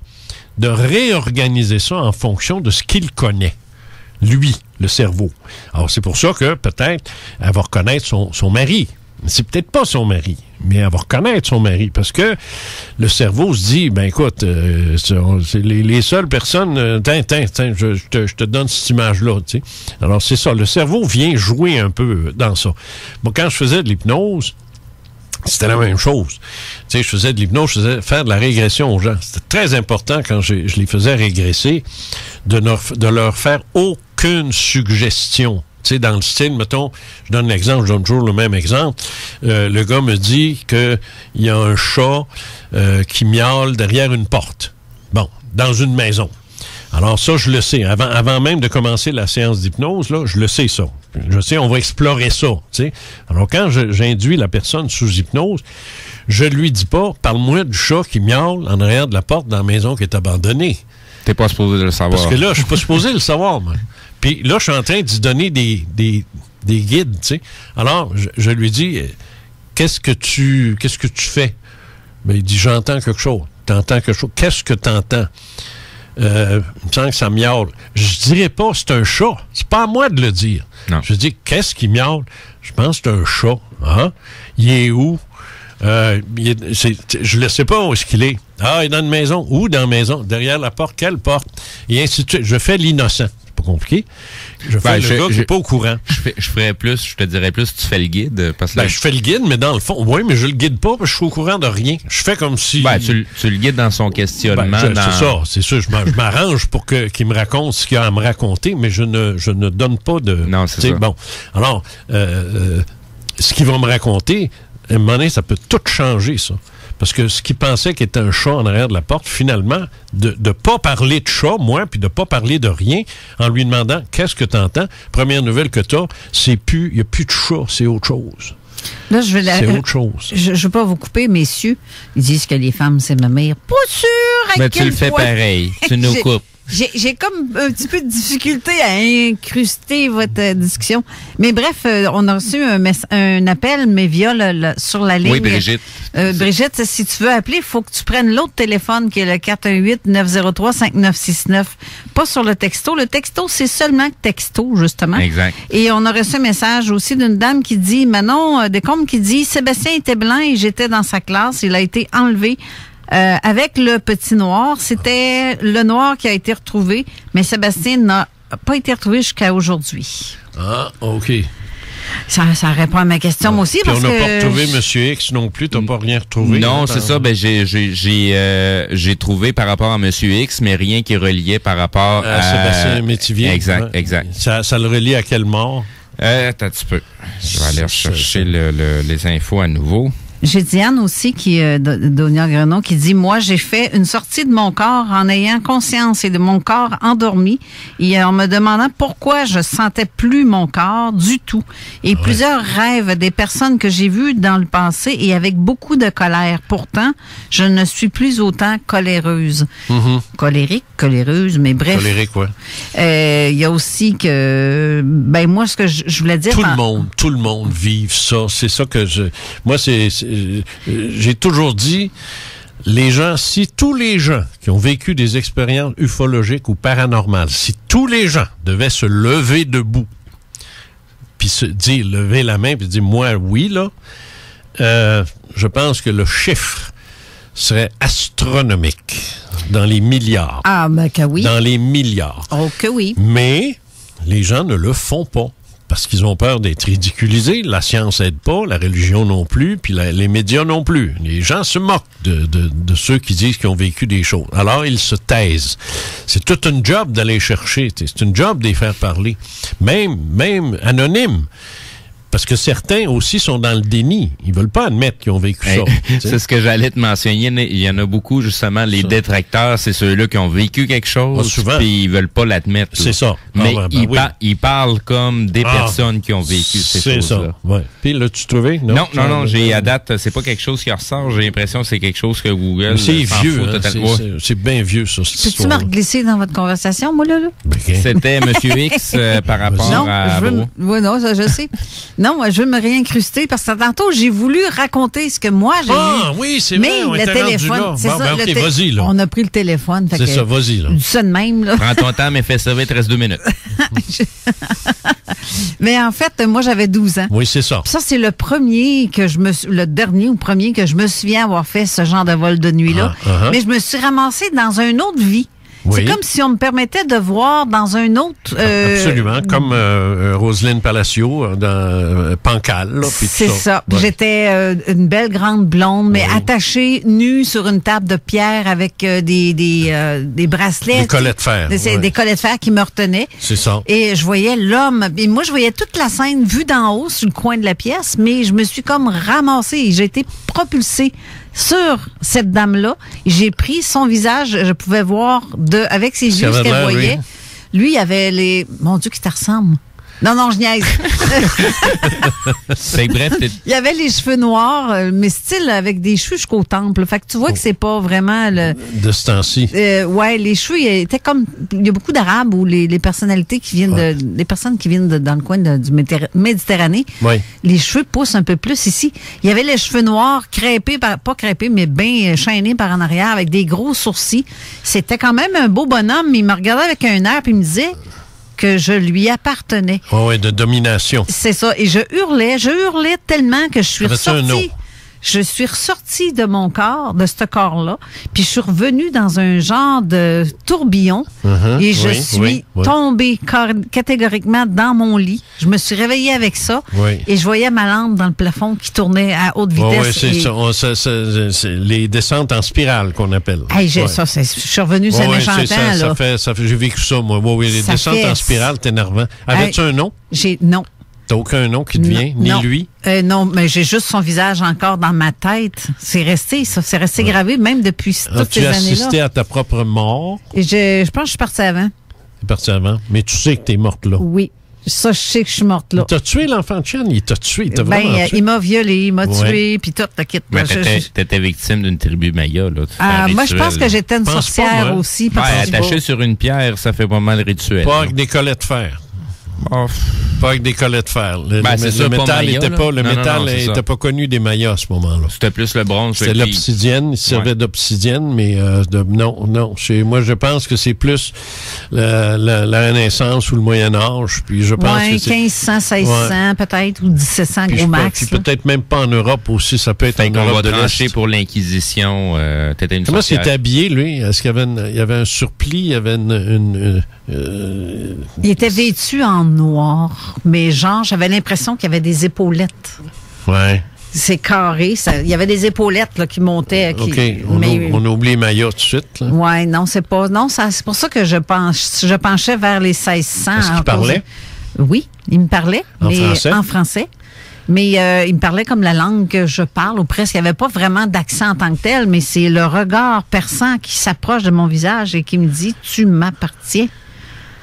de réorganiser ça en fonction de ce qu'il connaît. Lui, le cerveau. Alors, c'est pour ça que, peut-être, elle va reconnaître son mari. C'est peut-être pas son mari, mais elle va reconnaître son mari, parce que le cerveau se dit, ben écoute, c'est les seules personnes, tiens, je te donne cette image-là, tu sais. Alors, c'est ça, le cerveau vient jouer un peu dans ça. Bon, quand je faisais de l'hypnose, c'était la même chose. Tu sais, je faisais de l'hypnose, je faisais faire de la régression aux gens. C'était très important quand je les faisais régresser de leur faire aucune suggestion. Tu sais, dans le style, mettons, je donne l'exemple, je donne toujours le même exemple. Le gars me dit qu'il y a un chat qui miaule derrière une porte. Bon, dans une maison. Alors ça, je le sais. Avant même de commencer la séance d'hypnose, là, je le sais ça. Je sais, on va explorer ça. T'sais. Alors quand j'induis la personne sous hypnose, je lui dis pas, parle-moi du chat qui miaule en arrière de la porte dans la maison qui est abandonnée. T'es pas supposé le savoir. Parce que là, je suis pas supposé le savoir, moi. Puis là, je suis en train d'y donner des guides, tu sais. Alors, je lui dis, qu'est-ce que tu fais? Ben, il dit, j'entends quelque chose. T'entends quelque chose. Qu'est-ce que t'entends? Il me semble que ça miaule. Je dirais pas c'est un chat. C'est pas à moi de le dire. Non. Je dis, qu'est-ce qui miaule? Je pense que c'est un chat. Hein? Il est où? Je ne sais pas où est-ce qu'il est. Ah, il est dans une maison. Où dans la maison? Derrière la porte. Quelle porte? Et ainsi de suite. Je fais l'innocent. C'est pas compliqué. Je fais le gars qui n'est pas au courant. Je te dirais plus, tu fais le guide. Parce que je fais le guide, mais dans le fond, oui, mais je le guide pas parce que je suis au courant de rien. Je fais comme si... tu le guides dans son questionnement. C'est ça. Je m'arrange pour qu'il me raconte ce qu'il a à me raconter, mais je ne donne pas de... Non, c'est ça. Bon, alors, ce qu'il va me raconter, à un moment donné, ça peut tout changer, ça. Parce que ce qu'il pensait qu'il était un chat en arrière de la porte, finalement, de ne pas parler de chat, moi, puis de ne pas parler de rien, en lui demandant « Qu'est-ce que tu entends? » Première nouvelle que tu as, il n'y a plus de chat, c'est autre chose. Là, c'est autre chose. Je ne veux pas vous couper, messieurs. Ils disent que les femmes, c'est ma mère. Pas sûr à quel point. Tu le fais pareil. Tu nous coupes. J'ai comme un petit peu de difficulté à incruster votre discussion. Mais bref, on a reçu un appel, mais via sur la ligne. Oui, Brigitte. Brigitte, si tu veux appeler, il faut que tu prennes l'autre téléphone qui est le 418-903-5969. Pas sur le texto. Le texto, c'est seulement texto, justement. Exact. Et on a reçu un message aussi d'une dame qui dit, Manon Descombes, qui dit, Sébastien était blanc et j'étais dans sa classe. Il a été enlevé. Avec le petit noir, c'était le noir qui a été retrouvé, mais Sébastien n'a pas été retrouvé jusqu'à aujourd'hui. Ah, OK. Ça répond à ma question, moi aussi. Puis on n'a pas retrouvé M. X non plus, t'as pas rien retrouvé? Non, c'est ça, j'ai trouvé par rapport à M. X, mais rien qui reliait par rapport à Sébastien Métivier. Exact. Ça le relie à quelle mort? Attends un petit peu. Je vais aller rechercher les infos à nouveau. J'ai Diane aussi, d'Onia Grenon, qui dit, moi, j'ai fait une sortie de mon corps en ayant conscience et de mon corps endormi et en me demandant pourquoi je sentais plus mon corps du tout. Et plusieurs rêves des personnes que j'ai vues dans le passé et avec beaucoup de colère. Pourtant, je ne suis plus autant coléreuse. Mm-hmm. Coléreuse, mais bref. Colérique, ouais. Il y a aussi que, moi, ce que je voulais dire... Tout le monde vive ça. C'est ça que j'ai toujours dit, si tous les gens qui ont vécu des expériences ufologiques ou paranormales, si tous les gens devaient se lever debout, puis lever la main, puis dire, moi, oui, là, je pense que le chiffre serait astronomique, dans les milliards. Ah, ben que oui. Dans les milliards. Oh, que oui. Mais les gens ne le font pas. Parce qu'ils ont peur d'être ridiculisés. La science aide pas, la religion non plus, puis les médias non plus. Les gens se moquent de ceux qui disent qu'ils ont vécu des choses. Alors, ils se taisent. C'est tout un job d'aller chercher. C'est une job de les faire parler. Même anonyme. Parce que certains aussi sont dans le déni. Ils veulent pas admettre qu'ils ont vécu ça. C'est ce que j'allais te mentionner. Il y en a beaucoup, justement, les détracteurs, c'est ceux-là qui ont vécu quelque chose, puis ils veulent pas l'admettre. C'est ça. Mais ils parlent comme des personnes qui ont vécu ces choses-là. C'est ça, ouais. Puis l'as-tu trouvé? Non, j'ai à date, c'est pas quelque chose qui ressort. J'ai l'impression que c'est quelque chose que Google... C'est vieux, c'est bien vieux, ça. Peux-tu me reglisser dans votre conversation, moi, là? C'était M. X par rapport à... Oui, non, ça, je sais. Non, je veux me réincruster parce que tantôt, j'ai voulu raconter ce que moi, j'ai vu. Oui, c'est vrai, mais on le était téléphone, rendu c'est là. ça. OK, vas-y, là. On a pris le téléphone. C'est ça, vas-y, là. Du ça de même, là. Prends ton temps, mais fais ça vite, reste 2 minutes. Mais en fait, moi, j'avais 12 ans. Oui, c'est ça. Puis ça, c'est le premier que je me souviens avoir fait ce genre de vol de nuit-là. Mais je me suis ramassée dans une autre vie. Oui. C'est comme si on me permettait de voir dans un autre... Absolument, comme Roselyne Palacio dans Pancal. C'est ça. Ouais. J'étais une belle grande blonde, mais attachée, nue sur une table de pierre avec des bracelets. Des collets de fer. Des collets de fer qui me retenaient. C'est ça. Et je voyais l'homme. Et moi, je voyais toute la scène vue d'en haut sur le coin de la pièce, mais je me suis comme ramassée. J'ai été propulsée sur cette dame-là. J'ai pris son visage, je pouvais voir avec ses yeux ce qu'elle voyait. Oui. Lui, il avait les... Mon Dieu, qui te ressemble. Non, je niaise. C'est bref. Il avait les cheveux noirs, mais style avec des cheveux jusqu'au temple. Fait que tu vois que c'est pas vraiment le... De ce temps-ci. Ouais, les cheveux, ils étaient comme... Il y a beaucoup d'Arabes ou les personnalités qui viennent les personnes qui viennent dans le coin du Méditerranée. Ouais. Les cheveux poussent un peu plus ici. Il y avait les cheveux noirs, pas crêpés, mais bien chaînés par en arrière, avec des gros sourcils. C'était quand même un beau bonhomme, mais il me regardait avec un air puis il me disait que je lui appartenais. Oui, de domination. C'est ça. Et je hurlais tellement que je suis ressortie. Je suis ressortie de mon corps, de ce corps-là, puis je suis revenue dans un genre de tourbillon et je suis tombée catégoriquement dans mon lit. Je me suis réveillée avec ça et je voyais ma lampe dans le plafond qui tournait à haute vitesse. Oui, c'est ça. C'est les descentes en spirale qu'on appelle. Hey, je suis revenue ce méchant temps, là. J'ai vécu ça, moi. Oui, les descentes en spirale, c'est énervant. Avais-tu un nom? Non. T'as aucun nom qui te vient, ni lui? Non, mais j'ai juste son visage encore dans ma tête. C'est resté, ça. C'est resté gravé, même depuis toutes ces années-là. As-tu assisté à ta propre mort? Et je pense que je suis partie avant. Tu es partie avant? Mais tu sais que t'es morte là? Oui. Ça, je sais que je suis morte là. T'as tué l'enfant de Chen? Il t'a tué? Il t'a vraiment tué? Il m'a violée, il m'a tué, puis tout, t'inquiète. Mais t'étais victime d'une tribu maya, là. Moi, je pense que j'étais une sorcière aussi. Attachée sur une pierre, ça fait pas mal rituel. Pas avec des collets de fer. Pas avec des collets de fer. Le métal n'était pas connu des Mayas à ce moment-là. C'était plus le bronze. C'était l'obsidienne. Il servait d'obsidienne, mais non. Moi, je pense que c'est plus la Renaissance ou le Moyen-Âge. Puis je pense que c'est 1500, 1600 peut-être, ou 1700 gros max. Puis peut-être même pas en Europe aussi. Ça peut être en Europe de l'Est. Pour l'Inquisition. Comment s'était habillé, lui? Est-ce qu'il y avait un surplis? Il y avait il était vêtu en noir, mais genre, j'avais l'impression qu'il y avait des épaulettes. Ouais. C'est carré. Il y avait des épaulettes là, qui montaient. OK. On a oublié Maya tout de suite. Oui, non, c'est pas. Non, c'est pour ça que je penchais vers les 1600. Est-ce qu'il parlait? Oui, il me parlait. En français. Mais il me parlait comme la langue que je parle, ou presque. Il n'y avait pas vraiment d'accent en tant que tel, mais c'est le regard perçant qui s'approche de mon visage et qui me dit « Tu m'appartiens ».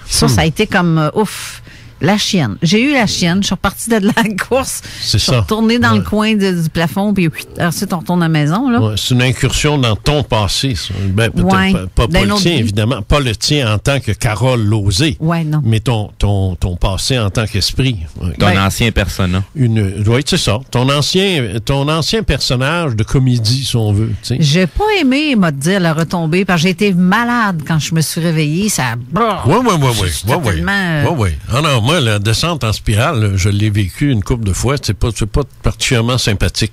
Ça a été comme ouf. La chienne. J'ai eu la chienne. Je suis repartie de la course. C'est ça. Je suis retournée dans le coin du plafond, puis ensuite, on retourne à la maison. Là. Ouais, c'est une incursion dans ton passé. Ça. Ben, peut-être pas le tien, évidemment. Pas le tien en tant que Carole Lauzé. Ouais, non. Mais ton passé en tant qu'esprit. Ton ancien persona. Oui, c'est ça. Ton ancien personnage de comédie, si on veut. T'sais. J'ai pas aimé, m'a dit, la retombée, parce que j'ai été malade quand je me suis réveillée. Ça. Oui. Ah non, moi, la descente en spirale, je l'ai vécu une couple de fois. C'est pas particulièrement sympathique.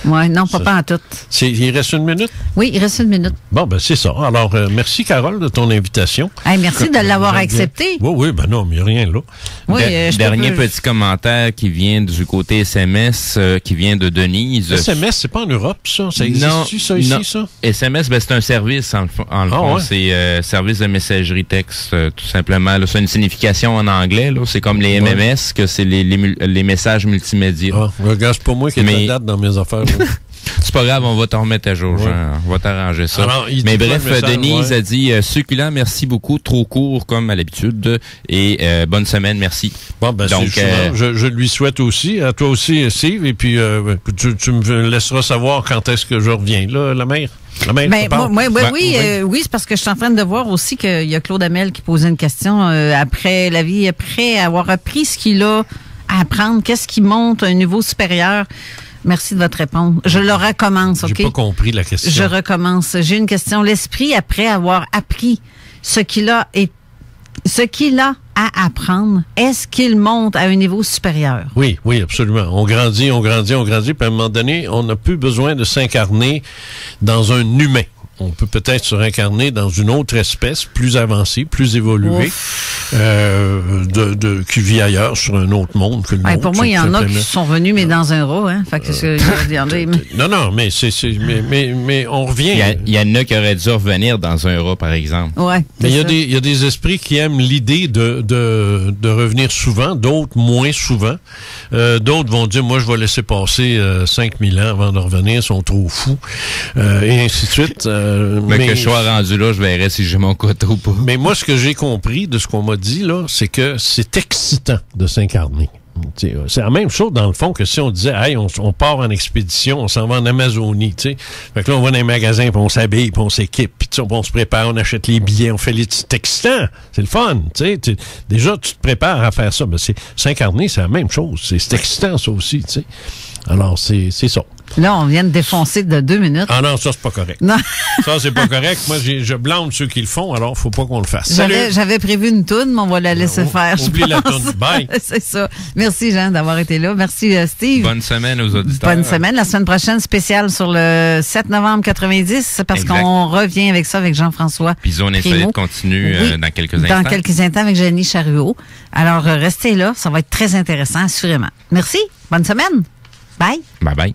Oui, non, pas en tout. Il reste une minute? Oui, il reste une minute. Bon, ben c'est ça. Alors, merci, Carole, de ton invitation. Hey, merci de l'avoir accepté. Oui, ben non, mais il n'y a rien là. Oui, dernier petit commentaire qui vient du côté SMS, qui vient de Denise. SMS, c'est pas en Europe, ça? Ça existe-tu, ça, ici, ça? SMS, ben, c'est un service, en le fond. Ouais. C'est service de messagerie texte, tout simplement. C'est une signification en anglais, là. c'est comme les MMS, que c'est les messages multimédia. Ah, regarde, c'est pas moi qui ai la date dans mes affaires. C'est pas grave, on va t'en remettre à jour, Jean. On va t'arranger ça. Alors, mais bref, Denise a dit succulent, merci beaucoup, trop court comme à l'habitude, et bonne semaine, merci. Bon, ben, donc, je lui souhaite aussi, à toi aussi, Steve, et puis tu me laisseras savoir quand est-ce que je reviens, là, la mère. Oui, c'est parce que je suis en train de voir aussi qu'il y a Claude Hamel qui posait une question après avoir appris ce qu'il a à apprendre, qu'est-ce qui monte à un niveau supérieur. Merci de votre réponse. Je le recommence, OK? J'ai pas compris la question. Je recommence. J'ai une question. L'esprit, après avoir appris ce qu'il a à apprendre, est-ce qu'il monte à un niveau supérieur? Oui, absolument. On grandit, puis à un moment donné, on n'a plus besoin de s'incarner dans un humain. On peut peut-être se réincarner dans une autre espèce plus avancée, plus évoluée, qui vit ailleurs, sur un autre monde que le nôtre. Pour moi, il y en a qui sont venus, mais dans un rat, hein. Fait que Non, mais on revient. Il y en a qui auraient dû revenir dans un rat, par exemple. Ouais. Mais il y a des esprits qui aiment l'idée de revenir souvent, d'autres moins souvent. D'autres vont dire, moi, je vais laisser passer 5000 ans avant de revenir, ils sont trop fous, et ainsi de suite. Mais que je sois rendu là, je verrai si j'ai mon quota ou pas. Mais moi, ce que j'ai compris de ce qu'on m'a dit, là, c'est que c'est excitant de s'incarner. T'sais, c'est la même chose, dans le fond, que si on disait, hey, on part en expédition, on s'en va en Amazonie, tu sais. Fait que là, on va dans les magasins, puis on s'habille, puis on s'équipe, puis on se prépare, on achète les billets, on fait les... C'est excitant, c'est le fun, tu sais. Déjà, tu te prépares à faire ça. Ben, s'incarner, c'est la même chose. C'est excitant, ça aussi, tu sais. Alors, c'est ça. Là, on vient de défoncer de 2 minutes. Ah non, ça, c'est pas correct. Non. Ça, c'est pas correct. Moi, je blâme ceux qui le font, alors faut pas qu'on le fasse. J'avais prévu une toune, mais on va la laisser faire. Oublie la toune. Bye. C'est ça. Merci, Jean, d'avoir été là. Merci, Steve. Bonne semaine aux auditeurs. Bonne semaine. La semaine prochaine, spéciale sur le 7 novembre 90, parce qu'on revient avec ça avec Jean-François. Puis Zone Insolite continue dans quelques instants. Dans quelques instants avec Jenny Chariot. Alors, restez là. Ça va être très intéressant, assurément. Merci. Bonne semaine. Bye. Bye-bye.